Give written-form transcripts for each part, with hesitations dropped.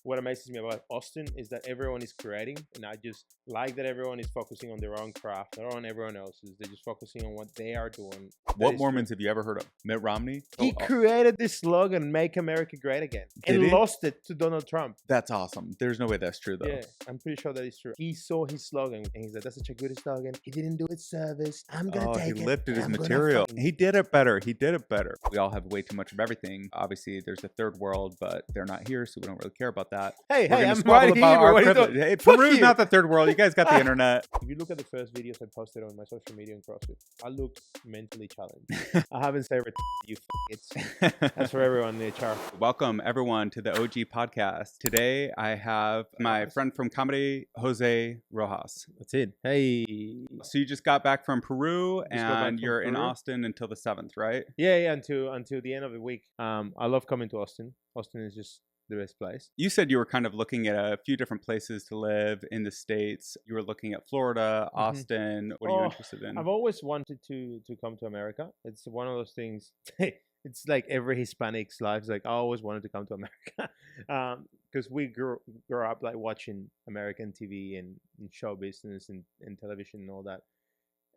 what amazes me about Austin is that everyone is creating, and I just like that everyone is focusing on their own craft, not on everyone else's. They're just focusing on what they are doing. What Mormons have you ever heard of? Mitt Romney? He created this slogan, "Make America Great Again," and lost it to Donald Trump. That's awesome. There's no way that's true, though. Yeah, I'm pretty sure that is true. He saw his slogan, and he said, "That's such a good slogan. He didn't do it service. I'm gonna take it." He lifted his material. He did it better. He did it better. We all have way too much of everything. Obviously, there's a third world, but they're not here, so we don't really care about that. Hey, I'm right here. Hey, Peru's not the third world. You guys got the internet. If you look at the first videos I posted on my social media and CrossFit, I look mentally challenged. I haven't said you f***its. That's for everyone in the HR. Welcome, everyone, to the OG podcast. Today, I have my friend from comedy, Jose Rojas. That's it. Hey. So you just got back from Peru, and you're in Austin until the 7th, right? Yeah, until the end of the week. I love coming to Austin. Austin is just the best place. You said you were kind of looking at a few different places to live in the States. You were looking at Florida, Austin. What are you interested in? I've always wanted to come to America. It's one of those things. It's like every Hispanic's life. It's like I always wanted to come to America because we grew up like watching American TV and show business and television and all that.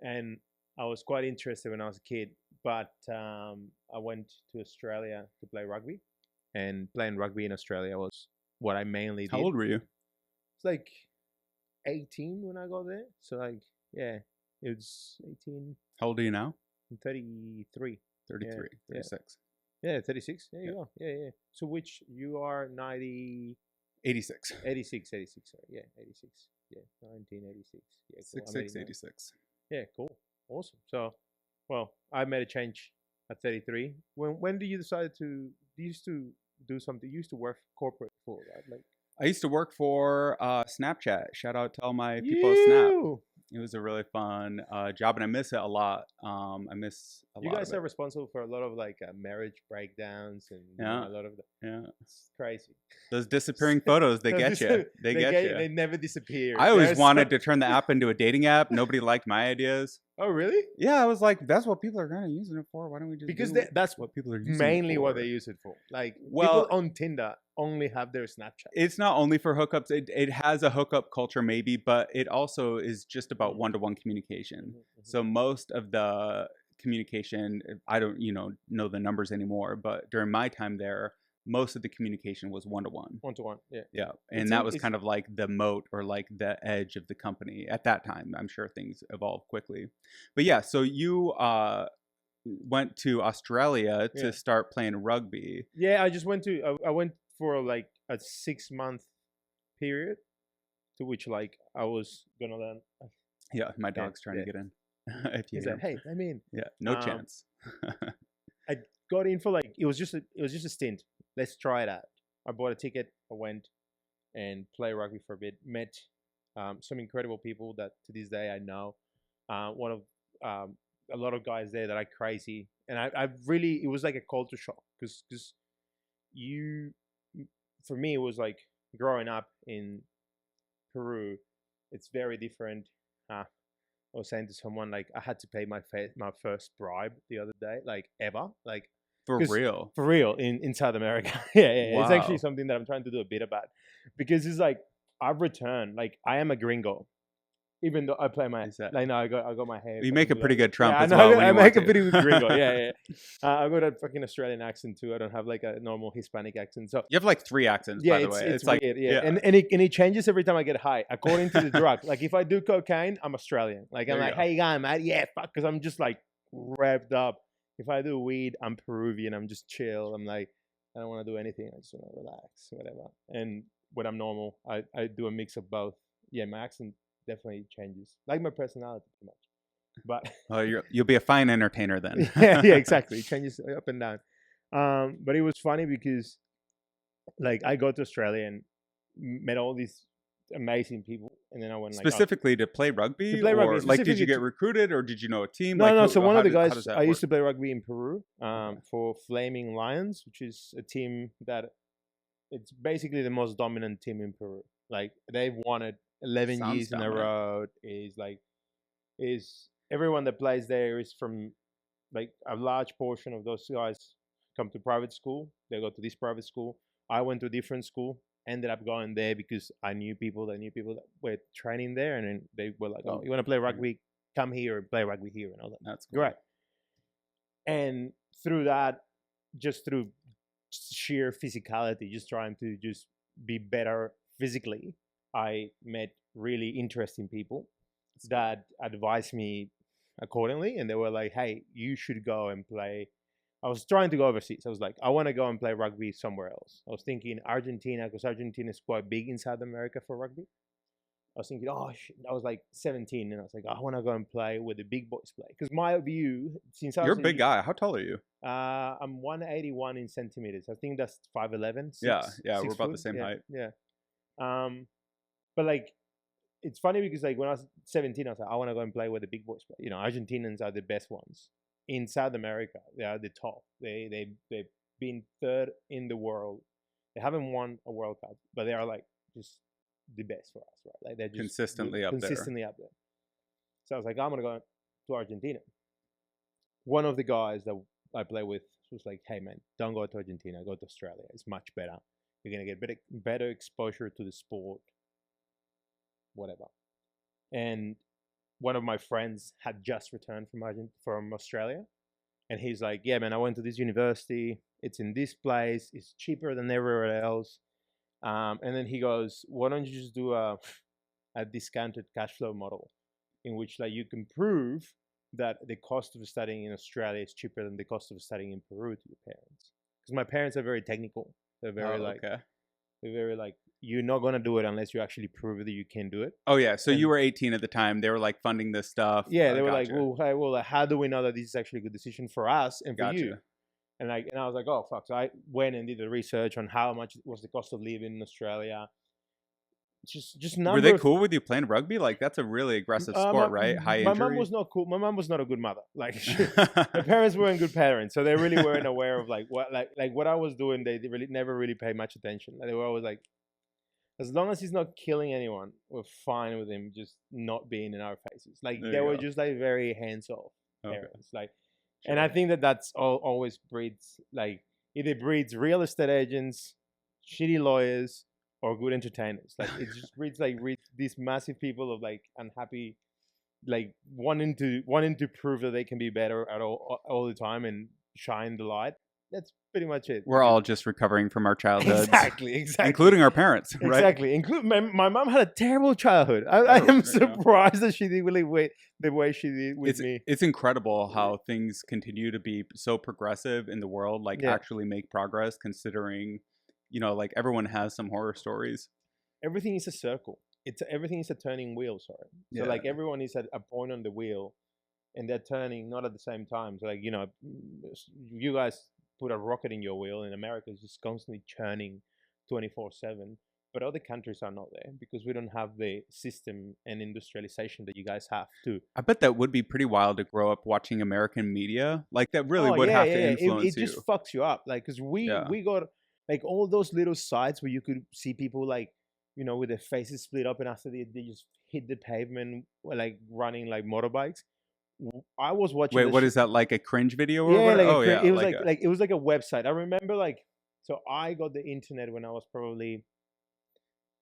And I was quite interested when I was a kid, but I went to Australia to play rugby. And playing rugby in Australia was what I mainly did. How old were you? It's like 18 when I got there. So like, yeah, it was 18. How old are you now? I'm 33. 33, 36. Yeah, 36. There you go. Yeah. So which you are 90... 86. 86, sorry. Yeah, 86. Yeah, 1986. Yeah, cool. 66, 86. Yeah, cool. Awesome. So, well, I made a change at 33. When did you decide to... You used to do something. You used to work corporate before, right? Like I used to work for Snapchat. Shout out to all my people at Snap. It was a really fun job, and I miss it a lot. I miss a lot. You guys are responsible for a lot of like marriage breakdowns and a lot of it's crazy. Those disappearing photos, they get you. They get you. They never disappear. I always wanted to turn the app into a dating app. Nobody liked my ideas. Oh, really? Yeah, I was like, that's what people are kind of using it for. Why don't we just because that's what people are using mainly it for. What they use it for. Like people on Tinder only have their Snapchat. It's not only for hookups. It has a hookup culture maybe, but it also is just about one-to-one communication. So most of the communication, I don't know the numbers anymore, but during my time there, most of the communication was one-to-one. One-to-one, yeah. And that was kind of like the moat or like the edge of the company at that time. I'm sure things evolved quickly, but yeah. So you went to Australia to start playing rugby. Yeah, I just went to. I went for like a 6-month period, to which like I was gonna learn. Yeah, my dog's trying to get in. He said, "Hey, I mean, no chance." I got in for like it was just a stint. Let's try it out. I bought a ticket. I went and played rugby for a bit. Met some incredible people that to this day I know. One of a lot of guys there that are crazy, and I really it was like a culture shock because for me it was like growing up in Peru. It's very different. I was saying to someone like I had to pay my first bribe the other day, like ever, like. For real in South America. Yeah. Wow. It's actually something that I'm trying to do a bit about because it's like I've returned. Like I am a gringo, even though I play my. Like no, I got my hair. You make a pretty good Trump as well. well. I make a pretty good gringo. Yeah. I got a fucking Australian accent too. I don't have like a normal Hispanic accent. So you have like 3 accents. By the way, it's like weird, and it changes every time I get high according to the drug. Like if I do cocaine, I'm Australian. Like I'm like, hey, you going, mate? Yeah, fuck, because I'm just like revved up. If I do weed, I'm Peruvian. I'm just chill. I'm like, I don't want to do anything. I just want to relax, whatever. And when I'm normal, I do a mix of both. Yeah, my accent definitely changes, like my personality, pretty much. But you'll be a fine entertainer then. yeah, exactly. It changes up and down. But it was funny because, like, I got to Australia and met all these amazing people, and then I went like specifically to play rugby. Like, did you get recruited or did you know a team? No. So one of the guys I used to play rugby in Peru, for Flaming Lions, which is a team that it's basically the most dominant team in Peru. Like they've won it 11 years in a row. Is everyone that plays there is from like a large portion of those guys come to private school. They go to this private school. I went to a different school. ended up going there because I knew people that were training there, and then they were like, "Oh, Oh, you want to play yeah. rugby? Come here and play rugby here." And I was like, That's cool. "Great." And through that, just through sheer physicality, just trying to just be better physically, I met really interesting people that advised me accordingly, and they were like, "Hey, you should go and play." I was trying to go overseas. I was like, I want to go and play rugby somewhere else. I was thinking Argentina, because Argentina is quite big in South America for rugby. I was thinking, oh, shit. I was like 17, and I was like, I want to go and play where the big boys play. Because my view, since I You're was a big guy. How tall are you? I'm 181 in centimeters. I think that's 5'11". Yeah, we're Six about foot. the same height. Yeah. But like, it's funny because like when I was 17, I was like, I want to go and play where the big boys play. Argentinians are the best ones in South America. They are the top. They've been third in the world. They haven't won a World Cup, but they are like just the best for us, right? Like they're just Consistently up there. So I was like, I'm gonna go to Argentina. One of the guys that I play with was like, hey man, don't go to Argentina, go to Australia. It's much better. You're gonna get better exposure to the sport, whatever. And one of my friends had just returned from Australia, and he's like, yeah man, I went to this university, it's in this place, it's cheaper than everywhere else. And then he goes, why don't you just do a discounted cash flow model in which like you can prove that the cost of studying in Australia is cheaper than the cost of studying in Peru to your parents. Because my parents are very technical. They're very they're very like, you're not going to do it unless you actually prove that you can do it. Oh yeah, so you were 18 at the time. They were like funding this stuff. Yeah, they were like, well, how do we know that this is actually a good decision for us and for you? And I was like, oh fuck. So I went and did the research on how much was the cost of living in Australia. Just number. Were they cool with you playing rugby? Like that's a really aggressive sport, right? High injury. My mom was not cool. My mom was not a good mother. Like my parents weren't good parents, so they really weren't aware of like what I was doing. They really never really paid much attention. They were always like, as long as he's not killing anyone, we're fine with him just not being in our faces. Like they were just like very hands off parents. Like, and I think that's always breeds like either breeds real estate agents, shitty lawyers, or good entertainers. Like it just breeds these massive people of like unhappy, like wanting to prove that they can be better at all the time and shine the light. That's pretty much it. We're all just recovering from our childhoods. Exactly. Including our parents, right? Exactly. My mom had a terrible childhood. I am surprised that she did really the way she did with me. It's incredible how things continue to be so progressive in the world, like actually make progress considering, like everyone has some horror stories. Everything is a circle. Everything is a turning wheel, sorry. So like everyone is at a point on the wheel and they're turning not at the same time. So like, you guys put a rocket in your wheel, and America is just constantly churning 24/7. But other countries are not there because we don't have the system and industrialization that you guys have too. I bet that would be pretty wild to grow up watching American media. Like that really would have to influence you. It just fucks you up. Like, because we got like all those little sites where you could see people like, with their faces split up, and after they just hit the pavement, like running like motorbikes. I was watching. Wait, what is that, like a cringe video? Or yeah, what? It was it was like a website. I remember so I got the internet when I was probably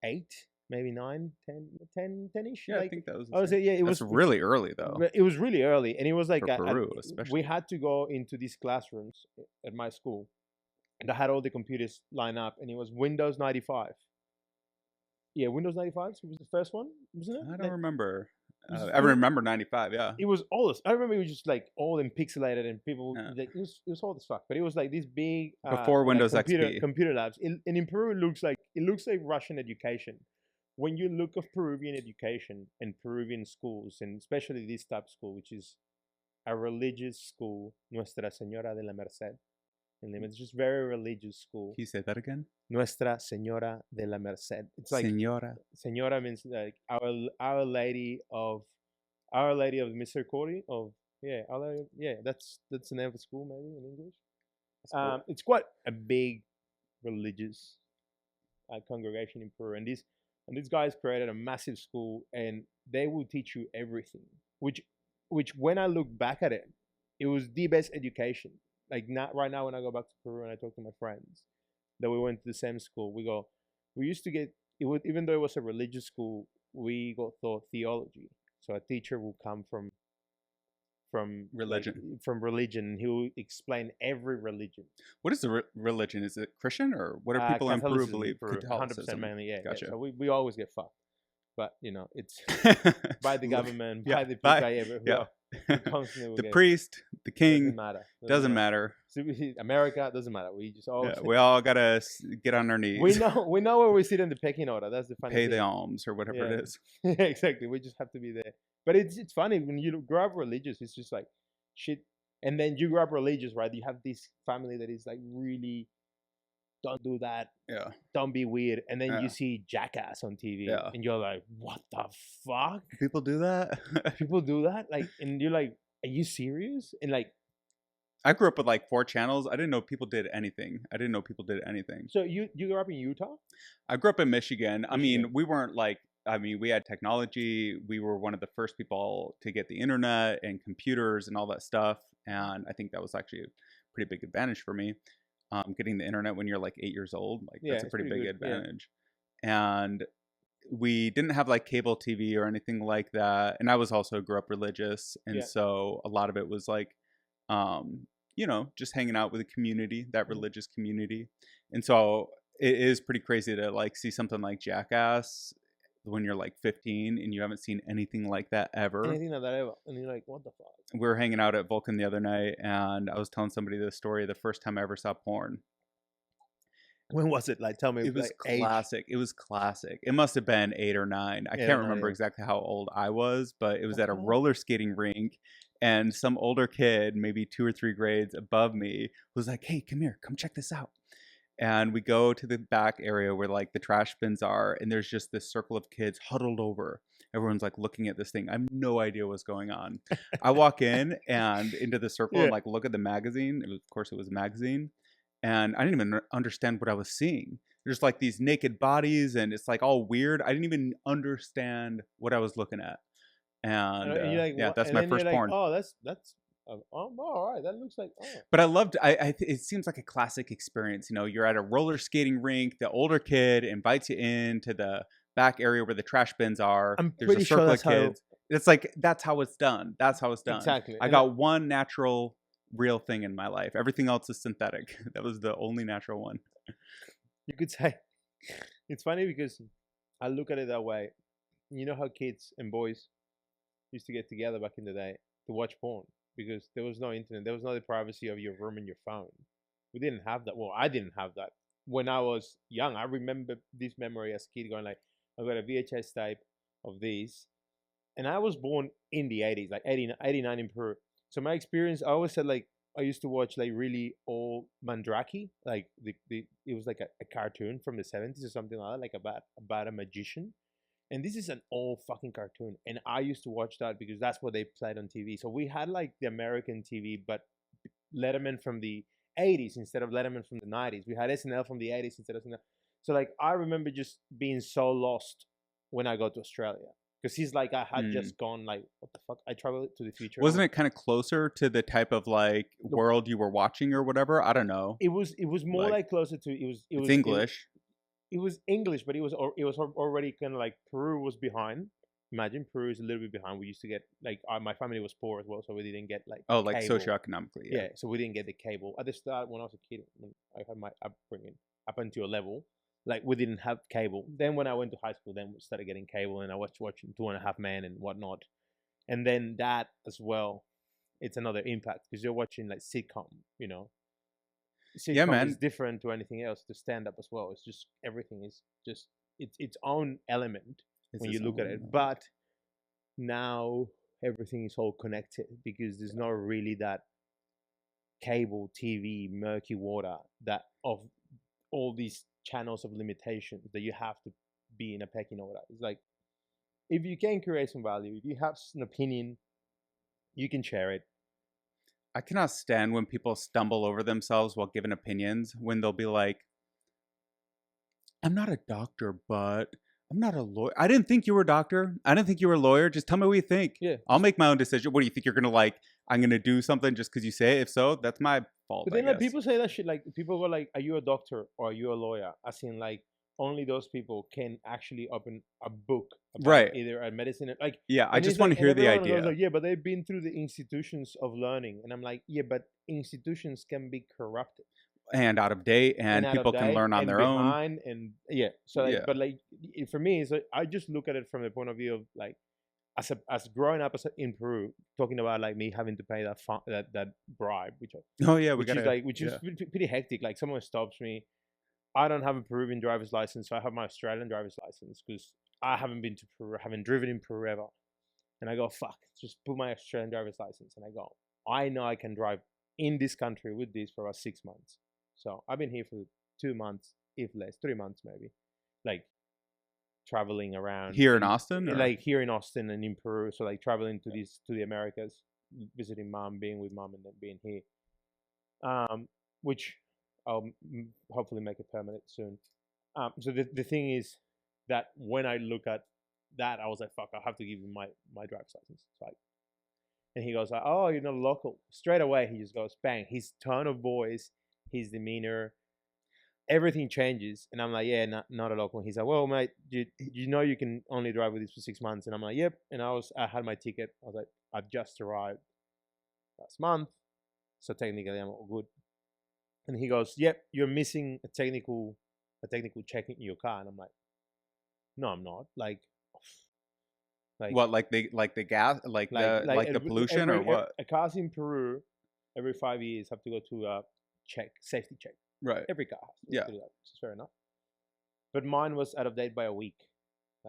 8, maybe 9, 10-ish. Yeah, I think that was. It was really early though. It was really early, and it was like for Peru, especially. We had to go into these classrooms at my school, and I had all the computers lined up, and it was Windows 95. Yeah, Windows 95 was the first one, wasn't it? I don't remember. I remember 95, yeah. It was all this. I remember it was just like all in pixelated, and people. Like, it was all this fuck, but it was like this big before Windows XP computer labs. And in Peru, it looks like Russian education. When you look at Peruvian education and Peruvian schools, and especially this type of school, which is a religious school, Nuestra Señora de la Merced. And it's just very religious school. Can you say that again? Nuestra Señora de la Merced. It's like Señora means like Our Lady of Misericordia that's the name of the school maybe in English. Cool. It's quite a big religious congregation in Peru, and these guys created a massive school, and they will teach you everything. Which when I look back at it, it was the best education. Like not right now when I go back to Peru and I talk to my friends that we went to the same school, we we used to get it would even though it was a religious school, we got taught theology. So a teacher will come Religion. from religion, and he will explain every religion. What is the religion? Is it Christian, or what do people in Peru Catholicism, believe? for 100% Catholicism. mainly, yeah, yeah. Gotcha. So we always get fucked, but it's by the government, Yeah, by the people, bye. by everyone. Yeah. Constantly will The get priest, the doesn't king, matter. doesn't matter. So America doesn't matter. We just always Yeah, we all gotta get on our knees. we know where we sit in the pecking order. That's the funny Pay thing. the alms or whatever Yeah. it is. Exactly. We just have to be there. But it's funny when you grow up religious. It's just like shit. And then you grow up religious, right? You have this family that is like really don't do that. Yeah. Don't be weird. And then Yeah. you see Jackass on TV, Yeah. and you're like, what the fuck? People do that. People do that? Like, and you're like, are you serious? And like, I grew up with like 4 channels. I didn't know people did anything. so you grew up in Utah? I grew up in Michigan. I mean, Michigan. we weren't like, we had technology. We were one of the first people to get the internet and computers and all that stuff. And I think that was actually a pretty big advantage for me. Getting the internet when you're like 8 years old, like Yeah, that's a it's pretty pretty big good, yeah. advantage. And we didn't have like cable TV or anything like that. And I was also grew up religious. And Yeah. so a lot of it was like, just hanging out with the community, that Mhm. religious community. And so it is pretty crazy to like see something like Jackass when you're like 15 and you haven't seen anything like that ever. Anything like that ever. And you're like, what the fuck? We were hanging out at Vulcan the other night, and I was telling somebody this story the first time I ever saw porn. When was it? Like, tell me. It was like, age. classic. It was classic. It must have been 8 or 9. I 8 or can't 9, remember yeah. exactly how old I was, but it was at a Okay. roller skating rink, and some older kid, maybe 2 or 3 grades above me, was like, "Hey, come here, come check this out." And we go to the back area where like the trash bins are, and there's just this circle of kids huddled over. Everyone's like looking at this thing. I have no idea what's going on. I walk in and into the circle and Yeah. like look at the magazine. Of course, it was a magazine, and I didn't even understand what I was seeing. There's like these naked bodies, and it's like all weird. I didn't even understand what I was looking at. And And you're like, yeah, what? that's And my then you're first like, porn. oh, that's all right. That looks like But I loved. It seems like a classic experience. You're at a roller skating rink. The older kid invites you in to the back area where the trash bins are. I'm There's pretty a sure circle that's of how. kids. It's like that's how it's done. That's how it's done. Exactly. I And got one natural, real thing in my life. Everything else is synthetic. That was the only natural one. you could say it's funny because I look at it that way. You know how kids and boys used to get together back in the day to watch porn because there was no internet, there was no the privacy of your room and your phone. We didn't have that. Well, I didn't have that when I was young. I remember this memory as a kid going like, I got a VHS tape of these, and I was born in the 80s, like 89 in Peru. So my experience, I always said like I used to watch like really old Mandrake, like it was like a cartoon from the 70s or something like that, like about a magician. And this is an old fucking cartoon, and I used to watch that because that's what they played on TV. So we had like the American TV, but Letterman from the 80s instead of Letterman from the 90s. We had SNL from the 80s instead of SNL. So like I remember just being so lost when I got to Australia because he's like I had just gone like what the fuck? I traveled to the future. Wasn't it kind of closer to the type of like world you were watching or whatever? I don't know. It was more like closer to it was English. It was English, but it was already kind of like Peru was behind. Imagine Peru is a little bit behind. We used to get like my family was poor as well, so we didn't get like like cable. socioeconomically. Yeah, so we didn't get the cable at the start when I was a kid. When I had my upbringing up until a level, like we didn't have cable. Then when I went to high school, then we started getting cable, and I was watching 2.5 Men and whatnot. And then that as well, it's another impact because you're watching like sitcom, Sitcom Yeah, man. is different to anything else. To stand up as well, it's just everything is just its own element when you look at it. But now everything is all connected because there's not really that cable TV murky water that of all these channels of limitations that you have to be in a pecking order. It's like if you can create some value, if you have an opinion, you can share it. I cannot stand when people stumble over themselves while giving opinions, when they'll be like, I'm not a doctor, but I'm not a lawyer. I didn't think you were a doctor. I didn't think you were a lawyer. Just tell me what you think. Yeah. I'll make my own decision. What do you think you're going to like? I'm going to do something just because you say it? If so, that's my fault. But then like, people say that shit like people go like, are you a doctor or are you a lawyer? As in like, only those people can actually open a book about Right. either a medicine, like. Yeah, I And just it's want like, to and hear the everyone goes idea. like, yeah, but they've been through the institutions of learning, and I'm like, yeah, but institutions can be corrupted And out of date, and and out of people can date learn on and their own. behind, and yeah. So like, Yeah. but like, for me, it's like, I just look at it from the point of view of like, as growing up in Peru, talking about like me having to pay that bribe, Oh yeah, we which is gotta. like, which is pretty hectic. Like, someone stops me. I don't have a Peruvian driver's license, so I have my Australian driver's license because I haven't been to Peru, haven't driven in Peru ever. And I go, fuck, just put my Australian driver's license. And I go, I know I can drive in this country with this for about 6 months. So I've been here for 2 months, if less, 3 months maybe, like traveling around Here in Austin, or? like here in Austin and in Peru. So like traveling to the Americas, visiting mom, being with mom, and then being here. Which I'll hopefully make it permanent soon. So the thing is that when I look at that, I was like, fuck, I have to give him my driver's license. So and he goes like, oh, you're not local. Straight away, he just goes, bang. His tone of voice, his demeanor, everything changes. And I'm like, yeah, not a local. He's like, well, mate, you know you can only drive with this for 6 months. And I'm like, yep. And I had my ticket. I was like, I've just arrived last month, so technically I'm all good. And he goes, yep, you're missing a technical check in your car. And I'm like, no, I'm not. Like What, like the gas, like the pollution, or what? Cars in Peru every 5 years have to go to a safety check. Right. Every car has to Yeah. do that, which is fair enough. But mine was out of date by a week.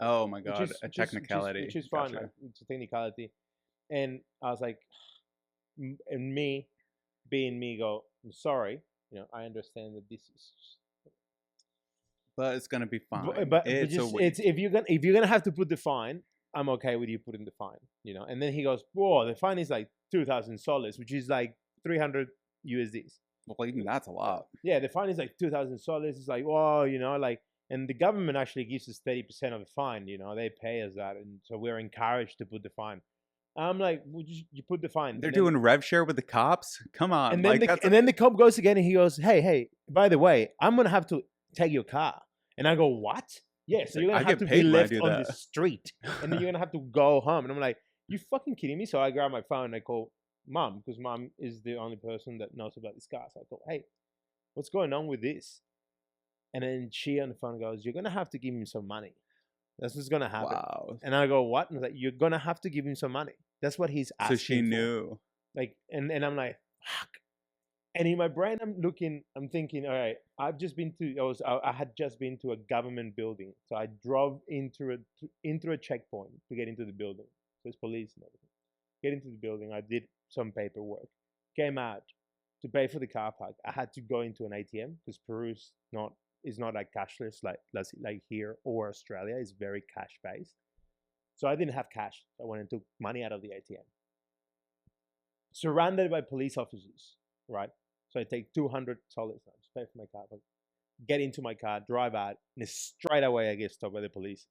Oh my god, a technicality. Which is fine. Gotcha. Like, it's a technicality. And I was like, and me being me, go, I'm sorry. I understand that this is. But it's gonna be fine. But it's just, a week. if you're gonna have to put the fine, I'm okay with you putting the fine. And then he goes, whoa, the fine is like 2,000 soles, which is like 300 USDs. Well, even that's a lot. Yeah, the fine is like 2,000 soles. It's like, whoa, like, and the government actually gives us 30% of the fine. They pay us that, and so we're encouraged to put the fine. I'm like, would you put the fine? They're doing rev share with the cops. Come on. And then the cop goes again, and he goes, hey, by the way, I'm gonna have to take your car. And I go, what? Yeah, so you're gonna have to be left on the street, and then you're gonna have to go home. And I'm like, you fucking kidding me? So I grab my phone and I call mom, because mom is the only person that knows about this car. So I thought, hey, what's going on with this? And then she on the phone goes, you're gonna have to give him some money. That's what's gonna happen. Wow. And I go, what? And I was like, you're gonna have to give him some money. That's what he's asking. So she knew. Like, and I'm like, fuck. And in my brain, I'm thinking, all right, I had just been to a government building. So I drove into a checkpoint to get into the building. So there's police and everything. Get into the building. I did some paperwork. Came out to pay for the car park. I had to go into an ATM because Peru is not like cashless like here or Australia. It's very cash based. So I didn't have cash. So I went and took money out of the ATM. Surrounded by police officers, right? So I take 200 soles, just pay for my car, get into my car, drive out, and straight away I get stopped by the police.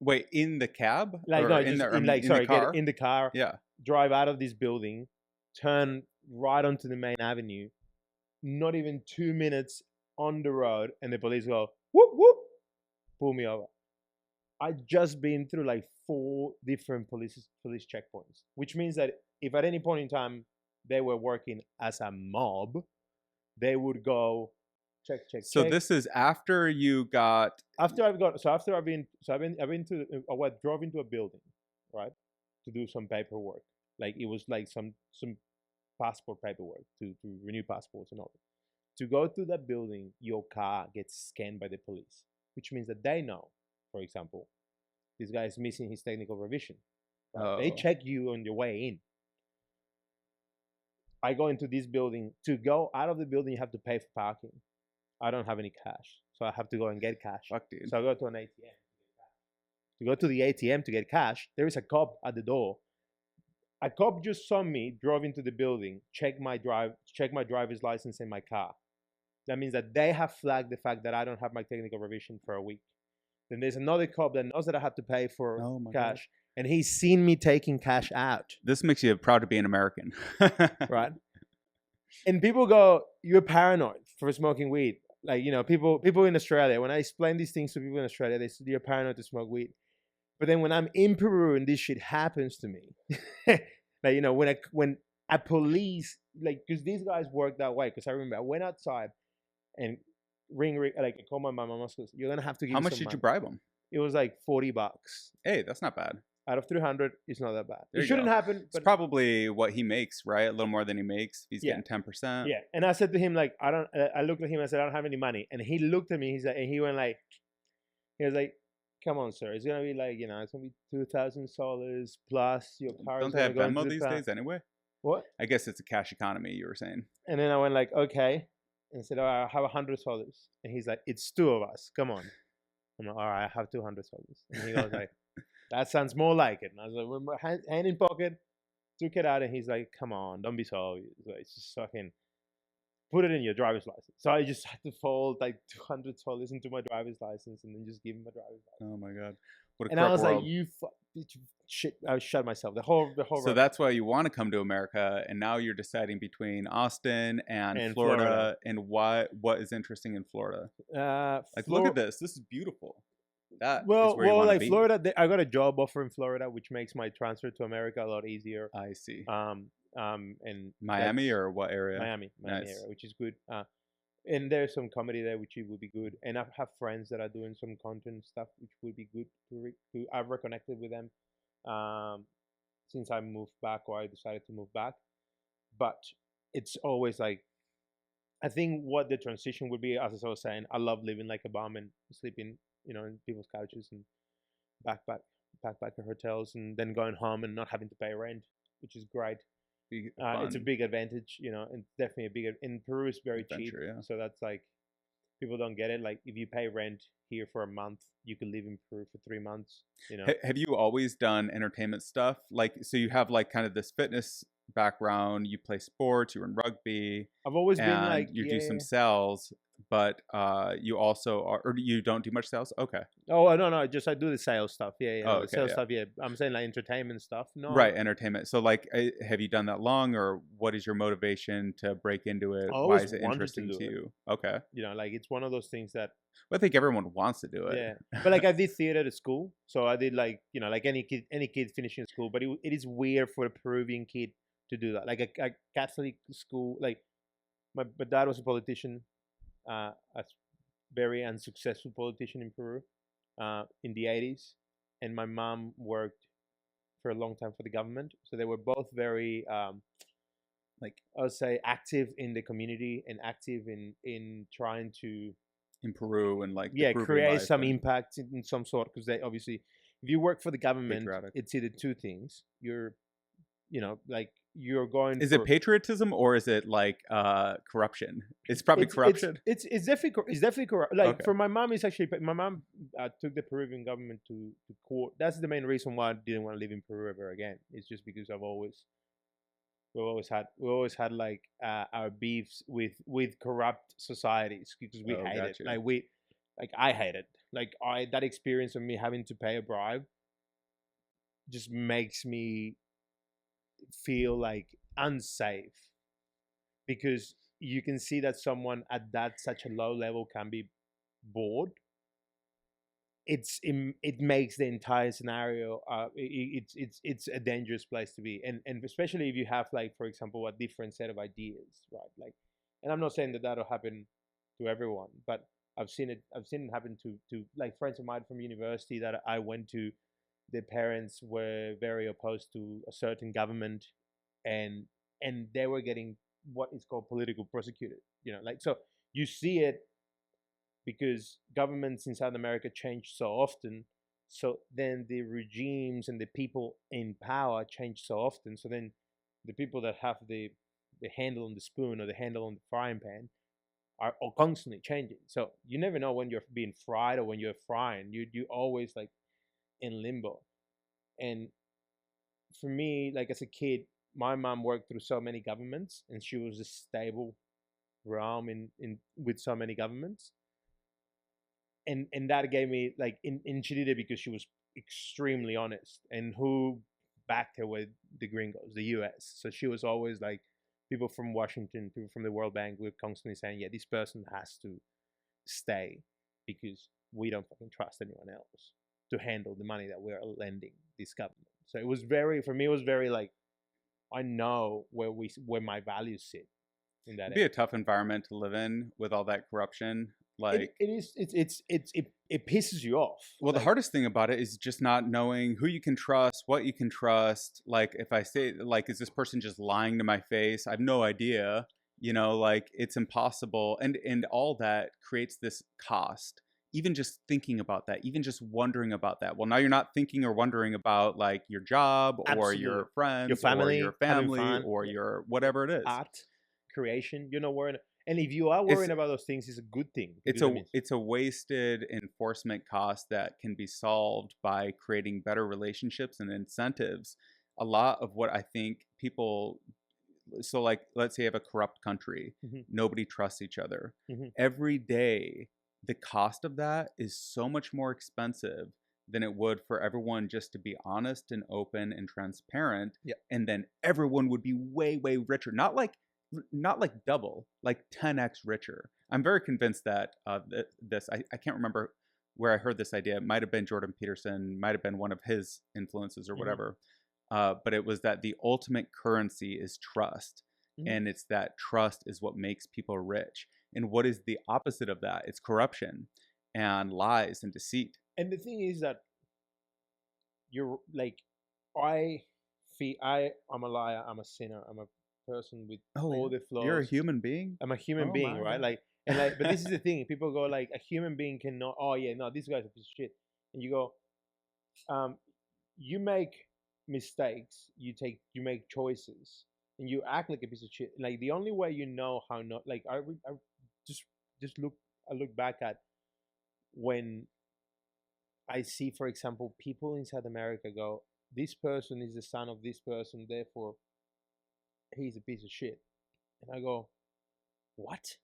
Wait, in the cab? Like, or no, in just the car? get in the car, Yeah. drive out of this building, turn right onto the main avenue, not even 2 minutes on the road, and the police go, whoop, whoop, pull me over. I'd just been through like 4 different police checkpoints, which means that if at any point in time they were working as a mob, they would go check. So this is after you got. I've been to. I drove into a building, right, to do some paperwork. Like it was like some passport paperwork to renew passports and all. To go to that building, your car gets scanned by the police, which means that they know, for example, this guy is missing his technical revision. Right? Oh. They check you on your way in. I go into this building. To go out of the building, you have to pay for parking. I don't have any cash, so I have to go and get cash. Fuck, dude. So I go to an ATM. To go to the ATM to get cash, there is a cop at the door. A cop just saw me, drove into the building, check my driver's license and my car. That means that they have flagged the fact that I don't have my technical revision for a week. Then there's another cop that knows that I have to pay for cash. And he's seen me taking cash out. This makes you proud to be an American. Right? And people go, you're paranoid for smoking weed. Like, you know, people in Australia, when I explain these things to people in Australia, they say you're paranoid to smoke weed. But then when I'm in Peru and this shit happens to me, like, you know, when a police, like, because these guys work that way. Because I remember I went outside and like I called my mom. My mom goes, "You're gonna have to give How me much some did you money." bribe him? It was like $40 Hey, that's not bad. out of 300. It's not that bad. There It you shouldn't go. happen, It's but probably what he makes, right? A little more than he makes. He's yeah, getting 10%. yeah. And I said to him like, I don't. I looked at him. I said, I don't have any money. And he looked at me. He's like, and he went like, he was like, "Come on, sir. It's gonna be like, you know, it's gonna be $2,000 plus your car is Don't they gonna have go into Venmo the these pound." days anyway? What? I guess it's a cash economy, you were saying. And then I went like, okay, and said, "Oh, I have $100." And he's like, "It's two of us. Come on." I'm like, "All right, I have $200." And he goes like, "That sounds more like it." And I was like, with my hand in pocket, took it out, and he's like, "Come on, don't be so obvious. Like, it's just fucking put it in your driver's license." So I just had to fold like $200 into my driver's license and then just give him my driver's license. Oh my god, what a And I corrupt was like, world. shit. I shut myself. The whole So that's why you want to come to America, and now you're deciding between Austin and And Florida. Florida. And what is interesting in Florida? Like, look Florida. at this. This is beautiful. That is Well, where you want to like be. Florida, I got a job offer in Florida, which makes my transfer to America a lot easier. I see. And Miami or what area? Miami Nice. area, which is good. And there's some comedy there, which would be good. And I have friends that are doing some content stuff, which would be good to I've reconnected with them since I moved back, or I decided to move back. But it's always like, I think what the transition would be, as I was saying, I love living like a bum and sleeping, you know, in people's couches and backpacker hotels, and then going home and not having to pay rent, which is great. It's a big advantage, you know, and definitely a big. In Peru, it's very cheap, yeah. so that's like, people don't get it. Like, if you pay rent here for a month, you can live in Peru for 3 months. You know, Have you always done entertainment stuff? Like, so you have like kind of this fitness background. You play sports. You run rugby. I've always been And like, you do some sales, but you also are, or you don't do much sales. Okay. Oh no, just I do the sales stuff. Yeah, Oh, the okay, sales yeah. stuff. Yeah, I'm saying like entertainment stuff. No, Right, entertainment. So, like, have you done that long, or what is your motivation to break into it? I Why always is it wanted interesting to do to it. you? Okay. You know, like, it's one of those things that, Well, I think everyone wants to do it. yeah. But like, I did theater at school, so I did, like, you know, like any kid finishing school. But it is weird for a Peruvian kid to do that. Like a Catholic school. Like, my dad was a politician, a very unsuccessful politician in Peru, in the 80s, and my mom worked for a long time for the government. So they were both very, like, I would say, active in the community and active in trying to, In Peru and like yeah, the Peruvian create life some and impact in some sort. Because they obviously, if you work for the government, patriotic. it's either two things. You're, you know, like, you're going. Is for, it patriotism or is it like corruption? It's probably corruption. It's definitely corrupt. Like, Okay. for my mom, it's actually, my mom took the Peruvian government to court. That's the main reason why I didn't want to live in Peru ever again. It's just because we've always had like our beefs with corrupt societies, because we Oh, hate it. gotcha. Like I hate it. Like, that experience of me having to pay a bribe just makes me feel like unsafe, because you can see that someone at that such a low level can be bored. It makes the entire scenario, it's a dangerous place to be, and especially if you have, like, for example, a different set of ideas, right? Like, and I'm not saying that that'll happen to everyone, but I've seen it happen to like friends of mine from university that I went to. Their parents were very opposed to a certain government, and they were getting what is called political prosecuted. You know, like, so you see it because governments in South America change so often. So then the regimes and the people in power change so often. So then the people that have the handle on the spoon or the handle on the frying pan are constantly changing. So you never know when you're being fried or when you're frying. You always, like, in limbo. And for me, like, as a kid, my mom worked through so many governments, and she was a stable realm in with so many governments. And that gave me, like, and she did it because she was extremely honest, and who backed her with the gringos, the US. So she was always like, people from Washington, people from the World Bank were constantly saying, yeah, this person has to stay because we don't fucking trust anyone else to handle the money that we're lending this government. So it was very, for me, it was very like, I know where my values sit in that It'd be a area. tough environment to live in with all that corruption. Like, It is, it pisses you off. well, the Like, hardest thing about it is just not knowing who you can trust, what you can trust. Like, if I say, like, is this person just lying to my face? I have no idea. You know, like, it's impossible, and all that creates this cost. Even just thinking about that, even just wondering about that. Well, now you're not thinking or wondering about like your job or absolutely. your friends Your or your family, having family fun, or your whatever it is. art, creation. You're not worrying. And if you are It's worrying about those things, it's a good thing. it's Because a it's a wasted enforcement cost that can be solved by creating better relationships and incentives. A lot of what I think people, so like, let's say you have a corrupt country, Mhm. nobody trusts each other. Mhm. Every day the cost of that is so much more expensive than it would for everyone just to be honest and open and transparent. Yeah. And then everyone would be way richer, not like double, like 10x richer. I'm very convinced that I can't remember where I heard this idea. It might have been Jordan Peterson, might have been one of his influences or Mhm. whatever. But it was that the ultimate currency is trust. Mhm. And it's that trust is what makes people rich. And what is the opposite of that? It's corruption and lies and deceit. And the thing is that you're like, I I'm a liar, I'm a sinner, I'm a person with Oh, all the you're a flaws. human being? I'm a human Oh being, my right? God. Like, and like, but this is the thing. People go like, a human being cannot. Oh yeah, no, this guy's a piece of shit. And you go, um, you make mistakes. You make choices, and you act like a piece of shit. Like the only way you know how not like I just just look I look back at when I see, for example, people in South America go, this person is the son of this person, therefore he's a piece of shit. And I go, what?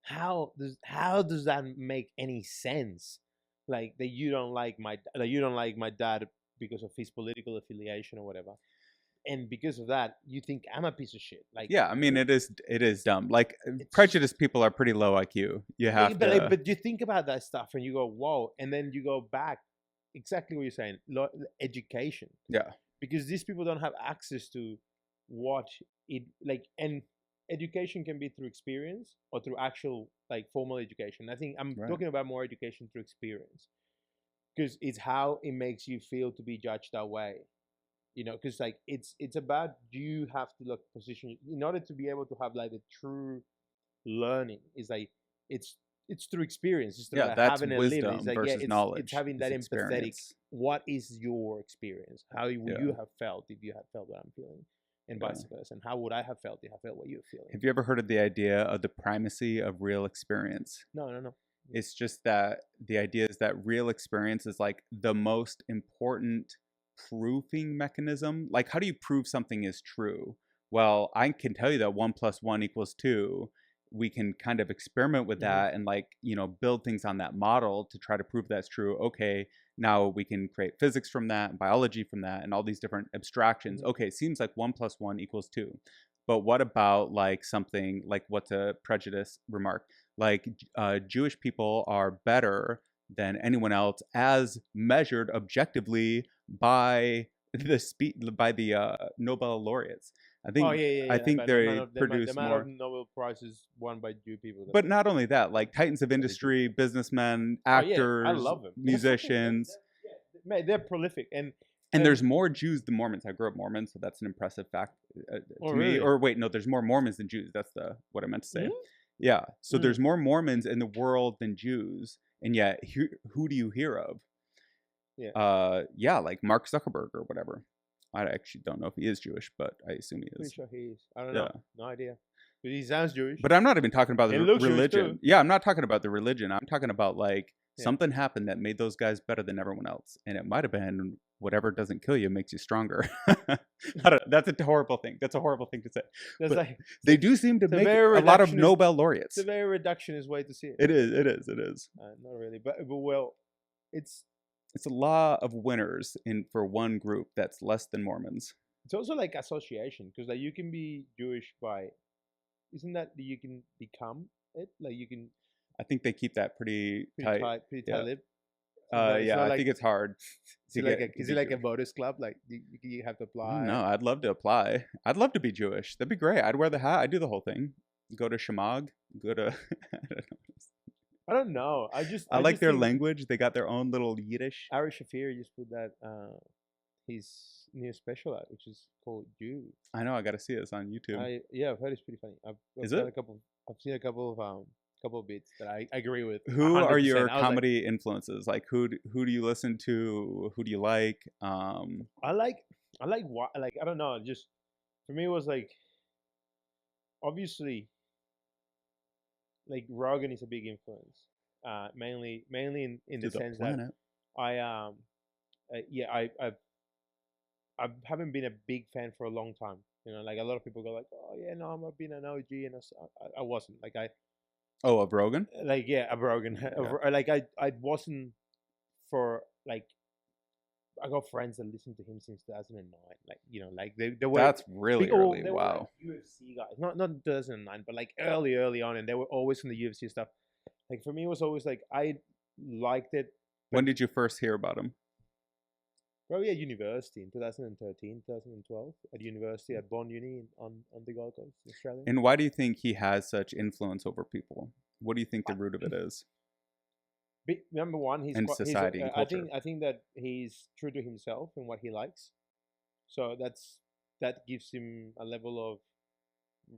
How does that make any sense? Like that you don't like my dad because of his political affiliation or whatever. And because of that, you think I'm a piece of shit. Like, Yeah, I mean, it is dumb. Like, it's prejudiced people are pretty low IQ. You yeah, have but like, to, but you think about that stuff and you go, whoa, and then you go back, exactly what you're saying, education, yeah, because these people don't have access to what it like, and education can be through experience or through actual like formal education. I think I'm right. talking about more education through experience, because it's how it makes you feel to be judged that way. Because like it's about, you have to look position in order to be able to have like the true learning. Is like it's it's through experience. It's through Yeah, like that's having and living. It's wisdom like, yeah, versus it's knowledge. having It's that empathetic. experience. What is your experience? How would Yeah, you have felt if you had felt what I'm feeling, and yeah. vice versa? And how would I have felt if I felt what you're feeling? Have you ever heard of the idea of the primacy of real experience? No, no, no. It's just that the idea is that real experience is like the most important proofing mechanism. Like, how do you prove something is true? Well, I can tell you that 1 + 1 = 2. We can kind of experiment with Mm-hmm. that and, like, build things on that model to try to prove that's true. Okay, now we can create physics from that and biology from that and all these different abstractions. Mm-hmm. Okay, it seems like 1 + 1 = 2. But what about like something like, what's a prejudice remark? Like, Jewish people are better than anyone else as measured objectively by the Nobel laureates. I Oh think yeah, yeah, I yeah. think But the amount they of the produce amount of more. Nobel prizes won by Jew people. But not only that, like titans of That's ridiculous. industry, businessmen, Oh yeah, I actors, love them. They're fucking. musicians, Mate, they're prolific, and and there's more Jews than Mormons. I grew up Mormon, so that's an impressive fact oh to me. really? Or wait, no, there's more Mormons than Jews. That's the what I meant to say. Mm? Yeah, so Mm. there's more Mormons in the world than Jews, and yet who do you hear of? Yeah, Yeah, like Mark Zuckerberg or whatever. I actually don't know if he is Jewish, but I assume he pretty is. sure he is. I don't Yeah. know. No idea. But he sounds Jewish. But I'm not even talking about And the looks Jewish religion. too. Yeah, I'm not talking about the religion. I'm talking about like Yeah. something happened that made those guys better than everyone else, and it might have been whatever doesn't kill you makes you stronger. That's a horrible thing. That's a horrible thing to say. That's But like they do seem to it's a make very a lot of reductionist- Nobel laureates. it's a very reductionist way to see it. It is. It is. It is. Not really, but well, it's It's a law of winners for one group that's less than Mormons. it's also like association, because like you can be Jewish by, isn't that you can become it? Like you can. I think they keep that pretty Pretty tight. tight, pretty Yeah. tight lip. It's Yeah, not I like think it's hard to get to is be it like a Jewish. voters club? Like you have to I don't apply. know. I'd love to apply. I'd love to be Jewish. That'd be great. I'd wear the hat. I'd do the whole thing. Go to Shemag. Go to. I don't know. I don't know. I I like just their think language. They got their own little Yiddish. Ari Shafir just put that his new special out, which is called You. I know. I got to see it. It's on YouTube. Yeah, I've heard it's pretty funny. Is I've got it? a couple. I've seen a couple of bits that I agree with. Who are 100%. your I was like, comedy influences? Like who do you listen to? Who do you like? I like what like I don't know. Just for me, it was like obviously like Rogan is a big influence. Mainly in To the the sense that planet. I yeah I haven't been a big fan for a long time. You know, like a lot of people go like, oh yeah, no, I'm been an OG, and I wasn't like Oh, of Rogan? like yeah, a Rogan, Yeah. like I wasn't for like I got friends that listened to him since 2009. Like you know, like they were That's really early. they were like Wow. UFC guys, not 2009, but like early on, and they were always from the UFC stuff. Like for me, it was always like I liked it, but When did you first hear about him? probably at university in 2013, 2012, at university at Bond Uni on the Gold Coast, Australia. And why do you think he has such influence over people? What do you think the root of it is? Number one, In society and culture. I think that he's true to himself and what he likes. So that gives him a level of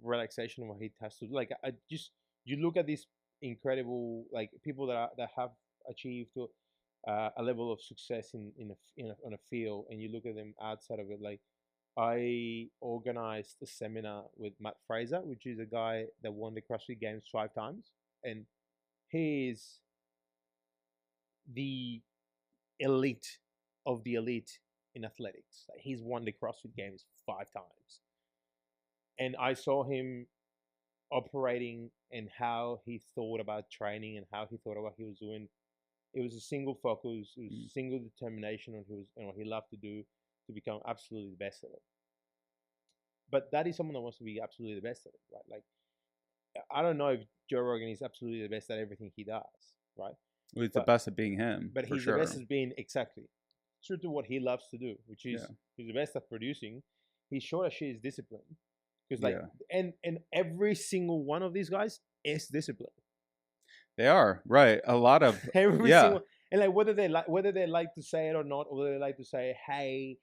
relaxation of what he has to do. Like I just you look at these incredible like people that have achieved a level of success on a field, and you look at them outside of it. Like I organized a seminar with Matt Fraser, which is a guy that won the CrossFit Games 5 times, and he is the elite of the elite in athletics. Like he's won the CrossFit Games 5 times, and I saw him operating and how he thought about training and how he thought about what he was doing. It was a single focus, it was a single determination on what he loved to do to become absolutely the best at it. But that is someone that wants to be absolutely the best at it, right? Like I don't know if Joe Rogan is absolutely the best at everything he does, right? Well, he's the best at being him. But for he's sure. the best at being exactly true to what he loves to do, which is Yeah. he's the best at producing. He's sure as shit is disciplined. Because like Yeah. and every single one of these guys is disciplined. They are, right. A lot of Every yeah. single and like whether they like to say it or not, or whether they like to say, hey,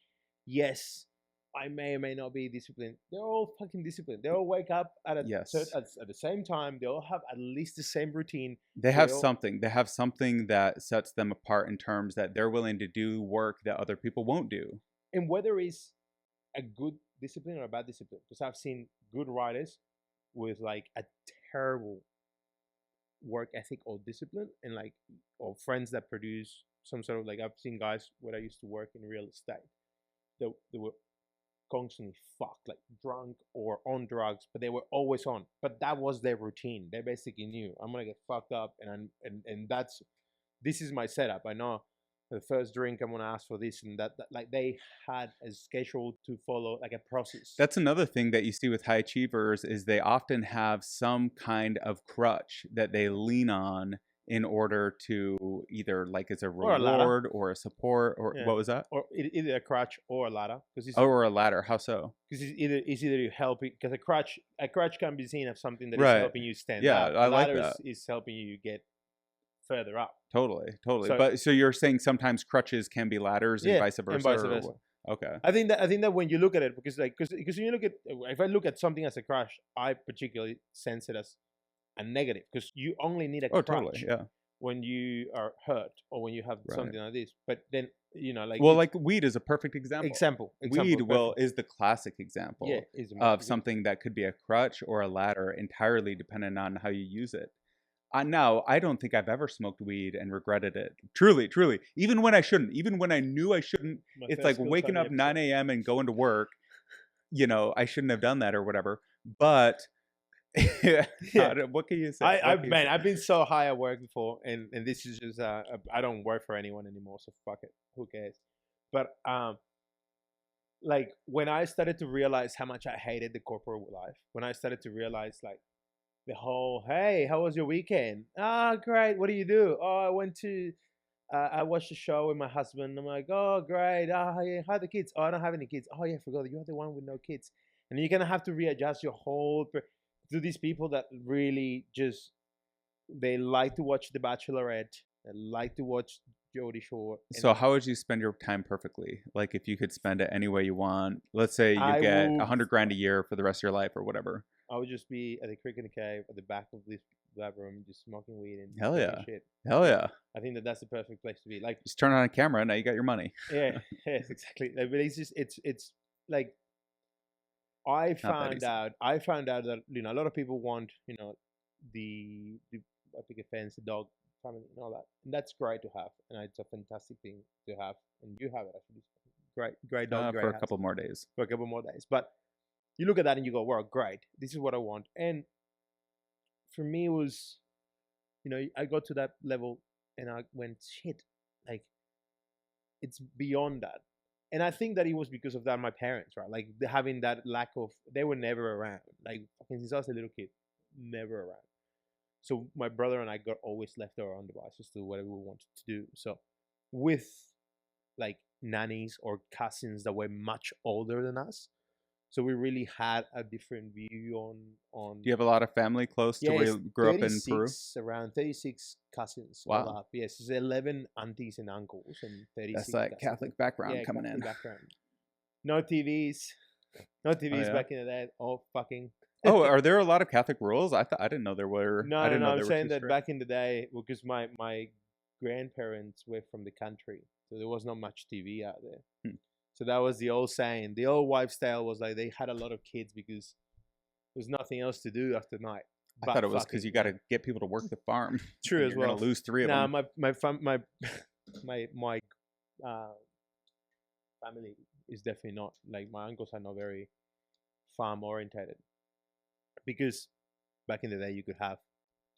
yes, I may or may not be disciplined. They're all fucking disciplined. They all wake up Yes. at the same time. They all have at least the same routine. They have all- something. They have something that sets them apart in terms that they're willing to do work that other people won't do. And whether it's a good discipline or a bad discipline, because I've seen good writers with like a terrible work ethic or discipline, and like or friends that produce some sort of like I've seen guys where I used to work in real estate. They were constantly fucked, like drunk or on drugs, but they were always on. But that was their routine. They basically knew I'm gonna get fucked up, and that's this is my setup. I know the first drink I'm gonna ask for this and that. Like they had a schedule to follow, like a process. That's another thing that you see with high achievers is they often have some kind of crutch that they lean on in order to either like as a Or a ladder. reward or a support or Yeah. what was that? Or either a crutch or a ladder, because Or a ladder. How so? it's either helping, because a crutch can be seen as something that is Right. helping you stand Yeah, up. I like Ladder that. is helping you get further up. Totally. So- But so you're saying sometimes crutches can be ladders and Yeah, vice versa. and vice or versa. what? Okay. I think that when you look at it, because when you look at if I look at something as a crutch, I particularly sense it as a negative, because you only need a Oh, crutch totally. Yeah. when you are hurt or when you have Right. something like this. But then like Well, it's- like weed is a perfect example. Weed perfect. is the classic example Yeah, is of something that could be a crutch or a ladder entirely dependent on how you use it. Now, I don't think I've ever smoked weed and regretted it. Truly. Even when I shouldn't. Even when I knew I shouldn't. My It's first like guilt waking on the up 9 episode. a.m. and going to work. I shouldn't have done that or whatever. But Yeah. what can you say? What can you say? I've been so high at work before, and this is just I don't work for anyone anymore, so fuck it, who cares? But like when I started to realize how much I hated the corporate life, when I started to realize like the whole, hey, how was your weekend? Ah, great. What do you do? Oh, I went to I watched a show with my husband. I'm like, oh, great. Ah, yeah, how are the kids? Oh, I don't have any kids. Oh, yeah, I forgot. You're the one with no kids. And you're going to have to readjust your whole. To these people that really just, they like to watch The Bachelorette. They like to watch Jodie Shore. So how would you spend your time perfectly? Like if you could spend it any way you want. Let's say you I get will. 100 grand a year for the rest of your life or whatever. I would just be at the Crick in the Cave at the back of this lab room, just smoking weed and Hell taking yeah. shit. Hell yeah. I think that that's the perfect place to be. Like, Just turn on a camera. Now you got your money. yeah, yes, exactly. Like, but it's just, it's like I Not that found easy. out. I found out that a lot of people want the I think a fence, the dog family, and all that. And that's great to have, and it's a fantastic thing to have, and you have it actually. Great dog, For great a house couple more days. for a couple more days. But you look at that and you go, "Wow, great! This is what I want." And for me, it was I got to that level, and I went, "Shit!" Like it's beyond that. And I think that it was because of that my parents, right? Like having that lack of, they were never around. Like since I was a little kid, never around. So my brother and I got always left our own devices to do whatever we wanted to do. So with like nannies or cousins that were much older than us, so we really had a different view on Do you have a lot of family close to yeah, where it's you grew up in Peru? around 36 cousins all Wow. up. Yes, it's 11 aunties and uncles and That's 36 that cousins. Catholic background Yeah, coming Catholic in. background. No TVs. No Oh TVs yeah. back in the day. Oh, fucking. Oh, are there a lot of Catholic rules? I didn't know there were. I No, no, didn't no. know I'm they were saying too that strict. back in the day, because my grandparents were from the country, so there was not much TV out there. Hmm. So that was the old saying. The old wives' tale was like they had a lot of kids because there's nothing else to do after night. I But thought it was because fucking, you got to get people to work the farm, true and as you're gonna well. lose three of Nah, them. my uh, family is definitely not like my uncles are not very farm orientated because back in the day you could have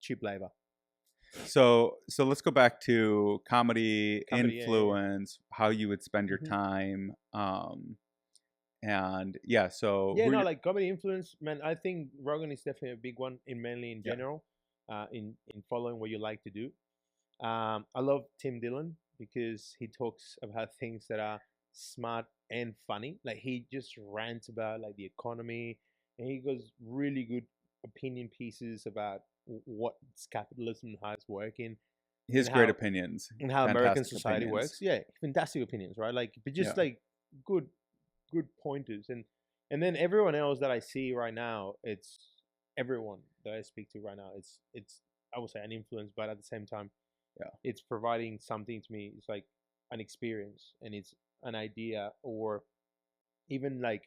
cheap labor. So let's go back to comedy Comedy, yeah, yeah, influence, how you would spend your yeah. time, and yeah. So Yeah, who? no, like comedy influence, man. I think Rogan is definitely a big one in mainly in Yeah, general, in following what you like to do. I love Tim Dillon because he talks about things that are smart and funny. Like he just rants about like the economy, and he goes really good opinion pieces about what's capitalism and how it's working, his and great how opinions, American fantastic society opinions. works. Yeah, fantastic opinions, right? Like, but Yeah. just like good good pointers, and then everyone else that I see right now, it's everyone that I speak to right now. It's I would say an influence, but at the same time Yeah. it's providing something to me. It's like an experience and it's an idea or even like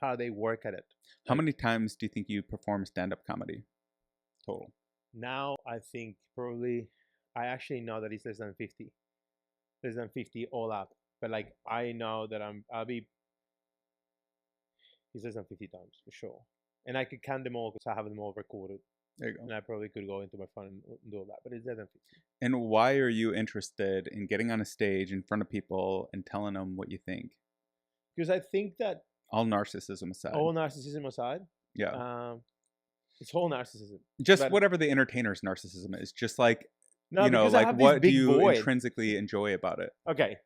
how they work at it. How Like many times do you think you perform stand-up comedy total? now I think probably I actually know that it's less than 50 all up. But like I know that I'll be it's less than 50 times for sure. And I could count them all because I have them all recorded. There you go. And I probably could go into my phone and do all that, but it's less than 50. And why are you interested in getting on a stage in front of people and telling them what you think? Because I think that All narcissism aside. all narcissism aside, Yeah. it's whole narcissism. Just But whatever the entertainer's narcissism is. Just like, no, because I like have this what do big you void. intrinsically enjoy about it? Okay,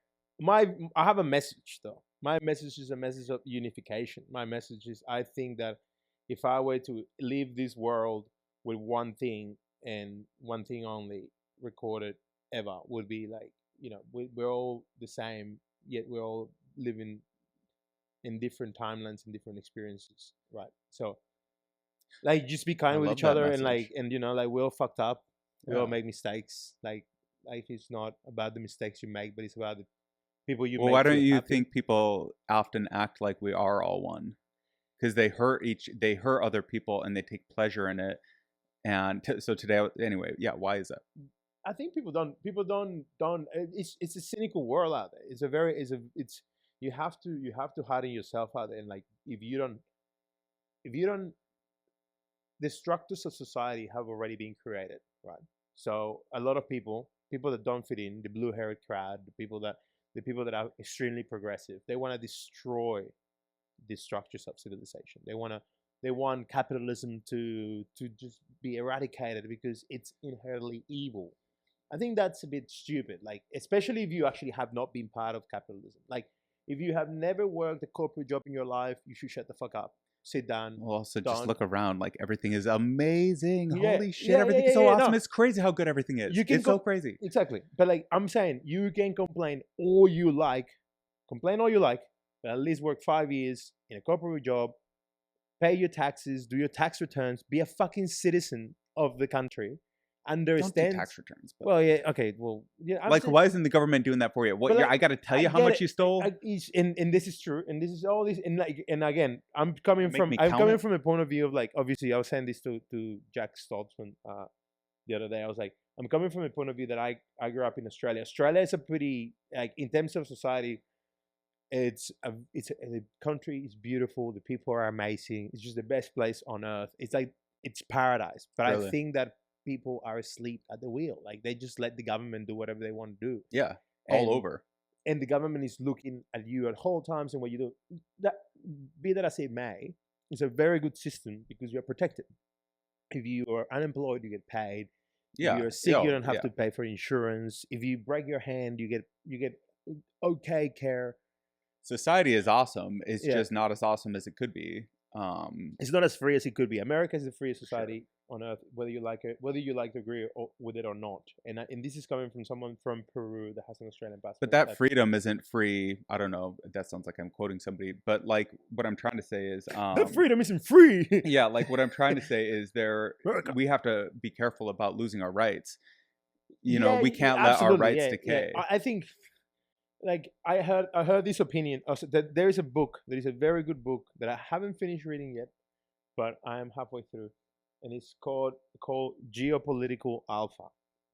I have a message though. My message is a message of unification. My message is I think that if I were to leave this world with one thing and one thing only recorded ever would be like we're all the same yet we're all living in different timelines and different experiences, right? So like just be I kind with love each that other and message. like we're all fucked up. We all Yeah. make mistakes. Like life is not about the mistakes you make, but it's about the people you Well, make why don't feel you happy. think people often act like we are all one? Because they hurt other people and they take pleasure in it. And so today, anyway, yeah. Why is that? I think people don't. It's a cynical world out there. It's a very it's you have to harden yourself out there. And like if you don't the structures of society have already been created, right? So a lot of people that don't fit in, the blue-haired crowd, the people that are extremely progressive, they want to destroy the structures of civilization. They want to they want capitalism to just be eradicated because it's inherently evil. I think that's a bit stupid. Like, especially if you actually have not been part of capitalism. Like, if you have never worked a corporate job in your life, you should shut the fuck up, sit down, Well, also just don't. look around. Like everything is amazing. Yeah, Holy shit, yeah, yeah, everything's yeah, so yeah. awesome. No, It's crazy how good everything is. you can It's so crazy. exactly. But like I'm saying, you can complain all you like, but at least work 5 years in a corporate job, pay your taxes, do your tax returns, be a fucking citizen of the country, Don't do understand. tax returns. But Well, yeah, okay, well, yeah. like, why isn't the government doing that for you? What But year? like, I got to tell I you how get much it. you stole. And this is true, and this is all this, and like, and again, I'm coming Make from me I'm count coming it. from a point of view of like, obviously, I was saying this to Jack Stoltzman the other day. I was like, I'm coming from a point of view that I grew up in Australia. Australia is a pretty, like, in terms of society, the country is beautiful. The people are amazing. It's just the best place on earth. It's like it's paradise. But Really? I think that people are asleep at the wheel. Like, they just let the government do whatever they want to do. Yeah, all And over. and the government is looking at you at all times and what you do. That, be that as it may, it's a very good system because you're protected. If you are unemployed, you get paid. Yeah. If you're sick, you don't have yeah. to pay for insurance. If you break your hand, you get okay care. Society is awesome. It's Yeah. just not as awesome as it could be. It's not as free as it could be. America is the freest society on earth, whether you like it, whether you like to agree with it or not. And this is coming from someone from Peru that has an Australian passport. But that freedom isn't free. I don't know. That sounds like I'm quoting somebody. But like what I'm trying to say is that freedom isn't free. yeah, like what I'm trying to say is America. we have to be careful about losing our rights. You know, we can't let our absolutely, rights decay. I think, like, I heard this opinion also, that there is a very good book that I haven't finished reading yet, but I am halfway through, and it's called Geopolitical Alpha.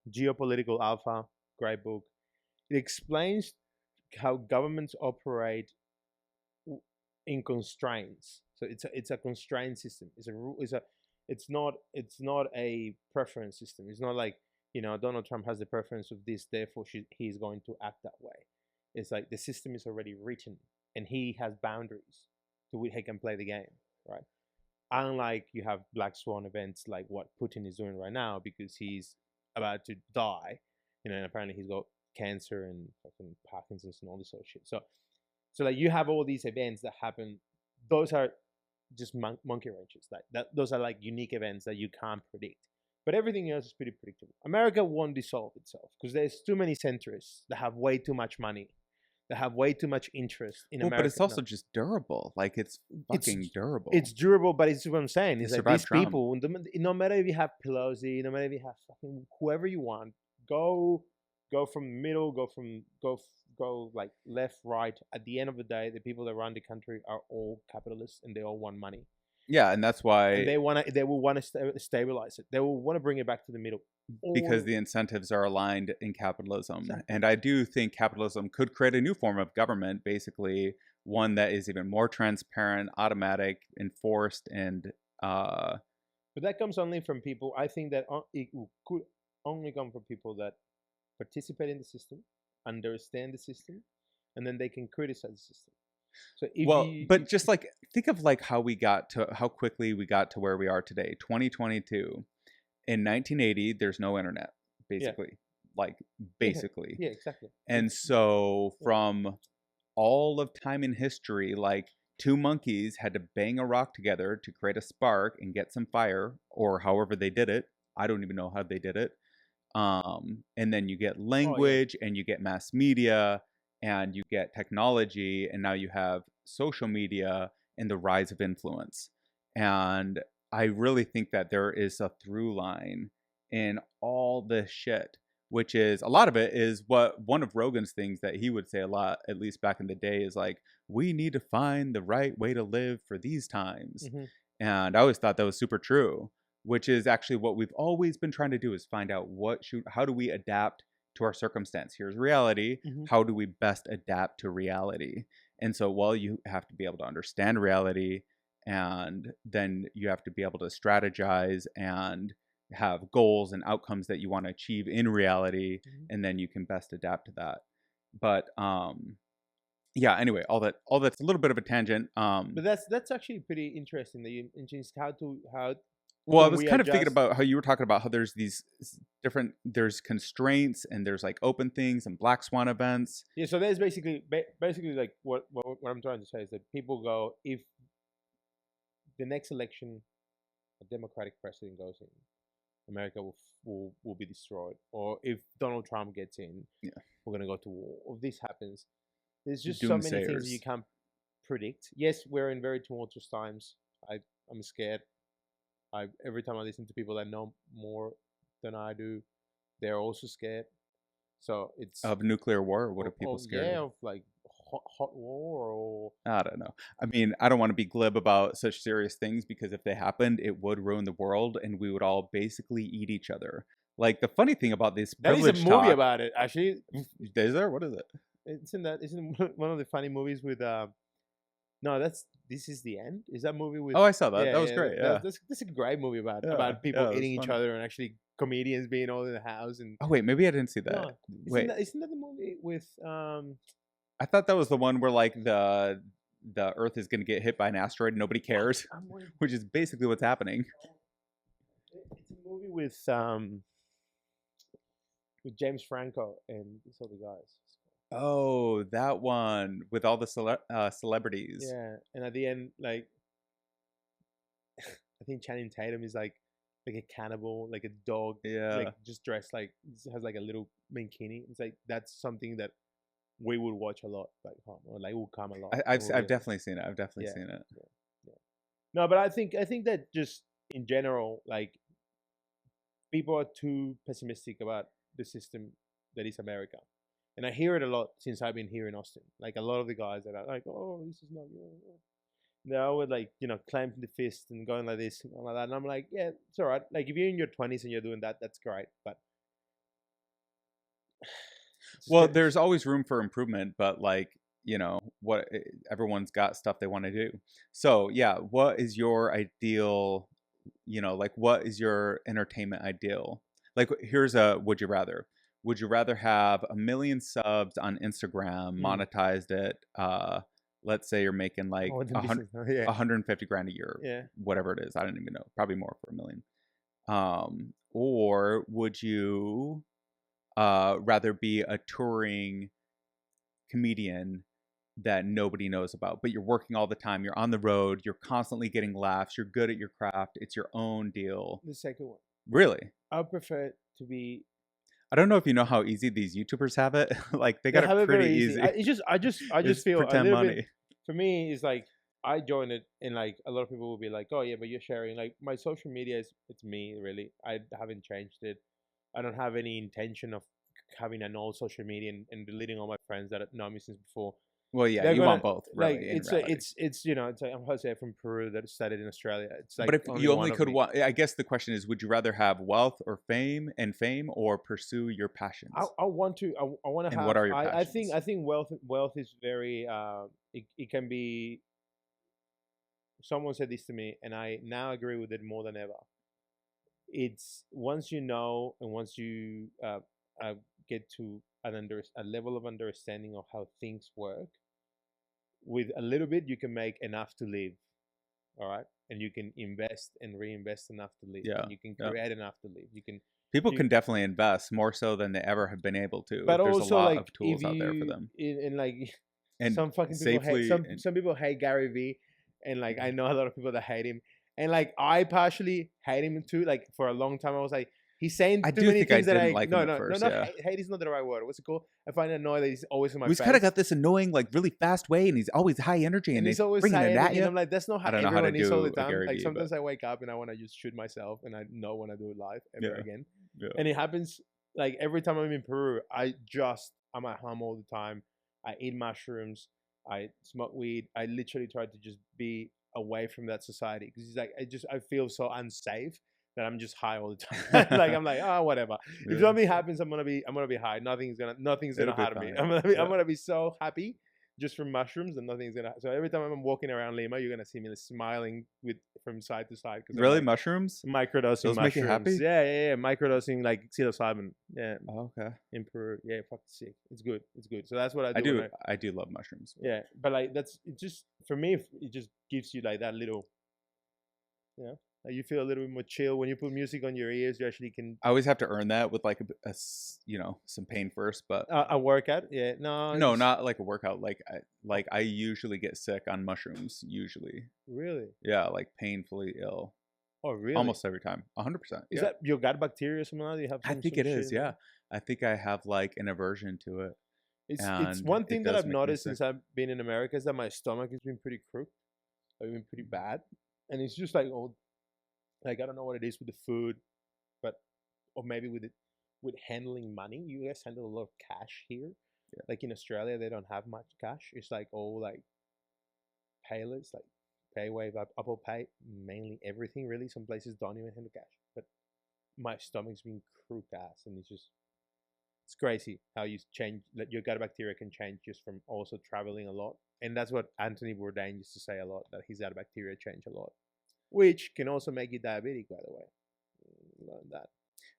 Geopolitical Alpha, great book. It explains how governments operate in constraints. So it's a constraint system. It's not a preference system. It's not like, Donald Trump has the preference of this, therefore he's going to act that way. It's like the system is already written, and he has boundaries to which he can play the game, right? Unlike you have black swan events like what Putin is doing right now because he's about to die, and apparently he's got cancer and fucking Parkinson's and all this sort of shit. So like you have all these events that happen. Those are just monkey wrenches. Those are like unique events that you can't predict. But everything else is pretty predictable. America won't dissolve itself because there's too many centrists that have way too much money, that have way too much interest in America. But it's also just durable. Like it's fucking durable. It's durable, but it's what I'm saying. It's like these Trump. people, no matter if you have Pelosi, no matter if you have fucking whoever you want, go from middle, go like left, right. At the end of the day, the people that run the country are all capitalists and they all want money. Yeah, and that's why and they will want to stabilize it. They will want to bring it back to the middle because the incentives are aligned in capitalism. Exactly. And I do think capitalism could create a new form of government, basically one that is even more transparent, automatic, enforced, and but that comes only from people. I think that it could only come from people that participate in the system, understand the system, and then they can criticize the system. So but just like think of like how quickly we got to where we are today, 2022. In 1980, there's no internet, basically. Basically. Yeah, exactly. And so from all of time in history, like two monkeys had to bang a rock together to create a spark and get some fire, or however they did it. I don't even know how they did it. And then you get language and you get mass media and you get technology, and now you have social media and the rise of influence. And I really think that there is a through line in all this shit, which is a lot of it is what one of Rogan's things that he would say a lot, at least back in the day, is like, we need to find the right way to live for these times. Mm-hmm. And I always thought that was super true, which is actually what we've always been trying to do, is find out how do we adapt to our circumstance. Here's reality. Mm-hmm. How do we best adapt to reality? And so, you have to be able to understand reality, and then you have to be able to strategize and have goals and outcomes that you want to achieve in reality, mm-hmm. and then you can best adapt to that. But yeah. Anyway, all that's a little bit of a tangent. But that's actually pretty interesting that you mentioned how Well, I can was we kind of thinking adjust. about how you were talking about how there's these different there's constraints and there's like open things and black swan events. Yeah, so there's basically like what I'm trying to say is that people go, if the next election a Democratic president goes in, America will be destroyed, or if Donald Trump gets in, Yeah, we're gonna go to war. Or if this happens, there's just so many things that you doomsayers. can't predict. Yes, we're in very tumultuous times. I'm scared. I Every time I listen to people that know more than I do, they're also scared. So it's Of nuclear war. What are people scared yeah, of? of like hot war or I don't know. I mean, I don't want to be glib about such serious things because if they happened, it would ruin the world and we would all basically eat each other. Like the funny thing about this that is a privilege movie talk, about it. Actually, is there? What is it? isn't one of the funny movies with no, that's This Is the End. Is that movie with Oh, I saw that. yeah, That was yeah, great. Yeah. that's a great movie Yeah. about people Yeah, it was eating each funny. other and actually comedians being all in the house and Oh, wait, maybe I didn't see that. no, Wait, isn't that the movie with I thought that was the one where like the Earth is going to get hit by an asteroid and nobody cares, I'm wondering- which is basically what's happening. it's a movie with James Franco and these other guys. Oh, that one with all the celebrities. Yeah, and at the end, like I think Channing Tatum is like a cannibal, like a dog, Yeah. like just dressed like has like a little mankini. It's like that's something that we would watch a lot, like or like will come a lot. I've definitely seen it. I've definitely Yeah, seen it. yeah, yeah. No, but I think that just in general, like people are too pessimistic about the system that is America. And I hear it a lot since I've been here in Austin. Like a lot of the guys that are like, "Oh, this is not good." They're always like, clenching the fist and going like this and all like that. And I'm like, yeah, it's all right. Like if you're in your 20s and you're doing that, that's great. But Well, there's always room for improvement, but like, what everyone's got stuff they want to do. So, yeah, what is your ideal, like what is your entertainment ideal? Like here's a would you rather? Would you rather have 1 million subs on Instagram, monetized it, let's say you're making like oh, yeah, 150 grand a year, yeah. whatever it is, I don't even know, probably more for 1 million. Or would you rather be a touring comedian that nobody knows about, but you're working all the time, you're on the road, you're constantly getting laughs, you're good at your craft, it's your own deal? The second one. Really? I would prefer it to be. I don't know if you know how easy these YouTubers have it. Like they got have it pretty very easy. I just feel a pretend little money. bit. For me, it's like I join it, and like a lot of people will be like, "Oh yeah, but you're sharing." Like my social media it's me really. I haven't changed it. I don't have any intention of having an old social media and deleting all my friends that know me since before. Well, yeah, They're you gonna want both, like really. In reality. it's it's like I'm Jose from Peru that studied in Australia. It's like But if only you one only of could me. want, I guess the question is, would you rather have wealth or fame, or pursue your passions? I want to I want to And have. what are your I passions? think wealth is very it can be. Someone said this to me, and I now agree with it more than ever. It's once you know, and once you get to a level of understanding of how things work, with a little bit, you can make enough to live. All right, and you can invest and reinvest enough to live, Yeah, and you can yeah. create enough to live. People You, can definitely invest more so than they ever have been able to. but There's a also lot like of if tools out there for you them, in like and some fucking people hate safely. some people hate Gary Vee, and like I know a lot of people that hate him, and like I partially hate him too. Like for a long time, I was like, he's saying I too do many think I things that didn't I like him at first. no Yeah, hate is not the right word. What's it called? I find it annoying that he's always in my he's face. kind of got this annoying, like really fast way, and he's always high energy, And and he's he's always bringing it saying at and you. I'm like, that's not how I don't know how to everyone is all the do a time. Gary Like Vee, sometimes but I wake up and I want to just shoot myself, and I don't want to do it live ever yeah, again. yeah. And it happens like every time I'm in Peru. I'm at home all the time. I eat mushrooms. I smoke weed. I literally try to just be away from that society because it's like I feel so unsafe that I'm just high all the time. Like I'm like, oh whatever. If Yeah. something happens, I'm gonna be high. Nothing's gonna It'll be harm me. fine. I'm Yeah. gonna be so happy just from mushrooms, and nothing's gonna. So every time I'm walking around Lima, you're gonna see me smiling with from side to side because I'm Really, like mushrooms? microdosing Those make you mushrooms. happy? Yeah. Microdosing like psilocybin. Yeah, Oh, okay. in Peru. Yeah, fucking sick. It's good. It's good. So that's what I I do. do. I do love mushrooms. Yeah, but like that's it. Just for me, it just gives you like that little, you know, like you feel a little bit more chill when you put music on your ears. You actually can I always have to earn that with like some pain first, but a workout. Yeah, no, no, it's not like a workout. Like I usually get sick on mushrooms. Usually, really. yeah, like painfully ill Oh, really? almost every time. 100%. Is Yeah, that your gut bacteria or something like that? You have I think some it is. shit in Yeah, there? I think I have like an aversion to it, It's and one it thing that does I've make me noticed sick. since I've been in America is that my stomach has been pretty crooked. I've been pretty bad, and it's just like oh, like I don't know what it is with the food, but or maybe with it with handling money. You guys handle a lot of cash here. Yeah. Like in Australia, they don't have much cash. It's like all like payless, like PayWave, Apple Pay, mainly everything really. Some places don't even handle cash, but my stomach's been crook ass, and it's crazy how you change that your gut bacteria can change just from also traveling a lot, and that's what Anthony Bourdain used to say a lot, that his gut bacteria change a lot, which can also make you diabetic. By the way, learn that.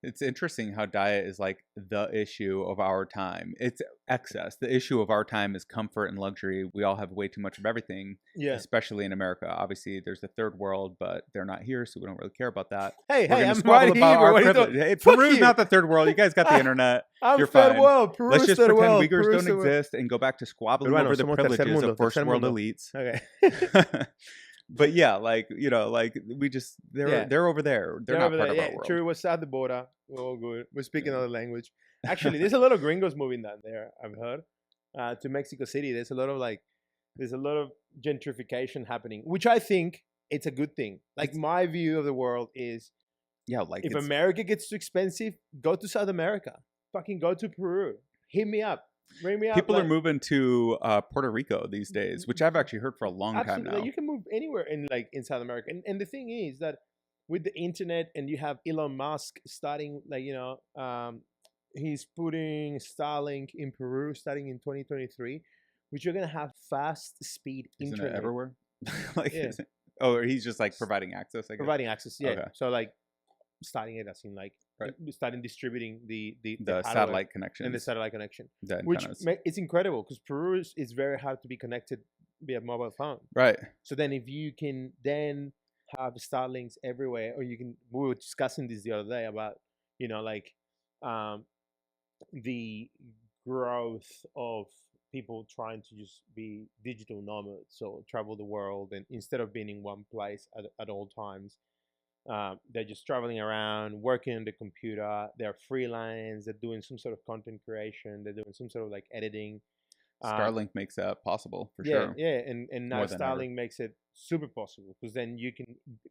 It's interesting how diet is like the issue of our time. It's excess. The issue of our time is comfort and luxury. We all have way too much of everything, Yeah. especially in America. Obviously, there's the third world, but they're not here, so we don't really care about that. Hey, We're gonna I'm squabble right about here, bro. our What are you privilege. doing? Hey, Fuck Peru's you. not the third world. You guys got the internet. I'm You're third fine. world. Let's Peru's just third pretend world. Uyghurs Peru's don't third world. exist and go back to squabbling Peruano, over the somos tercer privileges mundo, of first tercer world mundo. elites. Okay. But yeah, like like we just Yeah. they're over there. They're not over part there. of our Yeah, world. true. We're south of the border. We're all good. We're speaking Yeah. another language. Actually, there's a lot of gringos moving down there. I've heard to Mexico City. There's a lot of gentrification happening, which I think it's a good thing. Like my view of the world is, Yeah, like if America gets too expensive, go to South America. Fucking go to Peru. Hit me up. Bring me up. people are like, moving to Puerto Rico these days, which I've actually heard for a long time absolutely. now. Like, you can move anywhere in South America. And the thing is that with the internet, and you have Elon Musk starting, like, he's putting Starlink in Peru starting in 2023, which you're gonna have fast speed Isn't internet it everywhere? Like, Yeah. or he's just like providing access, I guess. providing access. Yeah. Okay. So like starting it as in like Right. starting distributing the The hardware satellite connections. and the satellite connection, the which antennas. it's incredible because Peru is very hard to be connected via mobile phone. Right. So then if you can then have Starlinks everywhere, or we were discussing this the other day about, like the growth of people trying to just be digital nomads, so travel the world, and instead of being in one place at all times, they're just traveling around, working on the computer. They're freelance. They're doing some sort of content creation. They're doing some sort of like editing. Starlink makes that possible for Yeah, sure. yeah, and now More than ever. Starlink makes it super possible, because then you can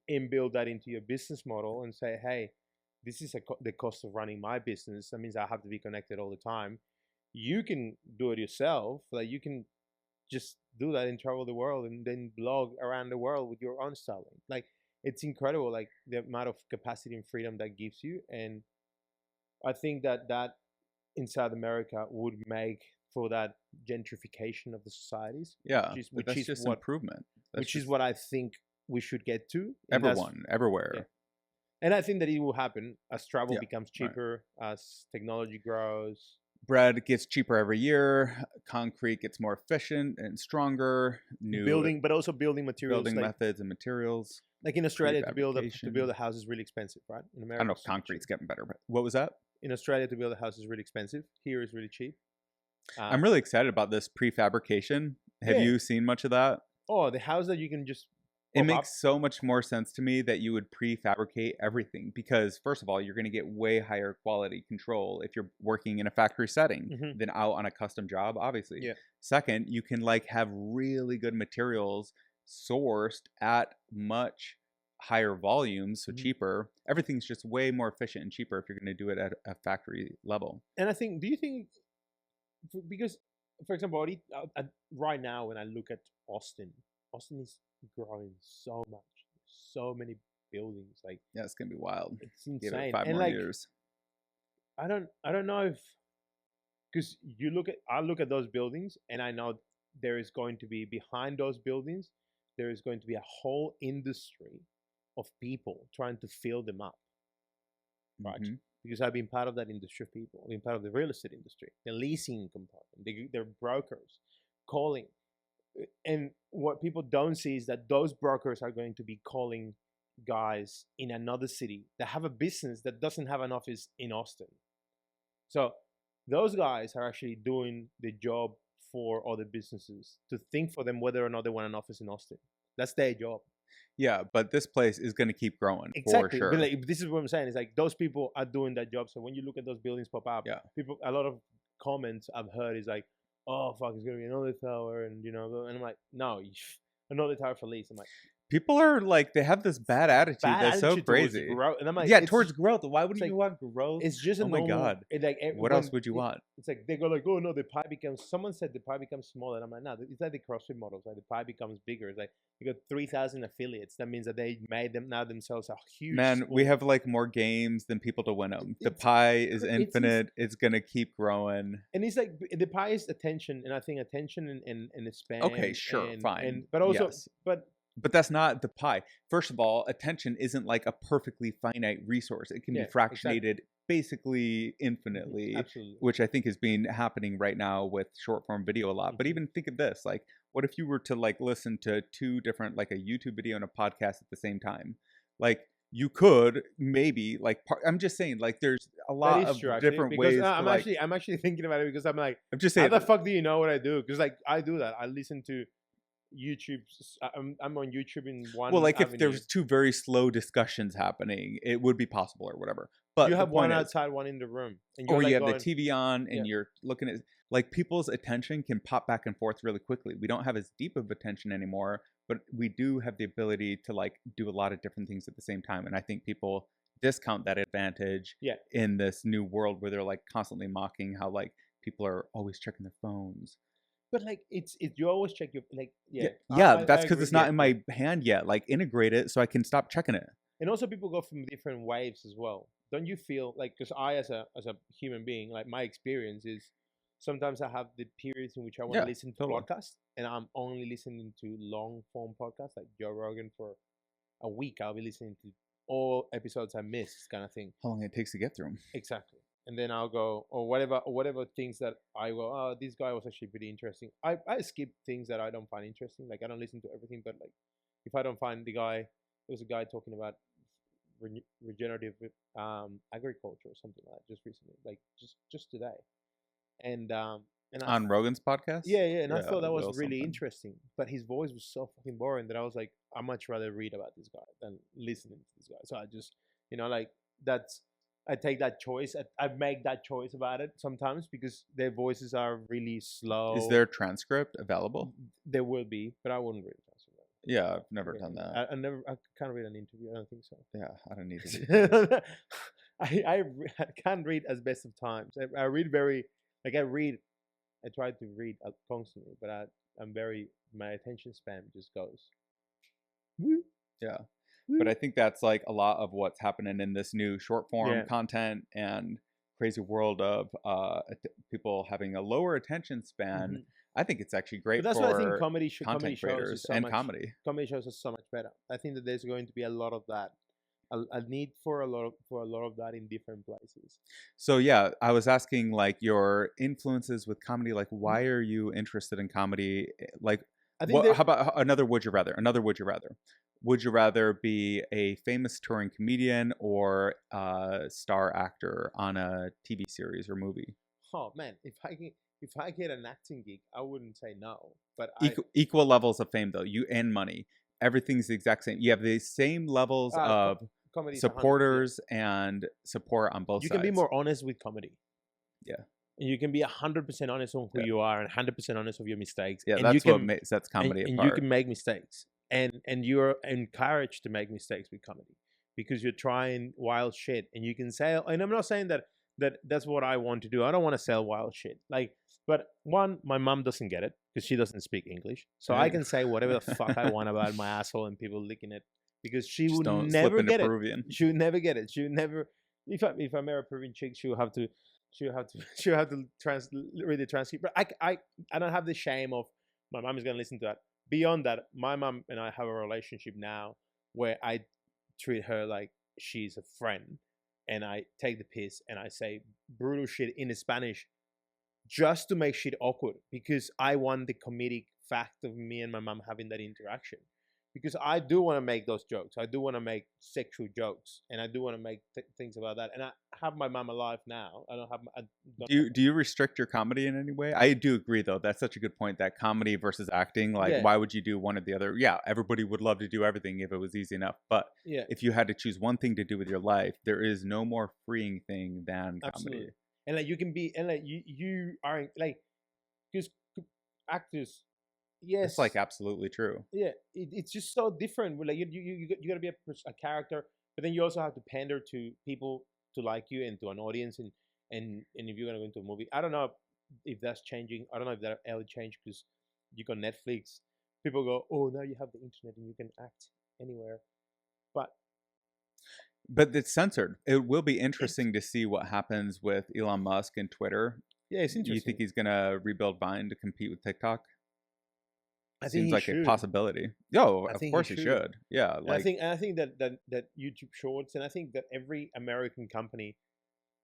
inbuild that into your business model and say, hey, this is the cost of running my business. That means I have to be connected all the time. You can do it yourself. Like, you can just do that and travel the world and then blog around the world with your own Starlink. Like, it's incredible, like the amount of capacity and freedom that gives you. And I think that in South America would make for that gentrification of the societies. Yeah, which that's is just what improvement. which is what I think we should get to. And Everyone, everywhere. yeah. And I think that it will happen as travel Yeah, becomes right. cheaper, as technology grows. Bread gets cheaper every year. Concrete gets more efficient and stronger. New Building, but also building materials. building like, methods and materials. like in Australia, to build prefabrication. a house is really expensive, right? In I America, don't know if it's super concrete's cheap. getting better, but what was that? In Australia, to build a house is really expensive. Here is really cheap. I'm really excited about this prefabrication. Have Yeah. you seen much of that? the house that you can just It pop up. makes so much more sense to me that you would prefabricate everything, because first of all, you're going to get way higher quality control if you're working in a factory setting Mhm. than out on a custom job, obviously. Yeah. Second, you can like have really good materials sourced at much higher volumes, so Mhm. cheaper. Everything's just way more efficient and cheaper if you're going to do it at a factory level. And I think, do you think, because, for example, right now when I look at Austin is growing so much, so many buildings, like Yeah, it's going to be wild. it's Give insane. it 5 And more like, years. I don't know if, because I look at those buildings and I know there is going to be behind those buildings, there is going to be a whole industry of people trying to fill them up, right? Mhm. Because I've been part of that industry of people. I've been part of the real estate industry, the leasing component. They're brokers calling. And what people don't see is that those brokers are going to be calling guys in another city that have a business that doesn't have an office in Austin. So those guys are actually doing the job for other businesses to think for them whether or not they want an office in Austin. That's their job. Yeah, but this place is going to keep growing Exactly. for But sure. like, this is what I'm saying. It's like those people are doing that job. So when you look at those buildings pop up, Yeah. people, a lot of comments I've heard is like, "Oh fuck, it's gonna be another tower," and and I'm like, "No, another tower for lease." I'm like, People are like, they have this bad attitude bad that's so attitude towards crazy. growth, and I'm like, Yeah, it's towards growth. Why wouldn't like- you want growth? it's just a Oh my normal. God. Like What else would you want? It's like they go like, "Oh no, the pie becomes." Someone said the pie becomes smaller. And I'm like, "No, it's like the CrossFit models. Like the pie becomes bigger. It's like you got 3,000 affiliates. That means that they made them now themselves a huge. Man, we sport. have like more games than people to win them. The It's- pie is it's infinite. It's going to keep growing. And it's like the pie is attention, and I think attention and the span. Okay, sure, and, fine. but also, Yes. but that's not the pie. First of all, attention isn't like a perfectly finite resource. It can Yeah, be fractionated basically infinitely, absolutely. which I think is being happening right now with short form video a lot. But Mhm. even think of this, like, what if you were to like listen to two different, like a YouTube video and a podcast at the same time? Like, you could maybe like I'm just saying, like, there's a lot That is of true, actually, different because ways to, I'm like, actually thinking about it because I'm like, I'm just how saying, the fuck do you know what I do? Because like I do that. I listen to YouTube. I'm on YouTube in one. well, like if avenue. there was two very slow discussions happening, it would be possible or whatever. But You the have one point is, outside, one in the room, and or you're you like have going, the TV on and Yeah. you're looking at, like, people's attention can pop back and forth really quickly. We don't have as deep of attention anymore, but we do have the ability to like do a lot of different things at the same time. And I think people discount that advantage Yeah. in this new world where they're like constantly mocking how like people are always checking their phones. But like it's you always check your like Yeah, I that's because agree, it's not yeah, in yeah. my hand yet. Like, integrate it so I can stop checking it. And also people go from different waves as well. Don't you feel like, because I as a human being, like my experience is sometimes I have the periods in which I want Yeah, to listen to totally. podcasts, and I'm only listening to long form podcasts like Joe Rogan for a week. I'll be listening to all episodes I missed, kind of thing. How long it takes to get through them. Exactly. And then I'll go, or whatever things that I go, oh, this guy was actually pretty interesting. I skip things that I don't find interesting. Like I don't listen to everything, but like if I don't find the guy, there was a guy talking about regenerative agriculture or something like that just recently, like just today. And On Rogan's podcast? yeah, and I Yeah, thought that was Will really something. interesting. But his voice was so fucking boring that I was like, I much rather read about this guy than listening to this guy. So I just, like I take that choice. I make that choice about it sometimes because their voices are really slow. Is there a transcript available? There will be, but I wouldn't read it. Yeah, I've never done that. I can't read an interview. I don't think so. Yeah, I don't need to do I can't read as best of times. I read very like I try to read constantly, but I'm very, my attention span just goes. Yeah. But I think that's like a lot of what's happening in this new short form Yeah. content and crazy world of people having a lower attention span. Mhm. I think it's actually great But that's for why I think comedy content shows creators is so and much, comedy. comedy shows are so much better. I think that there's going to be a lot of that, a need for a lot of that in different places. So yeah, I was asking like your influences with comedy. Like, why are you interested in comedy? Like, I think how about another would you rather? Another would you rather? Would you rather be a famous touring comedian or a star actor on a TV series or movie? Oh man, if I get an acting gig, I wouldn't say no. But Equal levels of fame though, you and money. Everything's the exact same. You have the same levels of comedy supporters and support on both you sides. can be more honest with comedy. Yeah. And you can be 100% honest on who Yeah. you are and 100% honest of your mistakes. Yeah, and that's you can, what sets comedy and apart. you can make mistakes. And you're encouraged to make mistakes with comedy because you're trying wild shit. And you can say, and I'm not saying that's what I want to do. I don't want to sell wild shit. But one, my mom doesn't get it because she doesn't speak English. So I can say whatever the fuck I want about my asshole and people licking it because she Just would don't never slip into get it. Peruvian. She would never get it. She would never. If I marry a Peruvian chick, she would have to read the transcript. But I don't have the shame of my mom is gonna listen to that. Beyond that, my mom and I have a relationship now where I treat her like she's a friend, and I take the piss and I say brutal shit in Spanish just to make shit awkward because I want the comedic fact of me and my mom having that interaction. Because I do want to make those jokes. I do want to make sexual jokes, and I do want to make things about that. And I have my mom alive now. I don't have. I don't Do you restrict your comedy in any way? I do agree, though. That's such a good point. That comedy versus acting, like, Yeah. why would you do one or the other? Yeah, everybody would love to do everything if it was easy enough. But Yeah, if you had to choose one thing to do with your life, there is no more freeing thing than comedy. absolutely. And like you can be, and like you are like, because actors, yes, It's like absolutely true. yeah, it's just so different. Like you got to be a character, but then you also have to pander to people to like you and to an audience, and if you're gonna go into a movie, I don't know if that's changing. I don't know if that ever changed because you got Netflix. People go, oh, now you have the internet and you can act anywhere, but But it's censored. It will be interesting to see what happens with Elon Musk and Twitter. yeah, it's interesting. You think he's gonna rebuild Vine to compete with TikTok? I think Seems he like should. a possibility. Yo, I of think he course he should. should. Yeah, And like I think that YouTube Shorts, and I think that every American company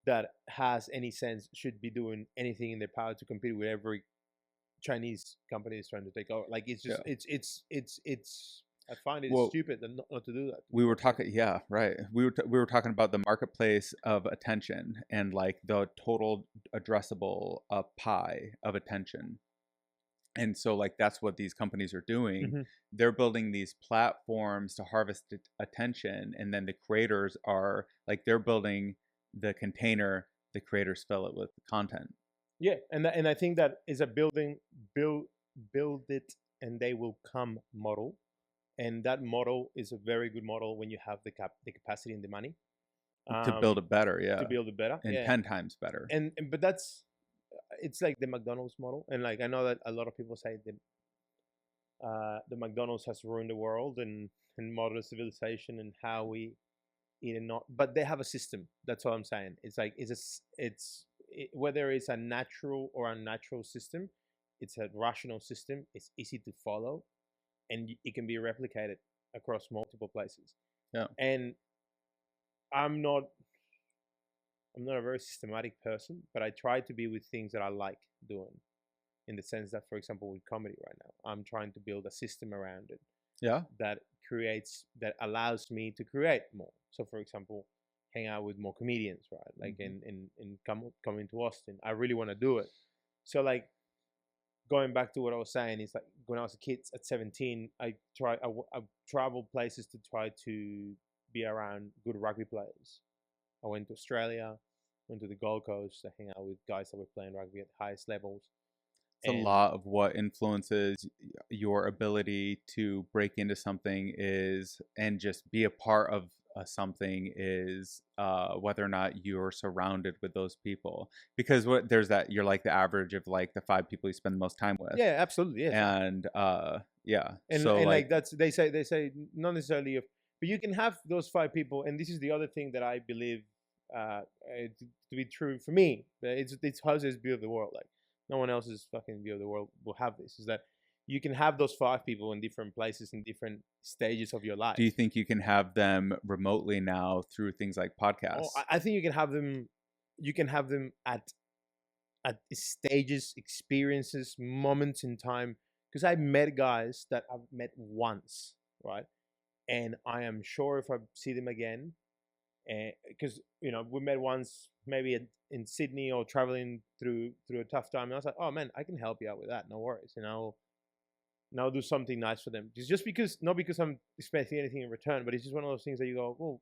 that has any sense should be doing anything in their power to compete with every Chinese company is trying to take over. Like it's just Yeah. it's. I find it Well, stupid not to do that. we were talking. Yeah, right. We were talking about the marketplace of attention and like the total addressable pie of attention. And so like that's what these companies are doing. Mhm. They're building these platforms to harvest attention, and then the creators are like they're building the container, the creators fill it with content. Yeah, and I think that is a build build it and they will come model, and that model is a very good model when you have the capacity and the money To build it better, to yeah, build it better. and Yeah, 10 times better. and but that's it's like the McDonald's model, and like I know that a lot of people say the McDonald's has ruined the world and modern civilization and how we eat and not, but they have a system. That's what I'm saying. It's like whether it's a natural or unnatural system, it's a rational system. It's easy to follow, and it can be replicated across multiple places. Yeah. And I'm not I'm not a very systematic person, but I try to be with things that I like doing. In the sense that, for example, with comedy right now, I'm trying to build a system around it Yeah. that allows me to create more. So, for example, hang out with more comedians, right? Like in coming to Austin, I really want to do it. So, like going back to what I was saying, is like when I was a kid at 17, I traveled places to try to be around good rugby players. I went to Australia, went to the Gold Coast to hang out with guys that were playing rugby at the highest levels. It's a lot of what influences your ability to break into something is, and just be a part of something is whether or not you're surrounded with those people. Because there's that, you're like the average of like the 5 people you spend the most time with. Yeah, absolutely. Yes. And yeah. And So like that's they say not necessarily of, but you can have those 5 people, and this is the other thing that I believe to be true for me. It's Jose's view of the world. Like no one else's fucking view of the world will have this. Is that you can have those 5 people in different places in different stages of your life. do you think you can have them remotely now through things like podcasts? Oh, I think you can have them. You can have them at stages, experiences, moments in time. Because I met guys that I've met once, right? And I am sure if I see them again, because we met once, maybe in Sydney or traveling through a tough time, and I was like, oh man, I can help you out with that, no worries, and I'll do something nice for them. It's just because not because I'm expecting anything in return, but it's just one of those things that you go, well,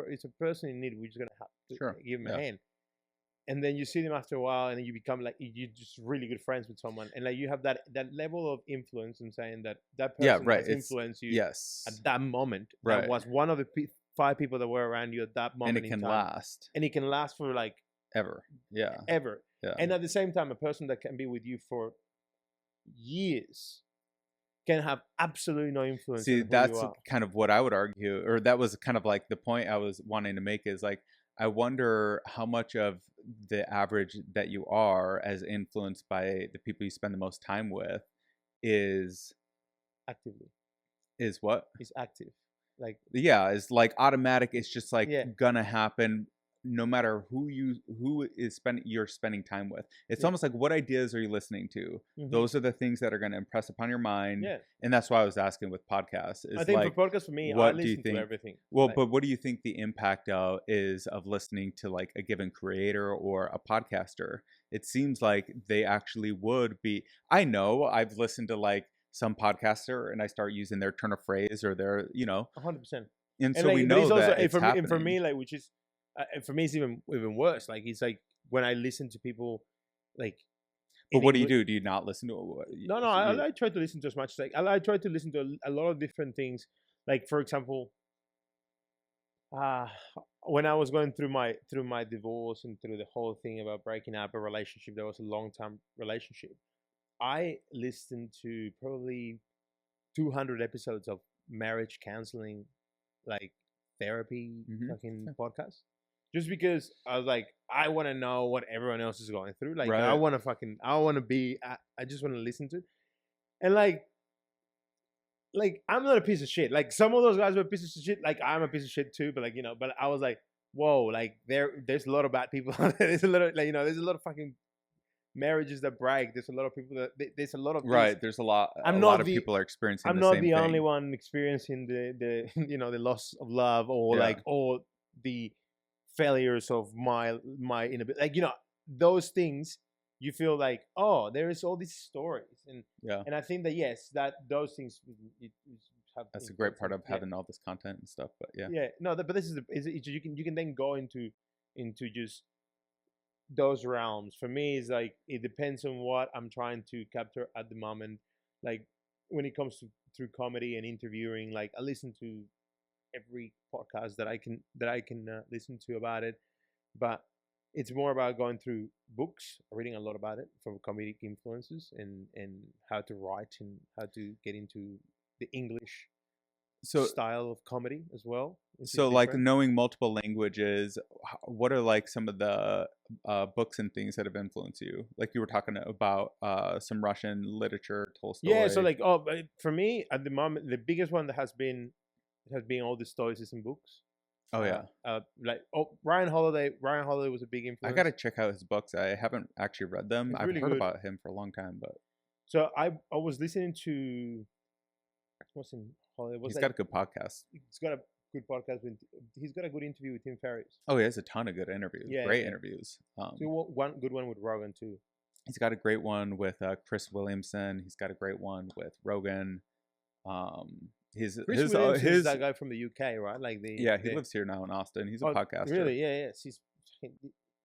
it's a person in need. We're just gonna have to give them a hand. And then you see them after a while, and then you become like you're just really good friends with someone, and like you have that level of influence, and saying that person has influenced you at that moment. That was one of the 5 people that were around you at that moment, and it can last, and it can last for like ever. And at the same time, a person that can be with you for years can have absolutely no influence. See, that's kind of what I would argue, or that was kind of like the point I was wanting to make, is like I wonder how much of the average that you are as influenced by the people you spend the most time with is Actively. what? It's active. Like, Yeah, it's like automatic. It's just like yeah, gonna happen no matter who you're spending time with. It's yeah. almost like, what ideas are you listening to? Hmm. Those are the things that are going to impress upon your mind. Yeah. And that's why I was asking with podcasts I is think for like, podcasts, for me, I what do you listen to think? everything. Well, Like, but what do you think the impact of listening to like a given creator or a podcaster? It seems like they actually would be. I know I've listened to like some podcaster and I start using their turn of phrase or their, 100%. and And so we like, but it's know also that it's for happening. me, like, which is for me, it's even worse. Like, it's like when I listen to people, like, But in what do you English. do? Do you not listen to No, no, I try to listen to as much. Like, I try to listen to a lot of different things. Like, for example, uh, when I was going through my divorce and through the whole thing about breaking up a relationship that was a long term relationship, I listened to probably 200 episodes of marriage counseling, like therapy Mhm. fucking podcast. Just because I was like, I want to know what everyone else is going through. Like, Right. I want to be, I just want to listen to it. And like, I'm not a piece of shit. Like, some of those guys were pieces of shit. Like, I'm a piece of shit too. But like, but I was like, whoa, like there's a lot of bad people. There's a lot of, like, there's a lot of fucking marriages that break. There's a lot of people that, there's a lot of things. Right. There's a lot. A I'm lot not of the people are experiencing I'm the not same the only thing. one experiencing the the loss of love, or Yeah. like all the failures of my inability. Like, those things. You feel like, oh, there is all these stories, Yeah. and I think that, yes, that those things have That's a great influence. part of Yeah, having all this content and stuff. But yeah. yeah. No, but this you can then go into just those realms. For me, it's like it depends on what I'm trying to capture at the moment. Like, when it comes to through comedy and interviewing, like, I listen to every podcast that I can listen to about it. But it's more about going through books, reading a lot about it from comedic influences, and how to write and how to get into the English So style of comedy as well, which is so like different. knowing multiple languages, what are like some of the books and things that have influenced you? Like you were talking about some Russian literature, Yeah, so Tolstoy. like, but for me at the moment, the biggest one that has been all the Stoicism books. Oh yeah. Like, Ryan Holiday. Ryan Holiday was a big I influence. gotta check out his books. I haven't actually read them. It's I've really heard good. about him for a long time, but So I was listening to what's in Holiday. Was he's like, got a good podcast. he's got a good podcast with. He's got a good interview with Tim Ferriss. Oh, he has a ton of good interviews, Yeah, yeah, great yeah. interviews. So one good one with Rogan too. He's got a great one with Chris Williamson. He's got a great one with Rogan. Chris Williams is his that guy from the UK, right? Like yeah, he lives here now in Austin. He's a oh, podcaster. really? Yeah, yeah.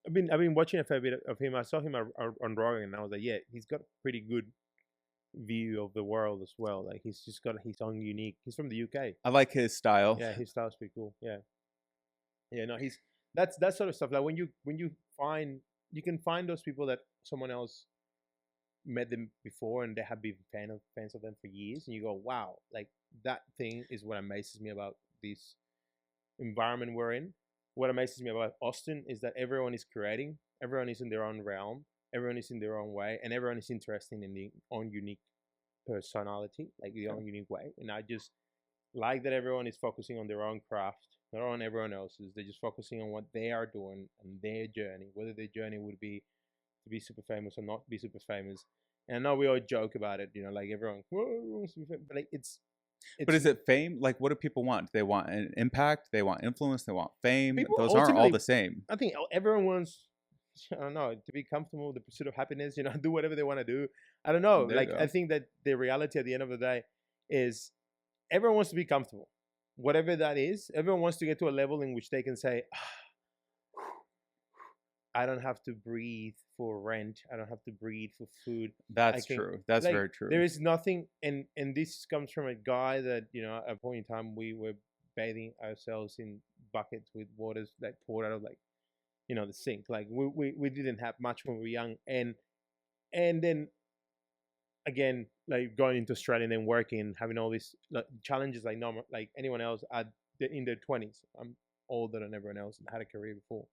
I've been watching a fair bit of him. I saw him on Rogan, and I was like, yeah, he's got a pretty good view of the world as well. Like, he's just got his own unique. He's from the UK. I like his style. Yeah, his style's pretty cool. Yeah, yeah. No, he's that's that sort of stuff. Like, when you find you can find those people that someone else met them before and they have been fans of them for years, and you go, wow, like, that thing is what amazes me about this environment we're in. What amazes me about Austin is that everyone is creating, everyone is in their own realm, everyone is in their own way, and everyone is interested in their own unique personality, like their own unique way. And I just like that everyone is focusing on their own craft, not on everyone else's. They're just focusing on what they are doing and their journey, whether their journey would be to be super famous or not be super famous. And I know we all joke about it, like everyone, whoa, wants to be famous, but like But it's is it fame? Like, what do people want? They want an impact. They want influence. They want fame. people Those aren't all ultimately. the same. I think everyone wants, I don't know, to be comfortable, the pursuit of happiness, do whatever they want to do. I don't know. There you Like, I go. think that the reality at the end of the day is everyone wants to be comfortable. Whatever that is, everyone wants to get to a level in which they can say, I don't have to breathe for rent. I don't have to breathe for food. That's true. That's like, very true. there is nothing, and this comes from a guy that, at a point in time we were bathing ourselves in buckets with waters that poured out of, like, the sink. Like, we didn't have much when we were young, and then again, like, going into Australia and then working and having all these, like, challenges like normal, like anyone else in their 20s. I'm older than everyone else and had a career before.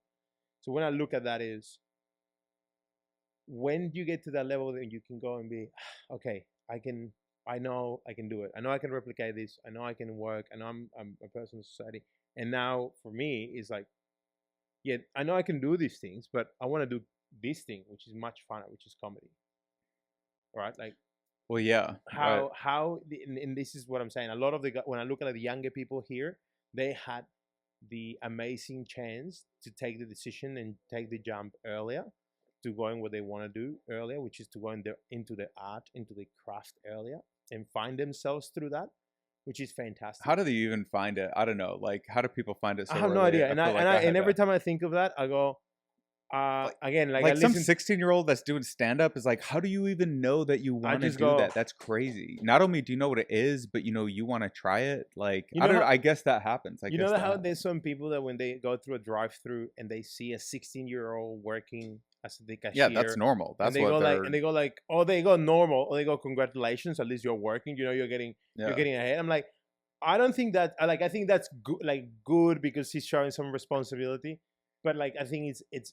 So when I look at that, is when you get to that level that you can go and be, okay, I can I know I can do it. I know I can replicate this. I know I can work. I know I'm a person in society. And now for me, it's like, yeah, I know I can do these things, but I want to do this thing, which is much funner, which is comedy, right? Like Well, yeah, right. and this is what I'm saying. A lot of when I look at the younger people here, they had the amazing chance to take the decision and take the jump earlier, to go in what they want to do earlier, which is to go into the art, into the craft earlier, and find themselves through that, which is fantastic. How do they even find it? I don't know. Like, how do people find it so I have no early? idea, I and feel like I had every to. time I think of that, I go, Like, again, like I like some listen. 16-year-old that's doing stand up is like, how do you even know that you want to just do go, that? That's crazy. Not only do you know what it is, but you want to try it. Like, You I know don't know. how- I guess that happens. I you guess know that how happens. there's some people that when they go through a drive-through and they see a 16-year-old working as the Yeah, cashier, that's normal. and That's they what go like, they're. and they go like, oh, they go normal, or they go, congratulations, at least you're working. You know, you're Yeah. getting ahead. I'm like, I don't think that. I think that's good, like good because he's showing some responsibility. But like, I think it's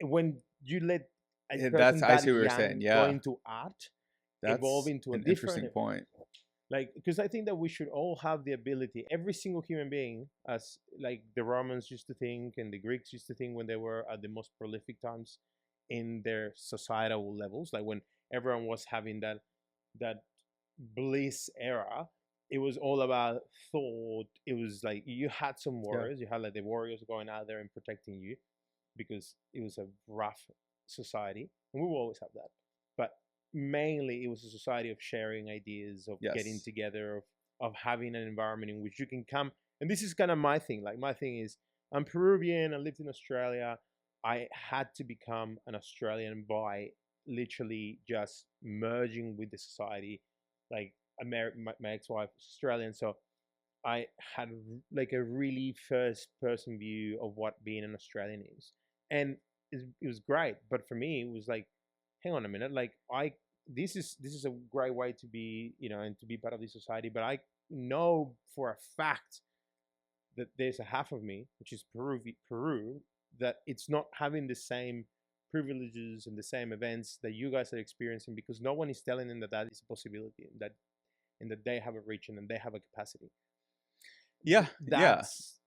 when you let a person I that see what you're young saying. go Yeah, into art, evolve that's into a an different, interesting point. like, because I think that we should all have the ability, every single human being, as like the Romans used to think and the Greeks used to think when they were at the most prolific times in their societal levels, like when everyone was having that bliss era. It was all about thought. It was like you had some Yeah. warriors. You had like the warriors going out there and protecting you because it was a rough society, and we will always have that. But mainly, it was a society of sharing ideas, of getting Yes. together, of having an environment in which you can come. And this is kind of my thing. Like my thing is, I'm Peruvian. I lived in Australia. I had to become an Australian by literally just merging with the society. Like my ex-wife was Australian, so I had like a really first person view of what being an Australian is. And it was great. But for me, it was like, hang on a minute, like this is a great way to be, and to be part of this society. But I know for a fact that there's a half of me, which is Peru, that it's not having the same privileges and the same events that you guys are experiencing, because no one is telling them that that is a possibility, and that they have a reach and they have a capacity. Yeah, yeah. That's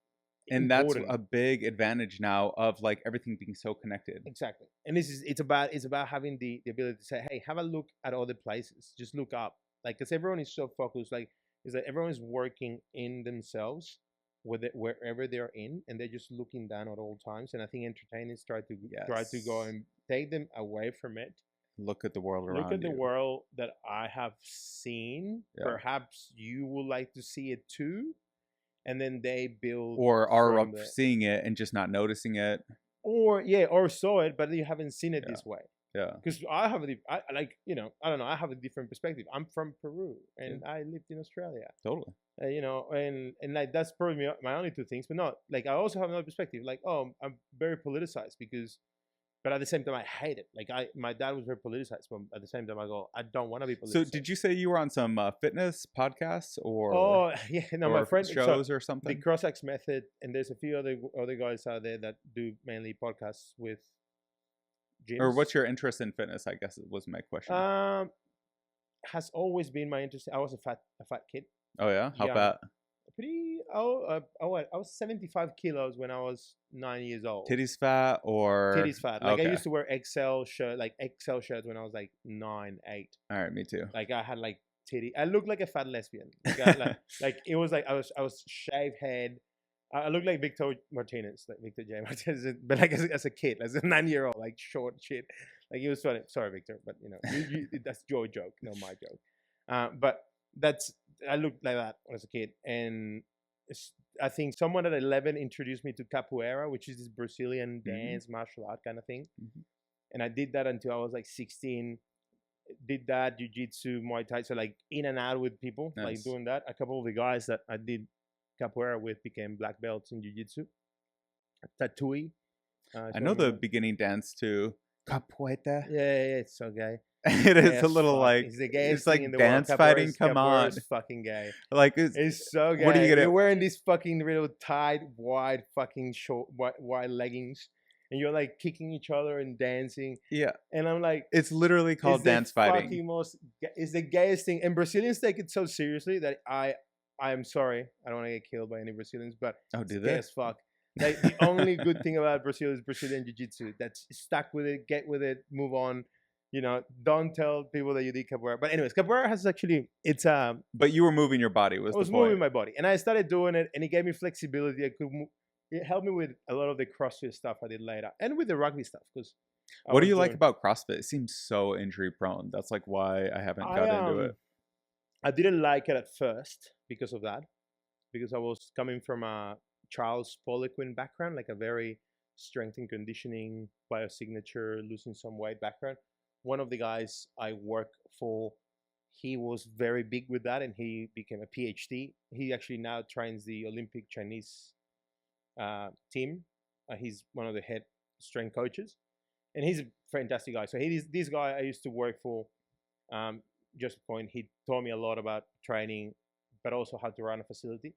And that's important. a big advantage now of like everything being so connected. Exactly. And it's about having the ability to say, hey, have a look at other places. Just look up. Like, because everyone is so focused, like, is that everyone is working in themselves, wherever they're in, and they're just looking down at all times. And I think entertainers try to go Yes. and take them away from it. Look at the world Look around at the you. world that I have seen. Yeah. Perhaps you would like to see it too. And then they build, Or are from up there. seeing it and just not noticing it. Or saw it, but you haven't seen it Yeah. this way. Yeah. Because I have I don't know. I have a different perspective. I'm from Peru, and I lived in Australia. Totally. And like that's probably my only two things. But not like I also have another perspective. Like, oh, I'm very politicized but at the same time I hate it. Like my dad was very politicized, but at the same time I go, I don't want to be politicized. So did you say you were on some fitness podcasts or Oh yeah, no, my friend shows or something? The Cross-X Method, and there's a few other guys out there that do mainly podcasts with gyms. Or what's your interest in fitness? I guess was my question. Has always been my interest. I was a fat kid. Oh yeah, how young. fat? I was 75 kilos when I was 9 years old. Titties fat or Titties fat. Like okay. I used to wear XL shirts when I was like 9, 8. All right, me too. Like I had like titty. I looked like a fat lesbian. Like it was like I was shaved head. I looked like Victor Martinez, like Victor J. Martinez, but like as a kid, as a 9-year-old, like short shit. Like it was funny. Sorry, Victor, but that's your joke, not my joke. But I looked like that as a kid, and I think someone at 11 introduced me to capoeira, which is this Brazilian dance martial art kind of thing, and I did that until I was like 16. Did that jiu-jitsu, Muay Thai, so like in and out with people, like doing that. A couple of the guys that I did capoeira with became black belts in jiu-jitsu. Tatui. I know the beginning dance too. Capoeira. Yeah, it's so gay. It is a little like it's the gayest it's like thing in the dance world. fighting. Come on, fucking gay. Like it's so gay. What are you gonna? You're wearing these fucking real tight, wide, fucking short, wide leggings, and you're like kicking each other and dancing. Yeah. And I'm like, It's literally it's called the dance fighting. fucking most, it's the gayest thing. And Brazilians take it so seriously that I'm sorry, I don't want to get killed by any Brazilians, but Oh, it's do gay they? as fuck. Like the only good thing about Brazil is Brazilian Jiu-Jitsu. That's stuck with it, get with it, move on. You know, don't tell people that you did capoeira. But anyways, capoeira has actually, it's But you were moving your body was I was the point. moving my body, and I started doing it, and it gave me flexibility. I could move. It helped me with a lot of the CrossFit stuff I did later, and with the rugby stuff. Because What do you like about CrossFit? It seems so injury prone. That's like why I haven't got into it. I didn't like it at first because of that, because I was coming from a Charles Poliquin background, like a very strength and conditioning, biosignature, losing some weight background. One of the guys I work for, he was very big with that, and he became a PhD. He actually now trains the Olympic Chinese team. He's one of the head strength coaches, and he's a fantastic guy. So he's this guy I used to work for. Just a point, he taught me a lot about training, but also how to run a facility.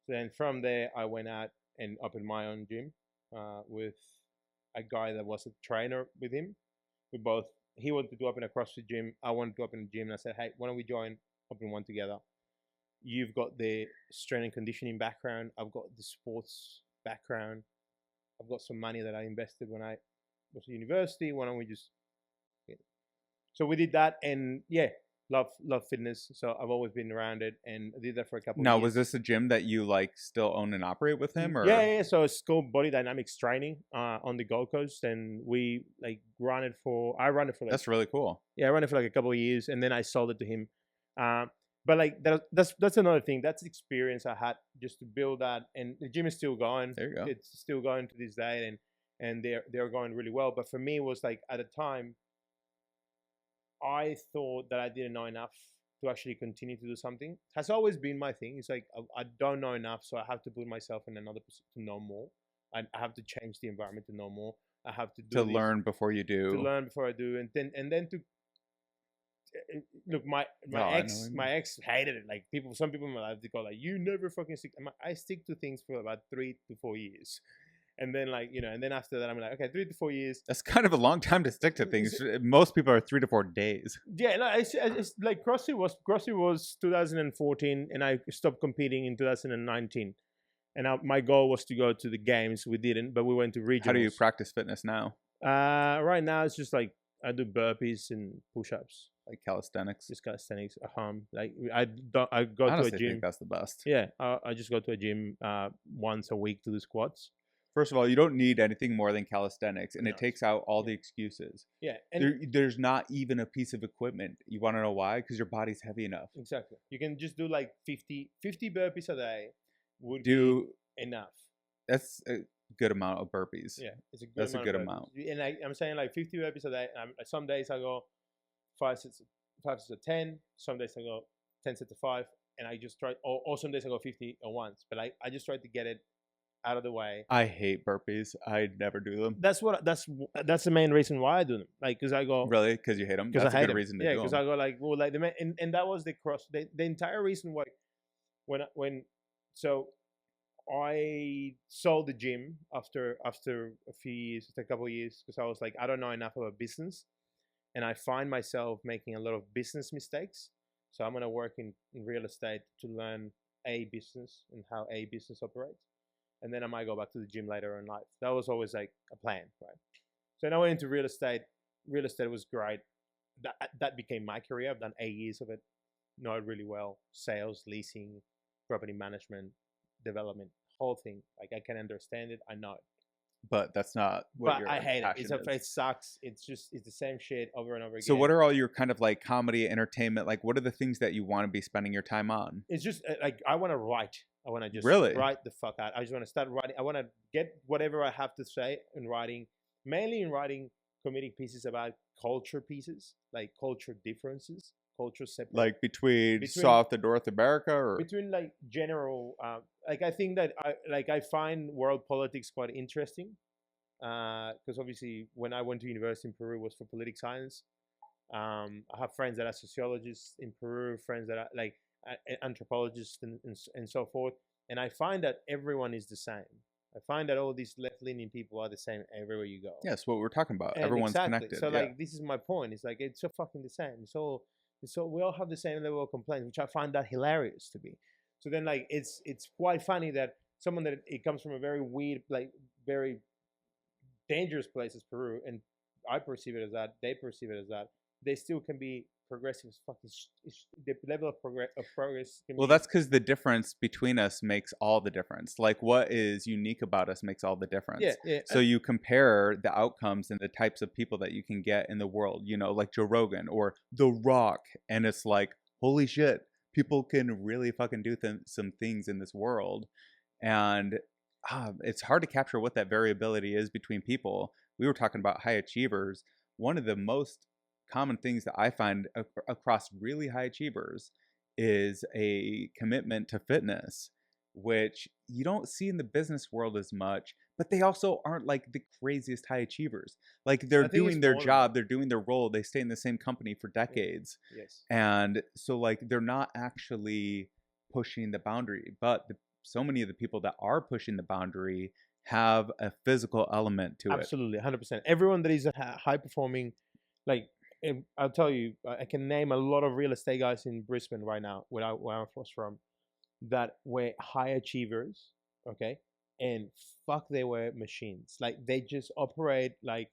So then from there, I went out and opened my own gym with a guy that was a trainer with him. We both, he wanted to open a CrossFit gym. I wanted to open a gym. And I said, hey, why don't we open one together? You've got the strength and conditioning background. I've got the sports background. I've got some money that I invested when I was at university. Why don't we just, so we did that, and yeah, love fitness. So I've always been around it, and I did that for a couple of Now, years. was this a gym that you like still own and operate with him, or Yeah. So it's called Body Dynamics Training on the Gold Coast, and we like run it for. I run it for like, that's really cool. yeah, I ran it for like a couple of years, and then I sold it to him. But like that's another thing. That's experience I had just to build that, and the gym is still going. There you go. It's still going to this day, and they're going really well. But for me, it was like at a time, I thought that I didn't know enough to actually continue to do something. Has always been my thing. It's like I don't know enough, so I have to put myself in another position to know more. I have to change the environment to know more. I have to do learn before you do. To learn before I do, and then to look. My ex hated it. Like some people in my life, they go like, "You never fucking stick." I stick to things for about 3 to 4 years. And then and then after that, I'm like, okay, 3 to 4 years. That's kind of a long time to stick to things. Most people are 3 to 4 days. Yeah, no, it's like CrossFit was 2014, and I stopped competing in 2019. And my goal was to go to the games. We didn't, but we went to regionals. How do you practice fitness now? Right now, it's just like I do burpees and push-ups, like calisthenics. Just calisthenics. Like I go Honestly, to a gym. I think that's the best. Yeah, I just go to a gym once a week to do squats. First of all, you don't need anything more than calisthenics, and it takes out all the excuses. Yeah, and there's not even a piece of equipment. You want to know why? Because your body's heavy enough. Exactly. You can just do like 50 burpees a day would be enough. That's a good amount of burpees. Yeah, it's a good amount. And I'm saying like 50 burpees a day. Some days I go 5 sets of 10. Some days I go 10 sets of 5, and I just try. Or some days I go 50 at once. But I just try to get it out of the way. I hate burpees. I never do them. That's the main reason why I do them. Like, because I go really because you hate them. That's a good reason to do them. Yeah, because I go like and that was the entire reason why so I sold the gym after a few years, a couple of years, because I was like, I don't know enough about business, and I find myself making a lot of business mistakes. So I'm gonna work in real estate to learn a business and how a business operates. And then I might go back to the gym later in life. That was always like a plan, right? So then I went into real estate. Real estate was great. That became my career. I've done 8 years of it. Know it really well. Sales, leasing, property management, development, whole thing. Like I can understand it. I know it. But that's not what I hate it. It sucks. It's the same shit over and over again. So what are all your kind of like comedy, entertainment? Like what are the things that you want to be spending your time on? It's just like I want to write. I want to just write the fuck out. I just want to start writing. I want to get whatever I have to say in writing, mainly in writing comedic pieces about culture pieces, like culture differences, culture separate. Like between South and North America, or between like general. Like I think that I find world politics quite interesting, because obviously when I went to university in Peru it was for political science. I have friends that are sociologists in Peru, friends that are like anthropologists and so forth, and I find that everyone is the same. I find that all these left-leaning people are the same everywhere you go. Yeah, that's what we're talking about. And Everyone's exactly. connected. So Yeah. like this is my point. It's like it's so fucking the same. So we all have the same level of complaints, which I find that hilarious to be. So then like it's quite funny that someone that it comes from a very weird, like very dangerous place as Peru, and I perceive it as that, they perceive it as that, they still can be progressive as fucking. The level of progress. Can Well, be, that's because the difference between us makes all the difference. Like what is unique about us makes all the difference. yeah. So you compare the outcomes and the types of people that you can get in the world, you know, like Joe Rogan or The Rock. And it's like, holy shit, people can really fucking do some things in this world. And it's hard to capture what that variability is between people. We were talking about high achievers. One of the most common things that I find across really high achievers is a commitment to fitness, which you don't see in the business world as much, but they also aren't like the craziest high achievers. Like they're doing their job, they're doing their role, they stay in the same company for decades. Yes. And so like they're not actually pushing the boundary, but so many of the people that are pushing the boundary have a physical element to it. Absolutely, 100%. Everyone that is a high performing, like I'll tell you, I can name a lot of real estate guys in Brisbane right now, where I was from, that were high achievers, okay, and fuck, they were machines. Like they just operate like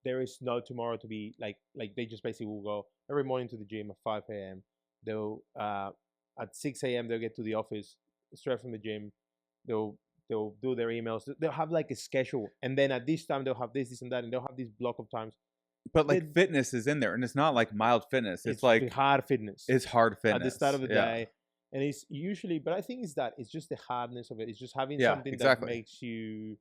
there is no tomorrow to be. Like they just basically will go every morning to the gym at 5 a.m. They'll at 6 a.m. they'll get to the office straight from the gym. They'll do their emails. They'll have like a schedule, and then at this time they'll have this and that, and they'll have this block of times. But like fitness is in there, and it's not like mild fitness. It's like hard fitness. It's hard fitness at the start of the day, and it's usually. But I think it's just the hardness of it. It's just having something that makes you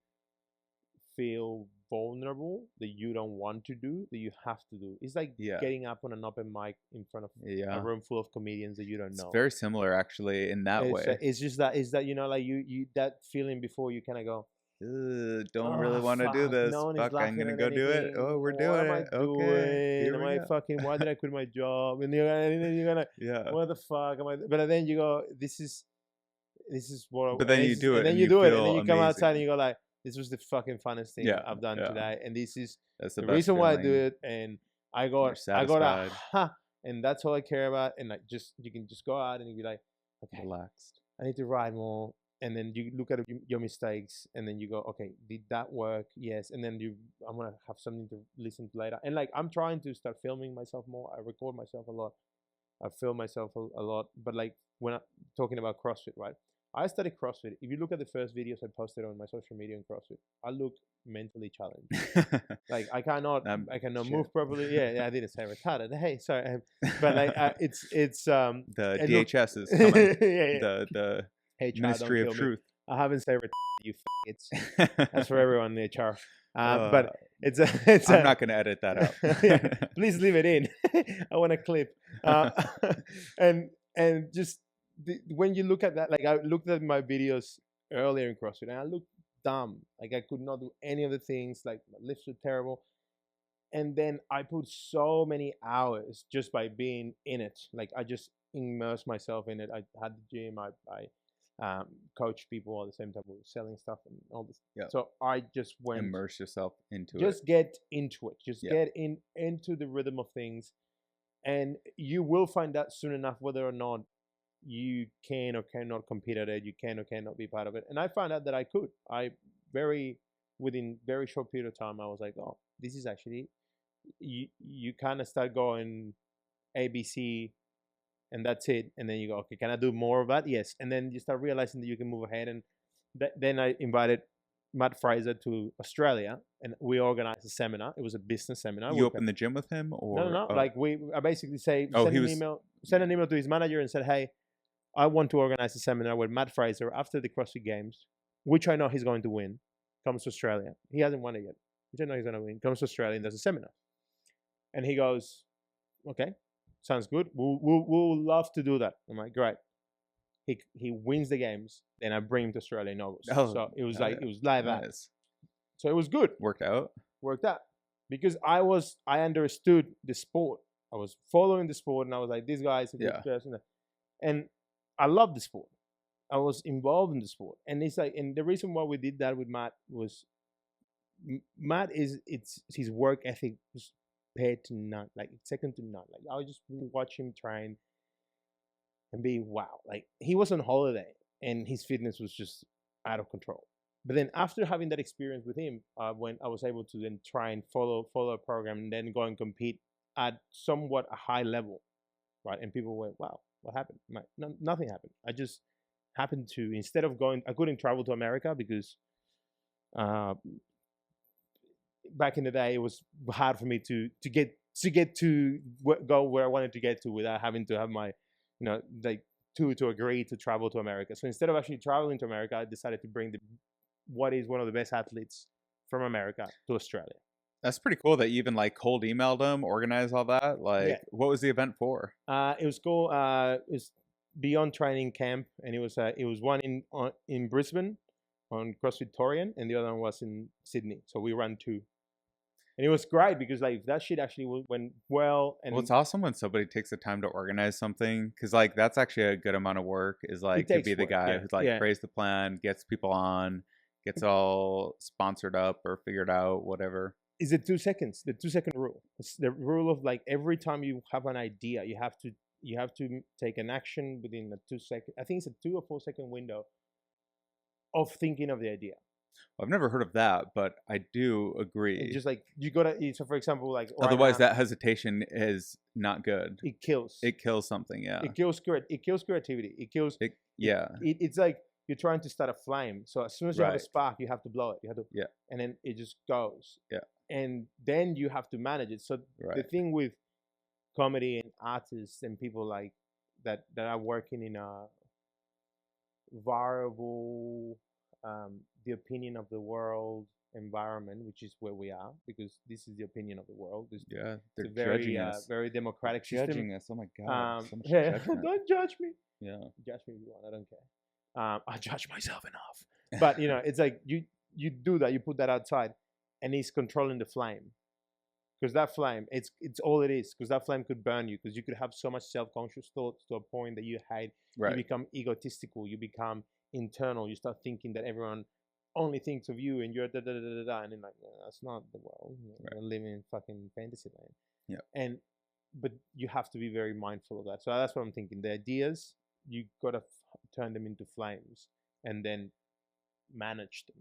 feel vulnerable, that you don't want to do, that you have to do. It's like getting up on an open mic in front of a room full of comedians that you don't know. It's very similar, actually, in that way. It's just that you know, like you that feeling before you kind of go, don't really want to do this. No fuck, I'm gonna go do it. Oh, we're doing it. Okay. Am I fucking? Why did I quit my job? And you're gonna, what the fuck am I? But then you go, this is what. But then you do it, and then you do it, and then you come outside and you go like, this was the fucking funnest thing I've done today, and this is the reason why I do it. And I got and that's all I care about. And like, you can just go out and you be like, okay, relaxed. I need to ride more. And then you look at your mistakes, and then you go, okay, did that work? Yes. And then I'm gonna have something to listen to later. And like, I'm trying to start filming myself more. I record myself a lot. I film myself a lot. But like when I'm talking about CrossFit, right? I studied CrossFit. If you look at the first videos I posted on my social media on CrossFit, I look mentally challenged. Like I cannot move properly. Yeah, I didn't say retarded. Hey, sorry, but like it's the DHS is coming. The HR, Ministry of Truth. I haven't said you it's that's for everyone in the HR. But it's I'm not going to edit that out. Please leave it in. I want a clip. And just when you look at that, like I looked at my videos earlier in CrossFit, and I looked dumb. Like I could not do any of the things. Like my lifts were terrible. And then I put so many hours just by being in it. Like I just immersed myself in it. I had the gym. I coach people at the same time. We were selling stuff and all this. Yeah. So I just went immerse yourself into just get into it. Just get into the rhythm of things, and you will find out soon enough whether or not you can or cannot compete at it. You can or cannot be part of it. And I found out that I could. Within very short period of time, I was like, oh, this is actually you kind of start going ABC. And that's it. And then you go, okay, can I do more of that? Yes. And then you start realizing that you can move ahead. And then I invited Matt Fraser to Australia, and we organized a seminar. It was a business seminar. You opened the gym with him, or no? Oh. Like I basically sent an email to his manager and said, hey, I want to organize a seminar with Matt Fraser after the CrossFit Games, which I know he's going to win. Comes to Australia. He hasn't won it yet, which I know he's going to win. Comes to Australia and does a seminar. And he goes, okay. Sounds good. We'll love to do that. I'm like, great. He wins the games, then I bring him to Australia in August. So it was like that. So it was good. Worked out because I understood the sport. I was following the sport, and I was like, these guys are good players, and I love the sport. I was involved in the sport, and it's like, and the reason why we did that with Matt was Matt is it's his work ethic was paired to none, like second to none. Like I would just watch him train and be wow. Like he was on holiday and his fitness was just out of control. But then after having that experience with him, when I was able to then try and follow a program and then go and compete at somewhat a high level, right? And people went, "Wow, what happened?" I'm like, no, nothing happened. I just happened to, instead of going, I couldn't travel to America because uh, back in the day it was hard for me to get to go where I wanted to get to without having to have my, like to agree to travel to America. So instead of actually traveling to America, I decided to bring what is one of the best athletes from America to Australia. That's pretty cool that you even like cold emailed them, organized all that. Like, Yeah. what was the event for? It was called it's Beyond Training Camp, and it was one in Brisbane on CrossFit Torian, and the other one was in Sydney. So we ran two, and it was great because like that shit actually went well. And Well, it's awesome when somebody takes the time to organize something, because like that's actually a good amount of work. Is like to be the work, guy yeah, who's like yeah. creates the plan, gets people on, gets all sponsored up or figured out, whatever. Is the 2 seconds, the 2 second rule. It's the rule of like every time you have an idea, you have to take an action within a 2 second. I think it's a 2 or 4 second window of thinking of the idea. I've never heard of that, but I do agree. It's just like you gotta. So for example, like right Otherwise, now, that hesitation is not good. it kills. It kills something. Yeah. It kills creativity. It kills. Yeah. It's like you're trying to start a flame. So as soon as you have a Right. spark, you have to blow it. You have to. Yeah. And then it just goes. Yeah. And then you have to manage it. So the Right. thing with comedy and artists and people like that are working in a variable, the opinion of the world environment, which is where we are, because this is the opinion of the world. Yeah. They're It's a very judging us. very democratic They're system. judging us. Oh my god. So much Yeah, judgment. don't judge me. Yeah. Judge me if you want. I don't care. I judge myself enough. But it's like you do that. You put that outside, and it's controlling the flame. Because that flame, it's all it is. Because that flame could burn you. Because you could have so much self-conscious thoughts to a point that you hide. Right. You become egotistical. You become internal. You start thinking that everyone only thinks of you, and you're da da da da da. And then like, that's not the world. Right. We're living in fucking fantasy land. Yeah. But you have to be very mindful of that. So that's what I'm thinking. The ideas, you gotta turn them into flames, and then manage them.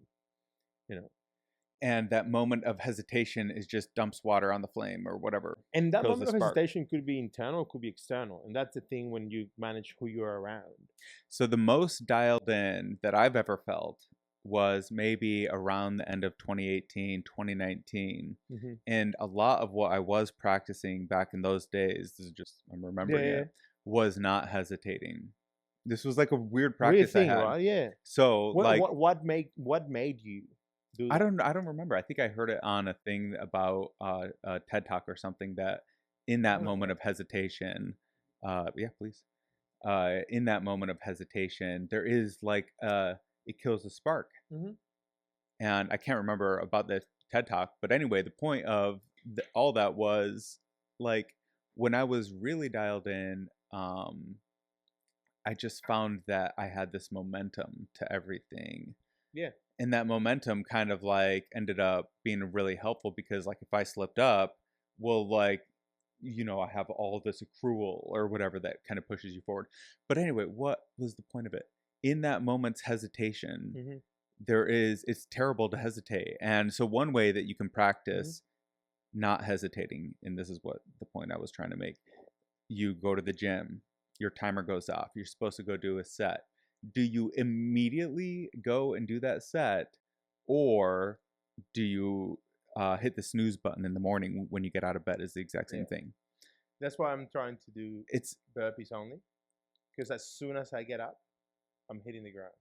And that moment of hesitation is just dumps water on the flame or whatever. And that Kills moment the of spark. hesitation could be internal, could be external, and that's the thing when you manage who you're around. So the most dialed in that I've ever felt was maybe around the end of 2018, 2019. Mm-hmm. And a lot of what I was practicing back in those days, this is just, I'm remembering it, was not hesitating. This was like a weird practice Weird thing, I had. right? Yeah. So what made you do that? I don't remember. I think I heard it on a thing about a TED Talk or something, that in that moment of hesitation, yeah, please. In that moment of hesitation, there is like it kills the spark. Mm-hmm. And I can't remember about the TED Talk, but anyway, the point of all that was like when I was really dialed in, I just found that I had this momentum to everything. Yeah. And that momentum kind of like ended up being really helpful, because like if I slipped up, well, like, I have all this accrual or whatever that kind of pushes you forward. But anyway, what was the point of it? In that moment's hesitation, Mm-hmm. it's terrible to hesitate. And so one way that you can practice not hesitating, and this is what the point I was trying to make, you go to the gym, your timer goes off, you're supposed to go do a set. Do you immediately go and do that set, or do you hit the snooze button in the morning when you get out of bed? Is the exact same thing. That's why I'm trying to do It's burpees only, because as soon as I get up, I'm hitting the ground.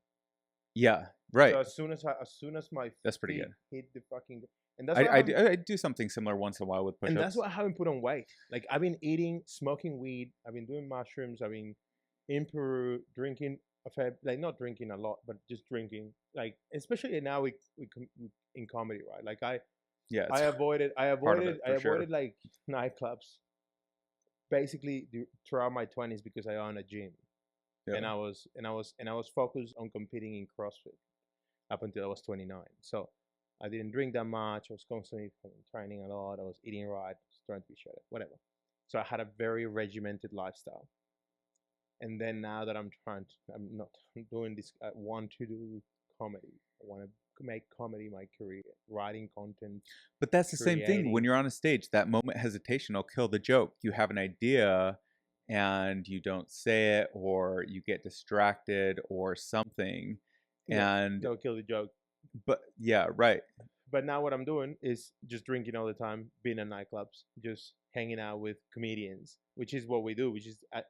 Yeah, right. So as soon as my That's pretty feet good. hit the fucking, and that's I do something similar once in a while with push-ups. And that's why I haven't put on weight. Like I've been smoking weed. I've been doing mushrooms. I've been in Peru drinking a fair, like not drinking a lot, but just drinking. Like especially now we in comedy, right? Like I avoided sure. like nightclubs basically throughout my 20s because I own a gym. and Yeah. I was focused on competing in CrossFit up until I was 29. So I didn't drink that much. I was constantly training a lot. I was eating right, trying to be shredded, whatever. So I had a very regimented lifestyle. And then now that I'm not I'm doing this. I want to do comedy. I want to make comedy my career, writing content, But that's the same thing when creating. you're on a stage. That moment hesitation will kill the joke. You have an idea and you don't say it, or you get distracted or something. Yeah, And they'll kill the joke. but yeah, right. But now what I'm doing is just drinking all the time, being in nightclubs, just hanging out with comedians, which is what we do. Which is Yeah.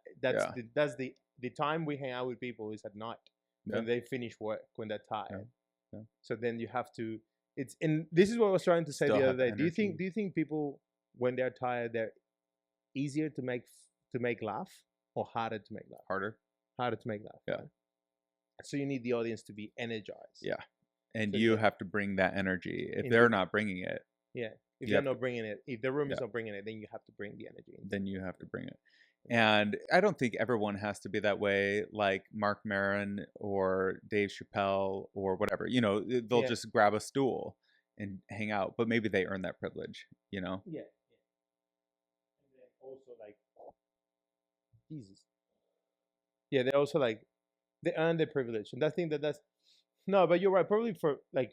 that's the time we hang out with people is at night Yeah. when they finish work, when they're Yeah. tired. Yeah. So then you have to. It's and this is what I was trying to say Still the have other day. energy. Do you think people when they're tired they're easier to make laugh or harder to make laugh? Harder. Harder to make laugh. Yeah. Right? So you need the audience to be energized. Yeah. And So you yeah, have to bring that energy. If in they're the not bringing it, yeah. If you they're have to, not bringing it, if the room is yeah, not bringing it, then you have to bring the energy. then you have to bring it. And I don't think everyone has to be that way, like Mark Maron or Dave Chappelle or whatever. You know, they'll Yeah. just grab a stool and hang out, but maybe they earn that privilege, you know? Yeah. And then also like Jesus. Yeah, they're also like they earn their privilege, and I think that's no, but you're right. Probably for like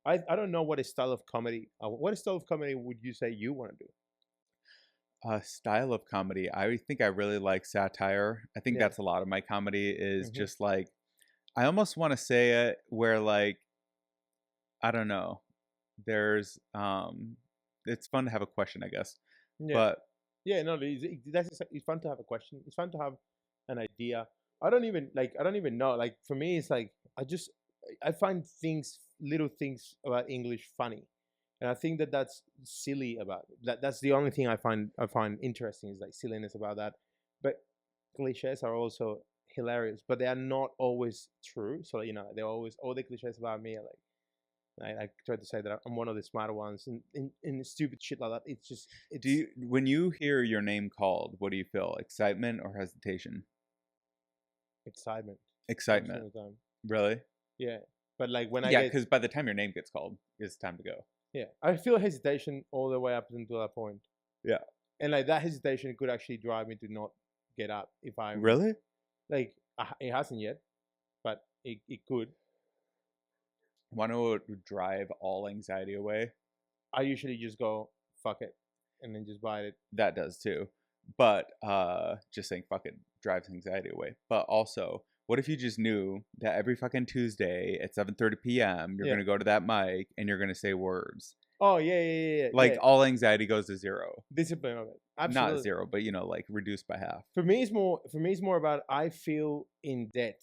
I don't know what style of comedy. What style of comedy would you say you want to do? Style of comedy. I think I really like satire. I think Yeah. that's a lot of my comedy is Mhm. just like, I almost want to say it where like, I don't know. There's it's fun to have a question, I guess. Yeah. But Yeah. No, it's fun to have a question. It's fun to have an idea. I don't even know. Like for me, it's like I find little things about English funny, and I think that's silly about it. That's the only thing I find interesting is like silliness about that. But cliches are also hilarious, but they are not always true. So you know, they're always all the cliches about me are like. I try to say that I'm one of the smarter ones, and stupid shit like that. It's just do you, when you hear your name called, what do you feel? Excitement or hesitation? excitement most Excitement. of the time. Really? Yeah, but like when I Yeah, get because by the time your name gets called, it's time to go. yeah, I feel hesitation all the way up until that point. Yeah. And like that hesitation could actually drive me to not get up if I'm Really? like it hasn't yet, but it could. Want to drive all anxiety away? I usually just go fuck it and then just bite it. That does too. But just saying fuck it drives anxiety away. But also, what if you just knew that every fucking Tuesday at 7:30 p.m. you're Yeah. gonna go to that mic and you're gonna say words? Oh yeah. Like yeah. all anxiety goes to zero. Discipline of it. Absolutely. Not zero, but you know, like reduced by half. For me, it's more about I feel in debt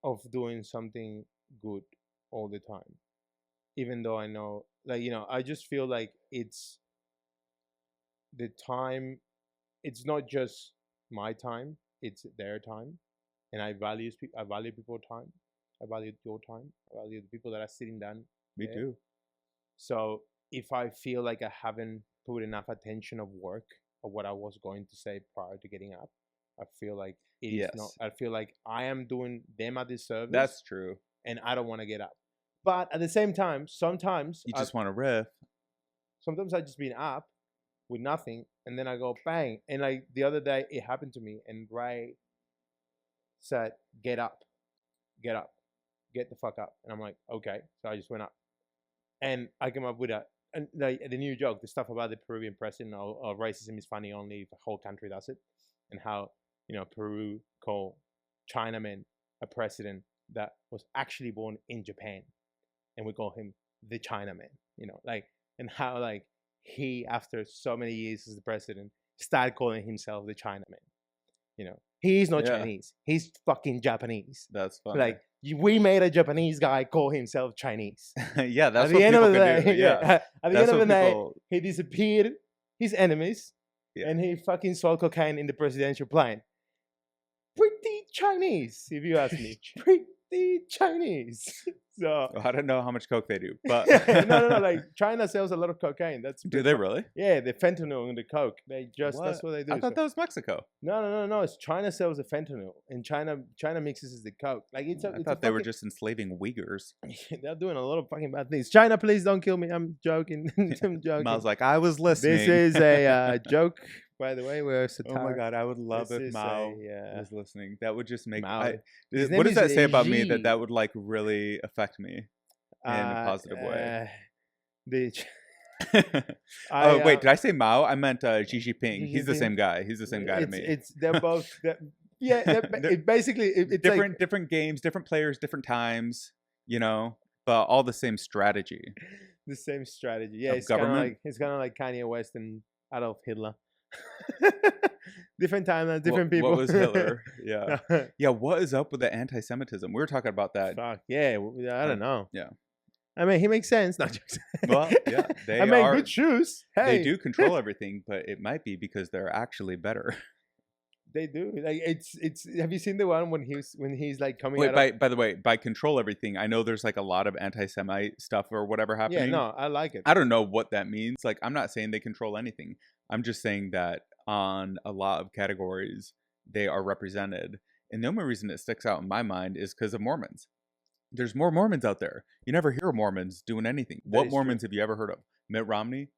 of doing something good all the time, even though I know, like you know, I just feel like it's the time. It's not just my time; it's their time, and I value people's time. I value your time. I value the people that are sitting down Me there. too. So if I feel like I haven't put enough attention of work of what I was going to say prior to getting up, I feel like it is Yes. not. I feel like I am doing them a disservice. That's true. And I don't want to get up. But at the same time, sometimes You just want to riff. sometimes I just been up with nothing, and then I go bang. And like the other day, it happened to me, and Ray said, "Get up, get up, get the fuck up." And I'm like, "Okay." So I just went up, and I came up with the new joke, the stuff about the Peruvian president. Racism is funny only if the whole country does it, and how Peru called Chinaman a president that was actually born in Japan, and we call him the Chinaman. And how like he, after so many years as the president, started calling himself the Chinaman. He's not Yeah. Chinese. He's fucking Japanese. That's funny. Like we made a Japanese guy call himself Chinese. Yeah, that's At what the end people of the can day, do. Yeah. At the That's end of the what night, people. he disappeared his enemies, Yeah. and he fucking sold cocaine in the presidential plane. Pretty Chinese, if you ask me. Pretty Chinese. So I don't know how much coke they do, but no. Like China sells a lot of cocaine. That's do they really? Yeah, the fentanyl and the coke. That's What? what they do. I thought that was Mexico. No. It's China sells the fentanyl, and China mixes the coke. Like I thought they were just enslaving Uyghurs. They're doing a lot of fucking bad things. China, please don't kill me. I'm joking. I'm joking. Mao's like, I was listening. This is a joke, by the way. We're Oh my god, I would love This if is Mao a, was listening. That would just make. Mao. His What name does that is say about me Xi. that would like really affect me in a positive way? The Oh wait, did I say Mao? I meant Xi Jinping. Xi He's the Jinping. same guy. He's the same guy to me. They're both. Yeah, it basically it's different like, different games, different players, different times. You know, but all the same strategy. the same strategy. Yeah, Of it's kind of government? like Kanye West and Adolf Hitler. Different timelines, different people. What was Hitler? Yeah, yeah. What is up with the anti-Semitism? We were talking about that. Fuck yeah, I don't know. Yeah. I mean, he makes sense. Not just. Well, yeah, they I mean, are. good shoes. Hey, They do control everything, but it might be because they're actually better. They do. Like it's. Have you seen the one when he's like coming Wait, out? by the way, by control everything, I know there's like a lot of anti-Semite stuff or whatever happening. Yeah, no, I like it. I don't know what that means. Like, I'm not saying they control anything. I'm just saying that on a lot of categories, they are represented. And the only reason it sticks out in my mind is because of Mormons. There's more Mormons out there. You never hear of Mormons doing anything. That What is Mormons have you ever heard of? Mitt Romney?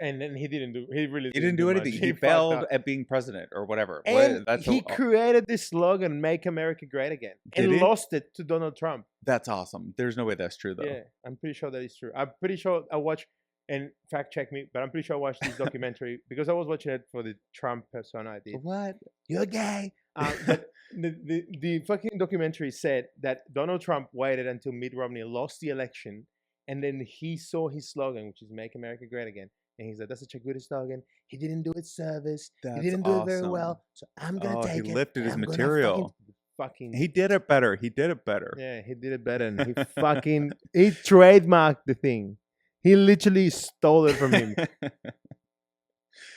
And then he didn't do. He really. He didn't do anything. much. He fucked failed up. at being president or whatever. And That's he created this slogan, "Make America Great Again," and Did he? lost it to Donald Trump. That's awesome. There's no way that's true though. Yeah, I'm pretty sure that is true. I'm pretty sure I watched, and fact check me, but I'm pretty sure I watched this documentary because I was watching it for the Trump persona I did. What? You're gay. But the fucking documentary said that Donald Trump waited until Mitt Romney lost the election, and then he saw his slogan, which is "Make America Great Again." And he's like, "That's such a good slogan. He didn't do it service. That's he didn't do it very awesome. well. So I'm gonna take it. He lifted and his I'm gonna material. Fucking He did it better. He did it better. yeah, he did it better. And he fucking he trademarked the thing. He literally stole it from him.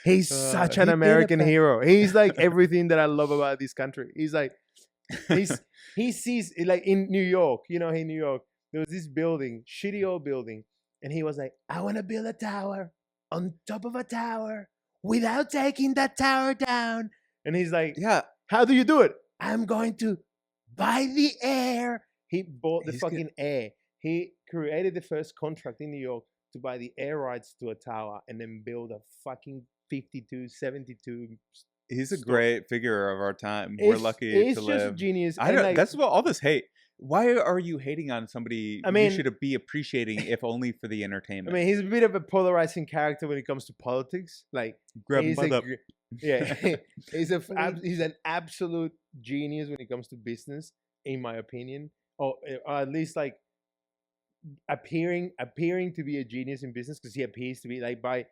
He's such an he did it American better. hero. He's like everything that I love about this country. He's like he sees like in New York, in New York, there was this building, shitty old building, and he was like, I want to build a tower on top of a tower without taking that tower down. And he's like, Yeah. how do you do it? I'm going to buy the air. He bought the He's fucking air. He created the first contract in New York to buy the air rights to a tower and then build a fucking 52, 72. He's a Stop. great figure of our time. We're lucky He's to just live. a genius. I And, don't. like, That's what all this hate. Why are you hating on somebody I mean- you should be appreciating if only for the I entertainment? mean, he's a bit of a polarizing character when it comes to politics. Like, Grab he's him by a, the- gr- yeah, he's an absolute genius when it comes to business, in my opinion, or at least like appearing to be a genius in business, because he appears to be, like, by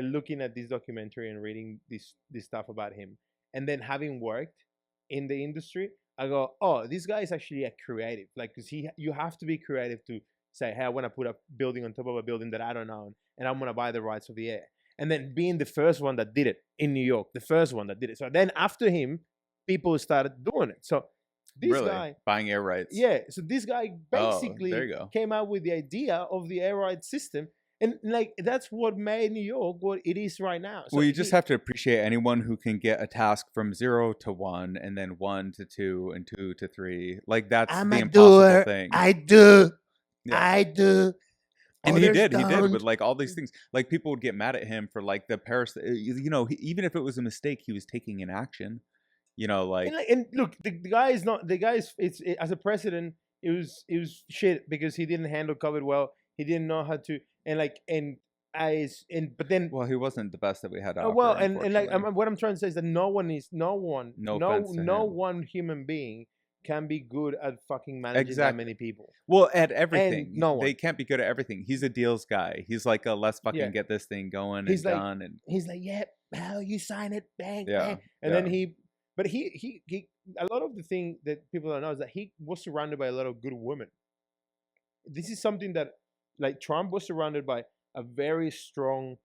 looking at this documentary and reading this stuff about him, and then having worked in the industry, I go, oh, this guy is actually a creative. Like, because you have to be creative to say, hey, I want to put a building on top of a building that I don't own, and I'm gonna buy the rights of the air. And then being the first one that did it in New York, the first one that did it. So then after him, people started doing it. So this really? guy, Buying air rights. yeah. So this guy basically there you go. came out with the idea of the air rights system, and like that's what made New York what it is right now. So Well, you just have to appreciate anyone who can get a task from 0 to 1, and then 1 to 2, and 2 to 3. Like, that's I'm the a impossible doer. thing. I do. Yeah. I do. And he Others did don't. with like all these things. Like, people would get mad at him for like the Paris, even if it was a mistake, he was taking an action. Like, And look, the guy is not the guy is as a president, it was shit because he didn't handle COVID well. He didn't know how to, but then well, he wasn't the best that we had. To well, offer, and like unfortunately. what I'm trying to say is that no one No offense to him. one human being can be good at fucking managing that Exactly. many people. Well, at everything, no one. they can't be good at everything. He's a deals guy. He's like a let's fucking Yeah. get this thing going He's and like- done. And He's like, yeah, hell, you sign it, bang, Yeah, bang. And then yeah. but he a lot of the thing that people don't know is that he was surrounded by a lot of good women. This is something that, like, Trump was surrounded by a very strong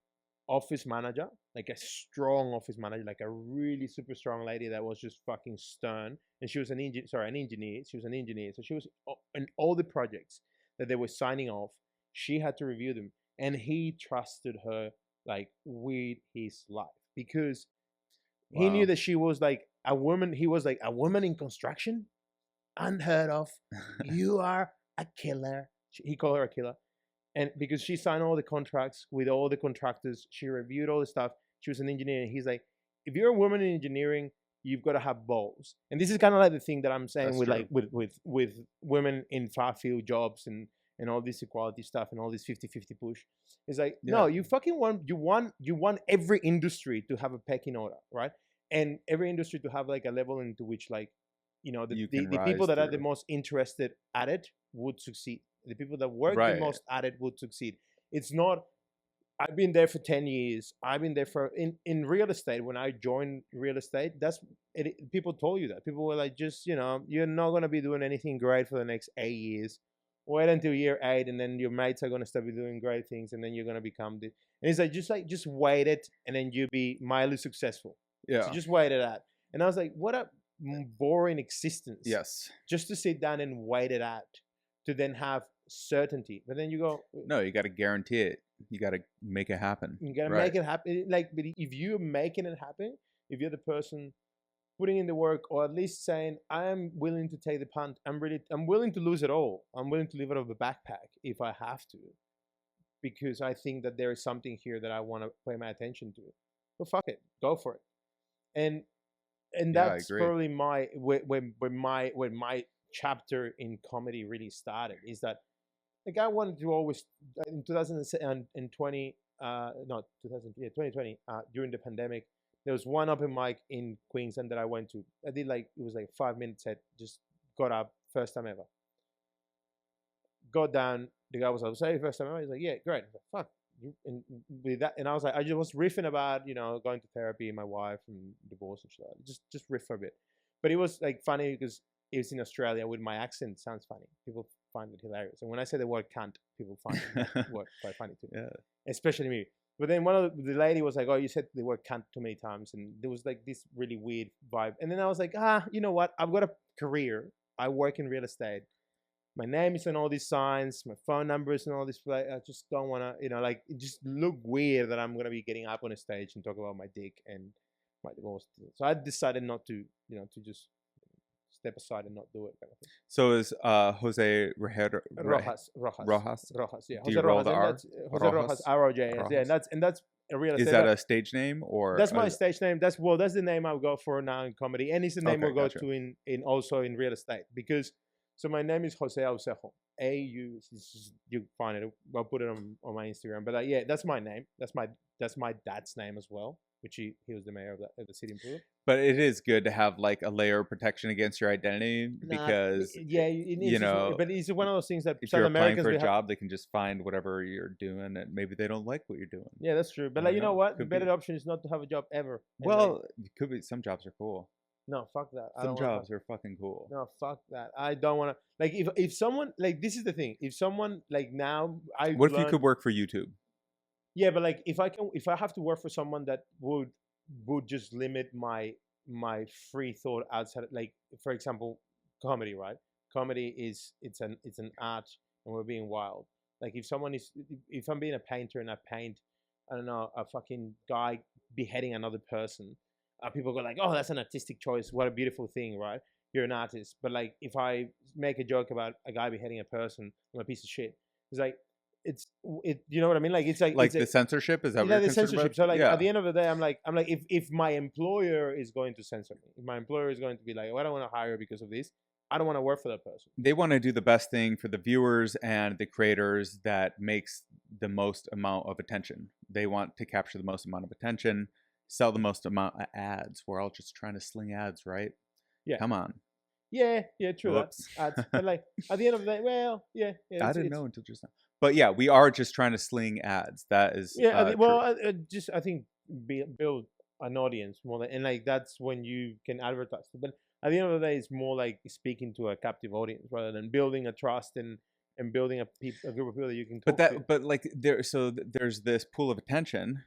office manager, like a strong office manager, like a really super strong lady that was just fucking stern. And she was an engineer. She was an engineer. So she was in all the projects. that they were signing off. She had to review them, and he trusted her like with his life because he knew Wow. that she was like a woman. He was like, a woman in construction, unheard of. You are a killer. He called her a killer, and because she signed all the contracts with all the contractors, she reviewed all the stuff. She was an engineer, and he's like, if you're a woman in engineering, you've got to have balls. And this is kind of like the thing that I'm saying That's with true. like with women in far field jobs and all this equality stuff and all this 50-50 push. It's like, no, Yeah. you fucking want every industry to have a pecking order, right? And every industry to have like a level into which like, you know, You the, can the people rise that are the through. most interested at it would succeed. The people that work the Right. most at it would succeed. It's not, I've been there for 10 years. I've been there for, in real estate, when I joined real estate, people told you that. People were like, just, you know, you're not going to be doing anything great for the next 8 years. Wait until year 8, and then your mates are going to start doing great things, and then you're going to become the, and it's like, just wait it, and then you'll be mildly successful. Yeah. So just wait it out. And I was like, what a boring existence. Yes. Just to sit down and wait it out, to then have certainty. But then you go, No, you got to guarantee it. You got to make it happen. you gotta Right. make it happen. Like, but if you're making it happen, if you're the person putting in the work, or at least saying, I am willing to take the punt. I'm willing to lose it all. I'm willing to leave it out of the backpack if I have to, because I think that there is something here that I want to pay my attention to. Well, fuck it, go for it. And Yeah, I that's agree. probably when my chapter in comedy really started. Is that like I wanted to always in 2020, not 2000, yeah, 2020, during the pandemic, there was one open mic in Queensland that I went to. I did like, it was like 5 minutes set, just got up, first time ever. Got down, the guy was like, say first time ever? He's like, yeah, great. I was like, fuck. And with that, and I was like, I just was riffing about, you know, going to therapy, my wife, and divorce and shit. Just riff for a bit. But it was like funny because it was in Australia with my accent. Sounds funny. People find it hilarious. And when I say the word cunt, people find the word quite funny too. Yeah. Especially me. But then one of the lady was like, oh, you said the word cunt too many times. And there was like this really weird vibe. And then I was like, you know what? I've got a career. I work in real estate. My name is on all these signs. My phone number is on all this. I just don't want to, you know, like, it just look weird that I'm going to be getting up on a stage and talk about my dick and my divorce. So I decided not to, you know, to just step aside and not do it, kind of thing. So is Jose Rojas. Yeah. Do you roll the R? Jose Rojas, ROJS. Yeah, and that's a real estate. Is that a stage name or? That's my stage name. That's the name I'll go for now in comedy, and it's the name Okay, I'll go gotcha. to in also in real estate, because so my name is Jose Ausejo. AU. You find it. I'll put it on my Instagram. But yeah, that's my name. That's my dad's name as well, which he was the mayor of the city in Peru. But it is good to have like a layer of protection against your identity, because yeah, you know, but it's one of those things that if South you're applying Americans for a job, they can just find whatever you're doing, and maybe they don't like what you're doing. Yeah, that's true. But I like, don't you know know. what? The Could better be. option is not to have a job ever. And Well, it could be. Some jobs are cool. no, fuck that. I Some don't wanna jobs are fucking cool. No, fuck that. I don't want to. Like, if someone, like, this is the thing. If someone, like, now What if you could work for YouTube? Yeah, but like, if I have to work for someone that would just limit my free thought outside, like, for example, comedy, right? Comedy it's an art, and we're being wild. Like, if I'm being a painter and I paint, I don't know, a fucking guy beheading another person, people go like, oh, that's an artistic choice. What a beautiful thing, right? You're an artist. But like, if I make a joke about a guy beheading a person, I'm a piece of shit. It's like, you know what I mean? Like, it's like The censorship, is that what yeah, you're the concerned censorship. about? So like, Yeah. at the end of the day, I'm like, if my employer is going to censor me, if my employer is going to be like, oh, I don't want to hire because of this, I don't want to work for that person. They want to do the best thing for the viewers and the creators that makes the most amount of attention. They want to capture the most amount of attention, sell the most amount of ads. We're all just trying to sling ads, right? Yeah. Come on. Yeah, true. Whoops. But like, at the end of the day, well, yeah. I didn't know until just now. But yeah, we are just trying to sling ads. That is Yeah, true. I think build an audience more than, and like, that's when you can advertise. But at the end of the day, it's more like speaking to a captive audience rather than building a trust and building a group of people that you can talk to. But like there's this pool of attention.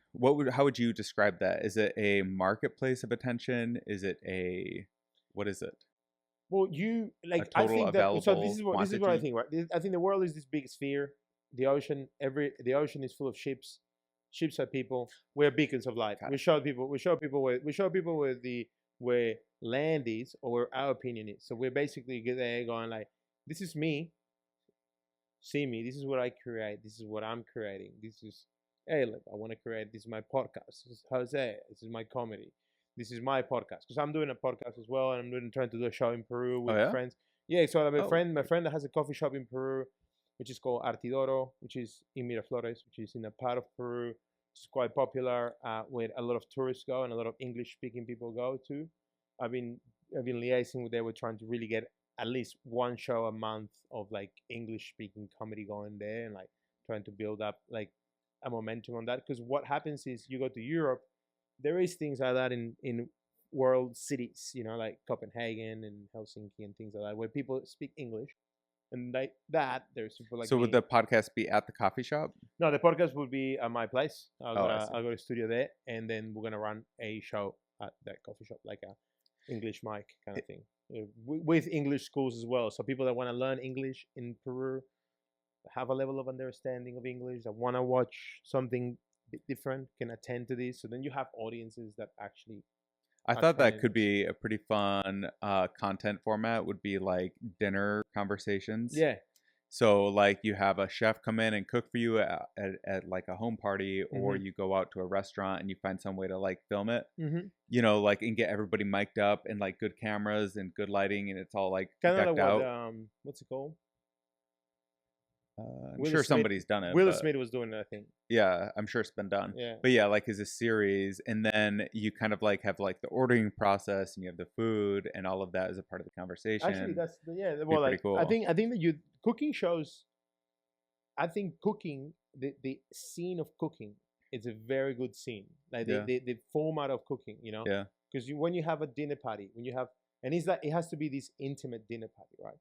How would you describe that? Is it a marketplace of attention? Is it what is it? Well, you A like. I total think that. So this available is what I quantity. think. Right. I think the world is this big sphere. The ocean. The ocean is full of ships. Ships are people. We're beacons of light. Got We it. show people. We show people where land is or where our opinion is. So we're basically there going like, this is me. See me. This is what I create. This is what I'm creating. This is, hey, look, I want to create. This is my podcast. This is Jose. This is my comedy. This is my podcast because I'm doing a podcast as well, and trying to do a show in Peru Oh with yeah. friends. Yeah, so I have Oh, my friend that has a coffee shop in Peru, which is called Artidoro, which is in Miraflores, which is in a part of Peru. It's quite popular, where a lot of tourists go and a lot of English-speaking people go to. I've been I've been liaising with. They were trying to really get at least one show a month of like English speaking comedy going there, and like trying to build up like a momentum on that. Because what happens is you go to Europe, there is things like that in world cities, you know, like Copenhagen and Helsinki and things like that, where people speak English, and like that there's people like so would me. the podcast be at the coffee shop? No, the podcast will be at my place. Oh, I see. I'll go to studio there, and then we're gonna run a show at that coffee shop, like a English mic kind of thing, with English schools as well. So people that want to learn English in Peru, have a level of understanding of English, that want to watch something different, can attend to this. So then you have audiences that actually I are thought trying that to. could be a pretty fun content format. Would be like dinner conversations. Yeah. So like you have a chef come in and cook for you at like a home party, or Mm-hmm. you go out to a restaurant and you find some way to like film it. Mm-hmm. You know, like and get everybody mic'd up and like good cameras and good lighting, and it's all like Kind of like decked what out. what's it called? I'm Will sure Smith. somebody's done it, Will but Smith was doing it, I think. yeah, I'm sure it's been done. Yeah. But yeah, like as a series, and then you kind of like have like the ordering process, and you have the food, and all of that as a part of the conversation. Actually, yeah. Be Well, pretty like cool. I think that you cooking shows. I think cooking, the scene of cooking, is a very good scene. Like Yeah, the format of cooking, you know, yeah, because when you have a dinner party, when you have, and it's like it has to be this intimate dinner party, right?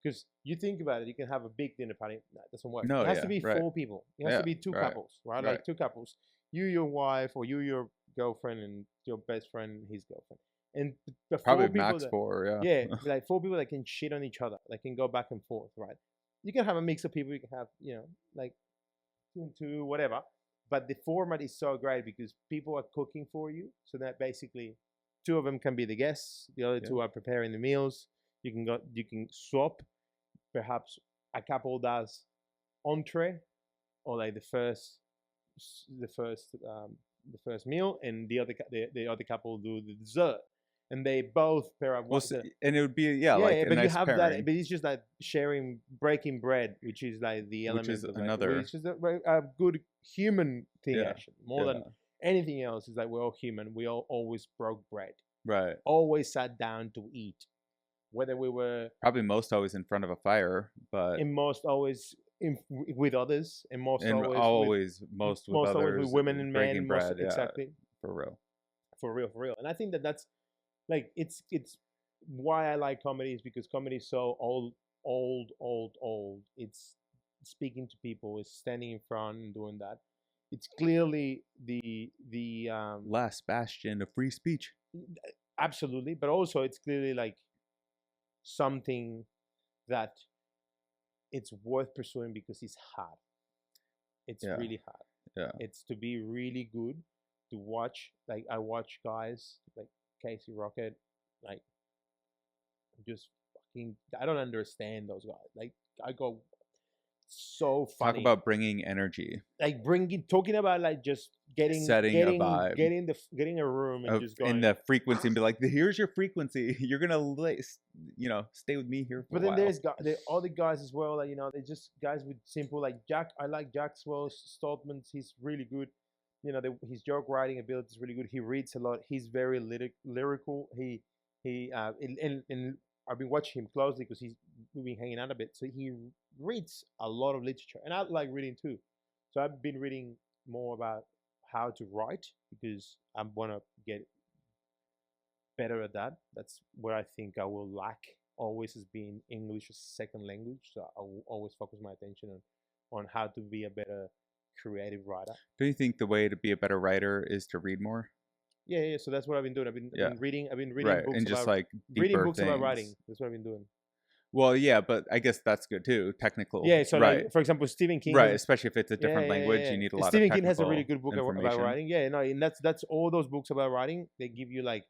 Because you think about it, you can have a big dinner party. No, it doesn't work. no, It has yeah, to be right, four people. It has yeah, to be two right, couples, right? right. Like two couples. You, your wife, or you, your girlfriend, and your best friend, his girlfriend, and the Probably four people max that, four, yeah. yeah, like four people that can shit on each other, like can go back and forth, right? You can have a mix of people. You can have, you know, like two and two, whatever. But the format is so great because people are cooking for you, so that basically two of them can be the guests, the other Yeah. two are preparing the meals. You can swap. Perhaps a couple does entree or like the first the first meal, and the other couple do the dessert, and they both pair up. Well, and it would be yeah, Yeah, like yeah, a but you nice have that. pairing, But it's just like sharing, breaking bread, which is like the which element is of like, another, it's just a good human thing yeah, actually. More yeah, than anything else, is like we're all human. We all always broke bread, right. always sat down to eat, whether we were Probably most always in front of a fire, but in most always with others, and and always most with most always with others, women and breaking men, most bread, yeah, exactly, for real. for real. And I think that that's like it's why I like comedy, is because comedy is so old. It's speaking to people, it's standing in front and doing that. It's clearly the Last bastion of free speech. absolutely, but also it's clearly like something that it's worth pursuing because it's hard. It's Yeah, really hard. yeah. It's to be really good to watch. Like I watch guys like Casey Rocket, like just fucking. I don't understand those guys. Like I go so Talk funny. about bringing energy, Like talking about like just setting a vibe getting a room and of just in going. the frequency, and be like, here's your frequency. You're gonna stay with me here for But a then while. there's there are other guys as well. Like, you know, they're just guys with simple, like Jack. I like Jackswell Stoltman. He's really good. You know, his joke writing ability is really good. He reads a lot. He's very lyrical. And I've been watching him closely because we've been hanging out a bit. So he reads a lot of literature, and I like reading too. So I've been reading more about how to write because I want to get better at that. That's where I think I will lack always, as being English as a second language. So I will always focus my attention on how to be a better creative writer. Do you think the way to be a better writer is to read more? Yeah. So that's what I've been doing. I've Yeah. been reading. I've been reading Right. books And just about like reading deeper books about writing. things. That's what I've been doing. Well, yeah, but I guess that's good too. Technical. Yeah. So Right. like, for example, Stephen King Right. has. Especially if it's a different language, you need a lot of Stephen King has a really technical good book about information. writing. Yeah. No, and that's all those books about writing. They give you like.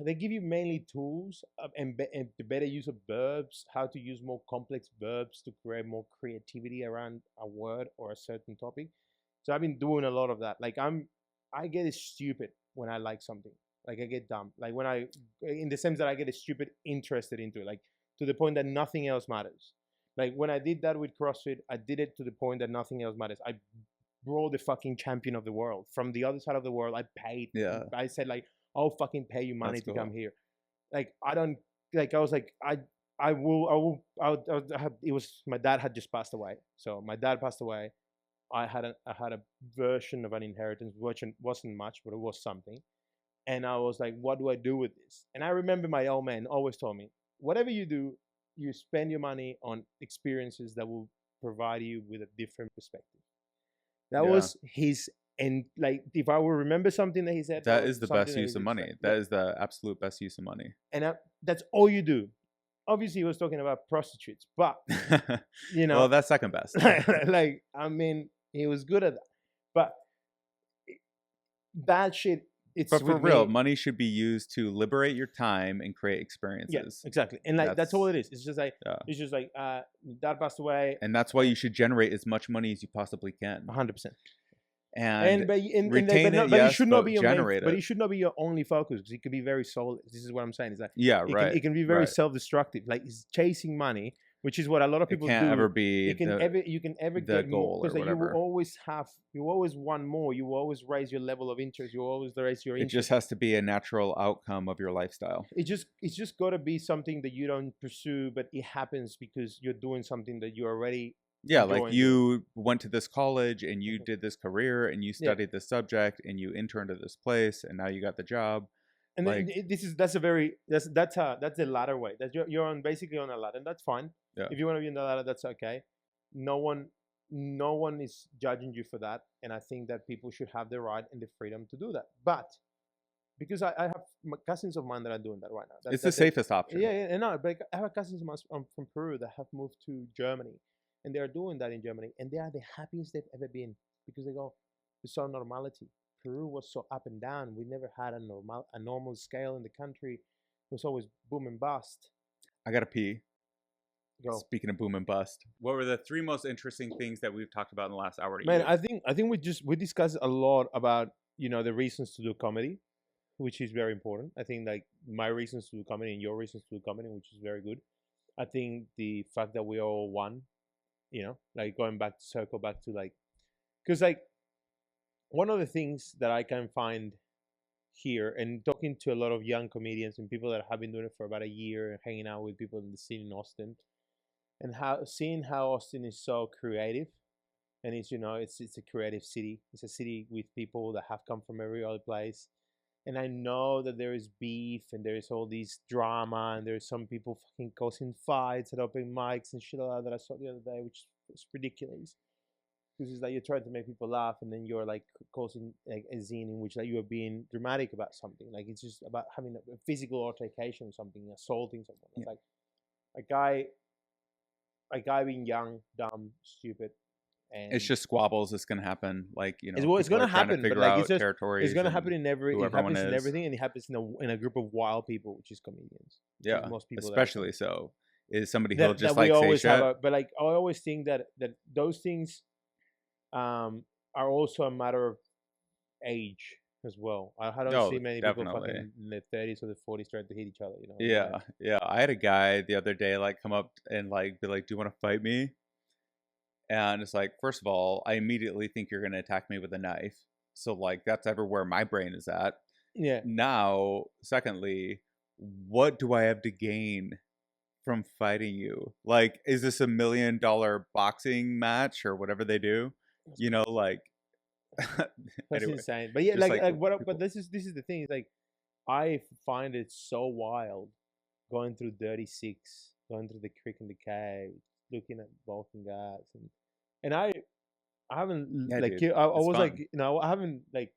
They give you mainly tools and the better use of verbs, how to use more complex verbs to create more creativity around a word or a certain topic. So I've been doing a lot of that. Like I get stupid when I like something. Like I get dumb. Like when in the sense that I get stupid interested into it. Like to the point that nothing else matters. Like when I did that with CrossFit, I did it to the point that nothing else matters. I brought the fucking champion of the world from the other side of the world. I paid. Yeah. I said like, I'll fucking pay you money That's to cool. come here. Like I don't like. I was like I will. It was my dad had just passed away. So my dad passed away. I had a version of an inheritance, which wasn't much, but it was something. And I was like, what do I do with this? And I remember my old man always told me, whatever you do, you spend your money on experiences that will provide you with a different perspective. That Yeah. was his. And like, if I will remember something that he said, That is the best use of money. That is the absolute best use of money. And that's all you do. Obviously, he was talking about prostitutes, but you know, well, that's second best. like, I mean, he was good at that. But that shit, it's But for with real, me. money should be used to liberate your time and create experiences. Yeah, exactly. And like that's all it is. It's just like it's just like dad passed away, and that's why you should generate as much money as you possibly can. 100%. And but it should not be your main, but it should not be your only focus because it can be very soulless. This is what I'm saying. Is that it can be very self-destructive. Like it's chasing money, which is what a lot of people can't do. ever be you can ever the get goal more because or like, you always want more. You always raise your level of interest. You always raise your interest. It just has to be a natural outcome of your lifestyle. It's just got to be something that you don't pursue, but it happens because you're doing something that you already. Yeah, like you went to this college and you did this career and you studied this subject and you interned at this place and now you got the job. And like, that's the ladder way. That you're on basically on a ladder, and that's fine. Yeah. If you want to be on the ladder, that's okay. No one is judging you for that, and I think that people should have the right and the freedom to do that. But because I have cousins of mine that are doing that right now. It's the safest option. Yeah, and no, but I have cousins of mine from Peru that have moved to Germany. And they are doing that in Germany, and they are the happiest they've ever been because they go, we saw normality. Peru was so up and down. We never had a normal scale in the country. It was always boom and bust. I gotta pee. Go. Speaking of boom and bust, what were the 3 most interesting things that we've talked about in the last hour? Man, I think we discussed a lot about the reasons to do comedy, which is very important. I think like my reasons to do comedy and your reasons to do comedy, which is very good. I think the fact that we all won. Like circle back to like, because like one of the things that I can find here and talking to a lot of young comedians and people that have been doing it for about a year and hanging out with people in the scene in Austin and seeing how Austin is so creative and it's a creative city. It's a city with people that have come from every other place. And I know that there is beef and there is all this drama and there's some people fucking causing fights at open mics and shit like that I saw the other day, which is ridiculous. Because it's like you're trying to make people laugh and then you're like causing like a scene in which like you are being dramatic about something. Like it's just about having a physical altercation or something, assaulting someone. It's like a guy being young, dumb, stupid. And it's just squabbles. It's gonna happen. Like it's gonna happen. But like it's gonna happen in everything, and it happens in a group of wild people, which is comedians. Yeah, most people, especially so. Is somebody who'll just like say shit. But like I always think that those things, are also a matter of age as well. I don't see many people fucking in their 30s or the 40s trying to hit each other. Yeah. I had a guy the other day like come up and like be like, "Do you want to fight me?" And it's like, first of all, I immediately think you're going to attack me with a knife. So, like, that's everywhere my brain is at. Yeah. Now, secondly, what do I have to gain from fighting you? Like, is this $1 million boxing match or whatever they do? Like... That's anyway, insane. But yeah, but this is the thing. It's like, I find it so wild going through 36, going through the creek and the cave, looking at walking guys and I haven't I was fun. Like I haven't like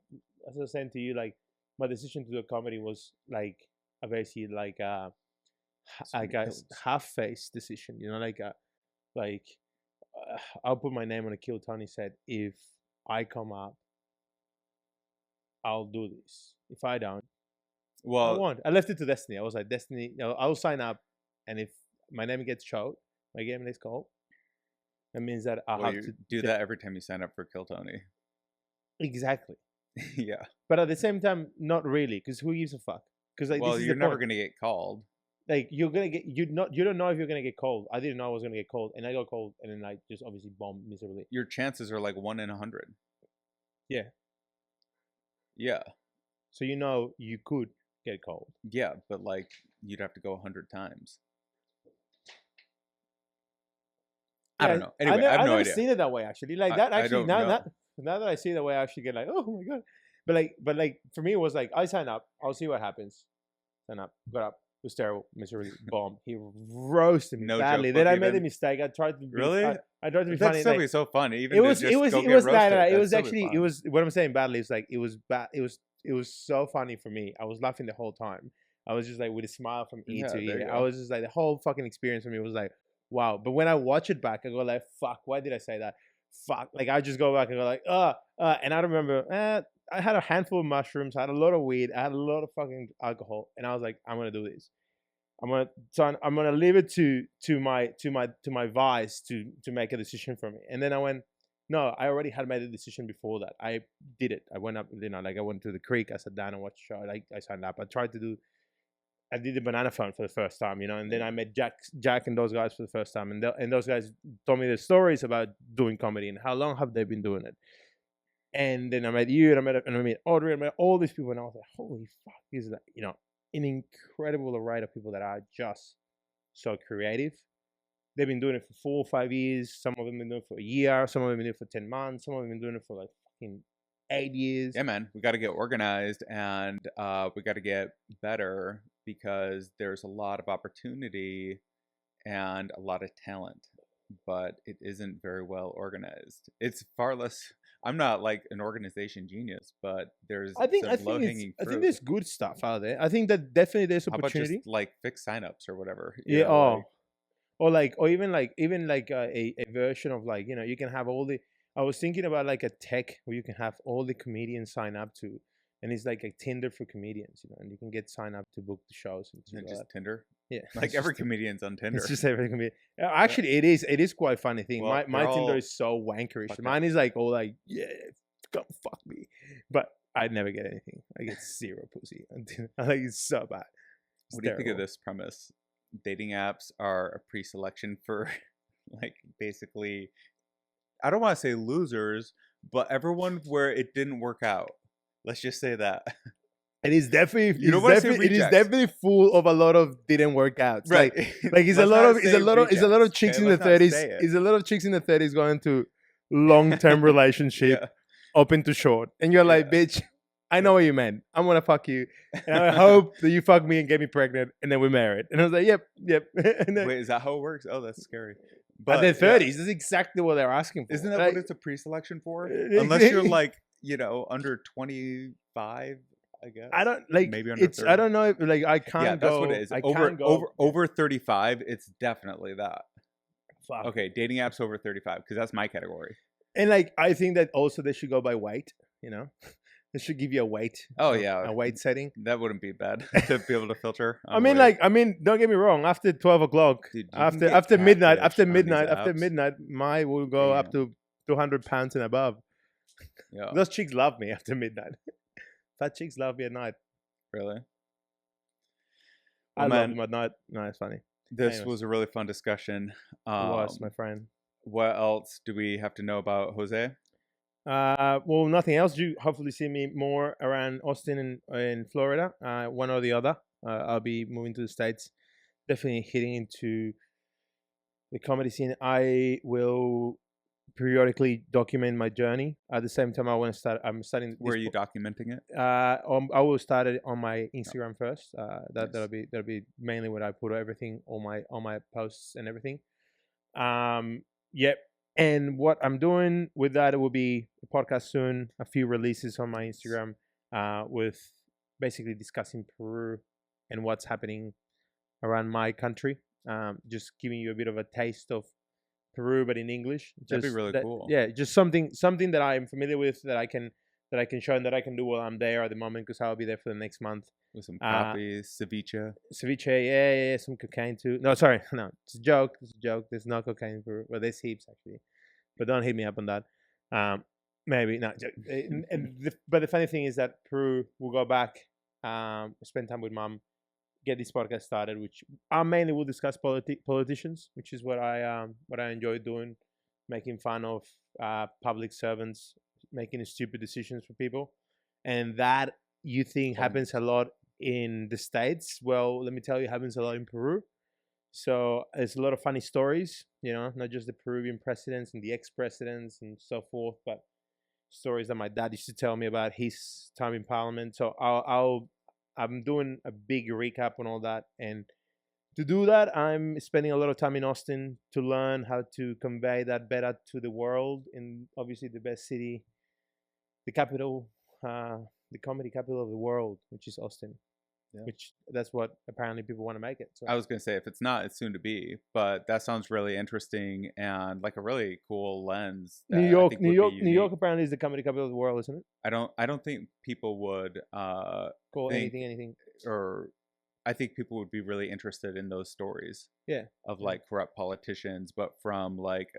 as I was saying to you, like my decision to do comedy was like a basically like a half-faced decision. You know, like I'll put my name on a kill. Tony said, if I come up, I'll do this. If I don't, I won't. I left it to destiny. I was like, destiny, I'll sign up, and if my name gets showed, my game is called. That means that I have to do that every time you sign up for Kill Tony. Exactly. Yeah. But at the same time, not really, because who gives a fuck? Because like, well, you're never gonna get called. Like you're gonna get you don't know if you're gonna get called. I didn't know I was gonna get called, and I got called, and then I just obviously bombed miserably. Your chances are like 1 in 100. Yeah. Yeah. So you could get called. Yeah, but like you'd have to go 100 times. I don't know. Anyway, I have no idea. I've never seen it that way actually. Like that actually now that I see it that way, I actually get like, oh my god. But like for me, it was like I sign up, I'll see what happens. Sign up, got up. It was terrible, miserably bomb. He roasted me badly. Then I made a mistake. I tried to really. I tried to be funny. That's still be so funny. Even it was it was actually it was what I'm saying badly. It's like it was bad. It was so funny for me. I was laughing the whole time. I was just like with a smile from ear to ear. I was just like the whole fucking experience for me was like wow. But when I watch it back, I go like fuck. Why did I say that? Fuck. Like I just go back and go like and I remember I had a handful of mushrooms, I had a lot of weed, I had a lot of fucking alcohol, and I was like, I'm gonna do this. I'm gonna leave it to my vice to make a decision for me. And then I went, no, I already had made a decision before that. I did it. I went up, like I went to the creek, I sat down and watched the show. I signed up. I did the banana phone for the first time, and then I met Jack and those guys for the first time, and those guys told me the stories about doing comedy and how long have they been doing it. And then I met you, and I met Audrey, and I met all these people, and I was like, holy fuck, is that an incredible array of people that are just so creative. They've been doing it for 4 or 5 years. Some of them been doing it for a year. Some of them been doing it for 10 months. Some of them been doing it for like fucking 8 years. Yeah, man, we got to get organized, and we got to get better because there's a lot of opportunity and a lot of talent, but it isn't very well organized. It's far less. I'm not like an organization genius, but there's I think low-hanging fruit. I think there's good stuff out there. I think that definitely there's opportunity. How about just like fixed signups or whatever? Yeah. Or even like a version of like you can have all the. I was thinking about like a tech where you can have all the comedians sign up to, and it's like a Tinder for comedians, and you can get signed up to book the shows and just Tinder. Yeah, like every comedian's on Tinder. It's just every comedian. Actually, it is quite a funny thing. Well, my Tinder is so wankerish. Mine is like all like, yeah, come fuck me. But I never get anything. I get zero pussy. I think it's so bad. What do you think of this premise? Dating apps are a pre-selection for like basically, I don't want to say losers, but everyone where it didn't work out. Let's just say that. It is definitely it is definitely full of a lot of didn't work out. Right. Like it's a lot of chicks in the 30s. It's a lot of chicks in the 30s going to long-term relationship up into short. And you're like, bitch, I know what you meant. I'm gonna fuck you. And I hope that you fuck me and get me pregnant and then we're married. And I was like, yep. And then, wait, is that how it works? Oh, that's scary. But the 30s, that's exactly what they're asking for. Isn't that what it's a pre-selection for? Unless you're like, under 25. I guess. I don't like maybe under 30. I don't know if like I can't go. Yeah, that's what it is. Over 35, it's definitely that. Fuck. Okay, dating apps over 35 because that's my category. And like I think that also they should go by weight. They should give you a weight. Oh yeah, a weight setting. That wouldn't be bad to be able to filter. I mean, don't get me wrong. After 12 o'clock, dude, after midnight, my will go up to 200 pounds and above. Yeah, those chicks love me after midnight. Fat chicks love me at night. Really? I love them at night. No, it's funny. This was a really fun discussion. It was, my friend. What else do we have to know about Jose? Well, nothing else. You hopefully see me more around Austin and Florida. One or the other. I'll be moving to the States. Definitely hitting into the comedy scene. I will periodically document my journey. At the same time, I'm starting. Where are you documenting it? I will start it on my Instagram first. That'll be mainly what I put everything on my posts and everything. Yep. And what I'm doing with that, it will be a podcast soon. A few releases on my Instagram. with basically discussing Peru and what's happening around my country. Just giving you a bit of a taste of Peru, but in English. That'd be Just really that, cool. yeah, just something that I'm familiar with that I can show and that I can do while I'm there at the moment because I'll be there for the next month. With some coffee, ceviche. Ceviche, yeah, some cocaine too. No, sorry, no, it's a joke. It's a joke. There's no cocaine in Peru. Well, there's heaps actually, but don't hit me up on that. Maybe not. But the funny thing is that Peru will go back, spend time with mom, get this podcast started, which I mainly will discuss politicians, which is what I enjoy doing, making fun of public servants making stupid decisions for people, and that you think happens a lot in the States. Well, let me tell you, it happens a lot in Peru. So there's a lot of funny stories, not just the Peruvian presidents and the ex-presidents and so forth, but stories that my dad used to tell me about his time in parliament. So I'm doing a big recap on all that, and to do that, I'm spending a lot of time in Austin to learn how to convey that better to the world. In obviously the best city, the capital, the comedy capital of the world, which is Austin. Yeah. Which that's what apparently people want to make it. So. I was gonna say if it's not, it's soon to be. But that sounds really interesting and like a really cool lens. New York apparently is the comedy capital of the world, isn't it? I don't think people would call anything. Or I think people would be really interested in those stories. Yeah. Of like corrupt politicians, but from like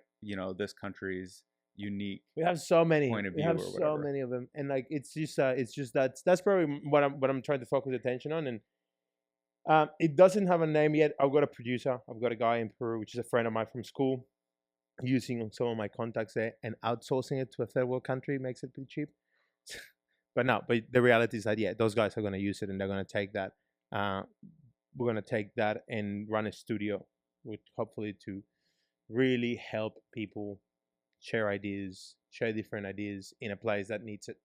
this country's unique. We have so many. Point of view we have so many of them, and like it's just that's probably what I'm trying to focus attention on, and it doesn't have a name yet. I've got a producer. I've got a guy in Peru, which is a friend of mine from school, using some of my contacts there and outsourcing it to a third world country makes it pretty cheap. But the reality is that those guys are going to use it and they're going to take that. We're going to take that and run a studio, with hopefully to really help people share ideas, share different ideas in a place that needs it.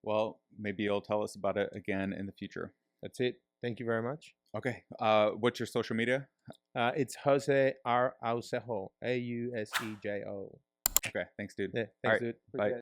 Well, maybe you'll tell us about it again in the future. That's it. Thank you very much. Okay. What's your social media? It's Jose R. Ausejo, Ausejo. Okay. Thanks, dude. Yeah, thanks, dude. Bye.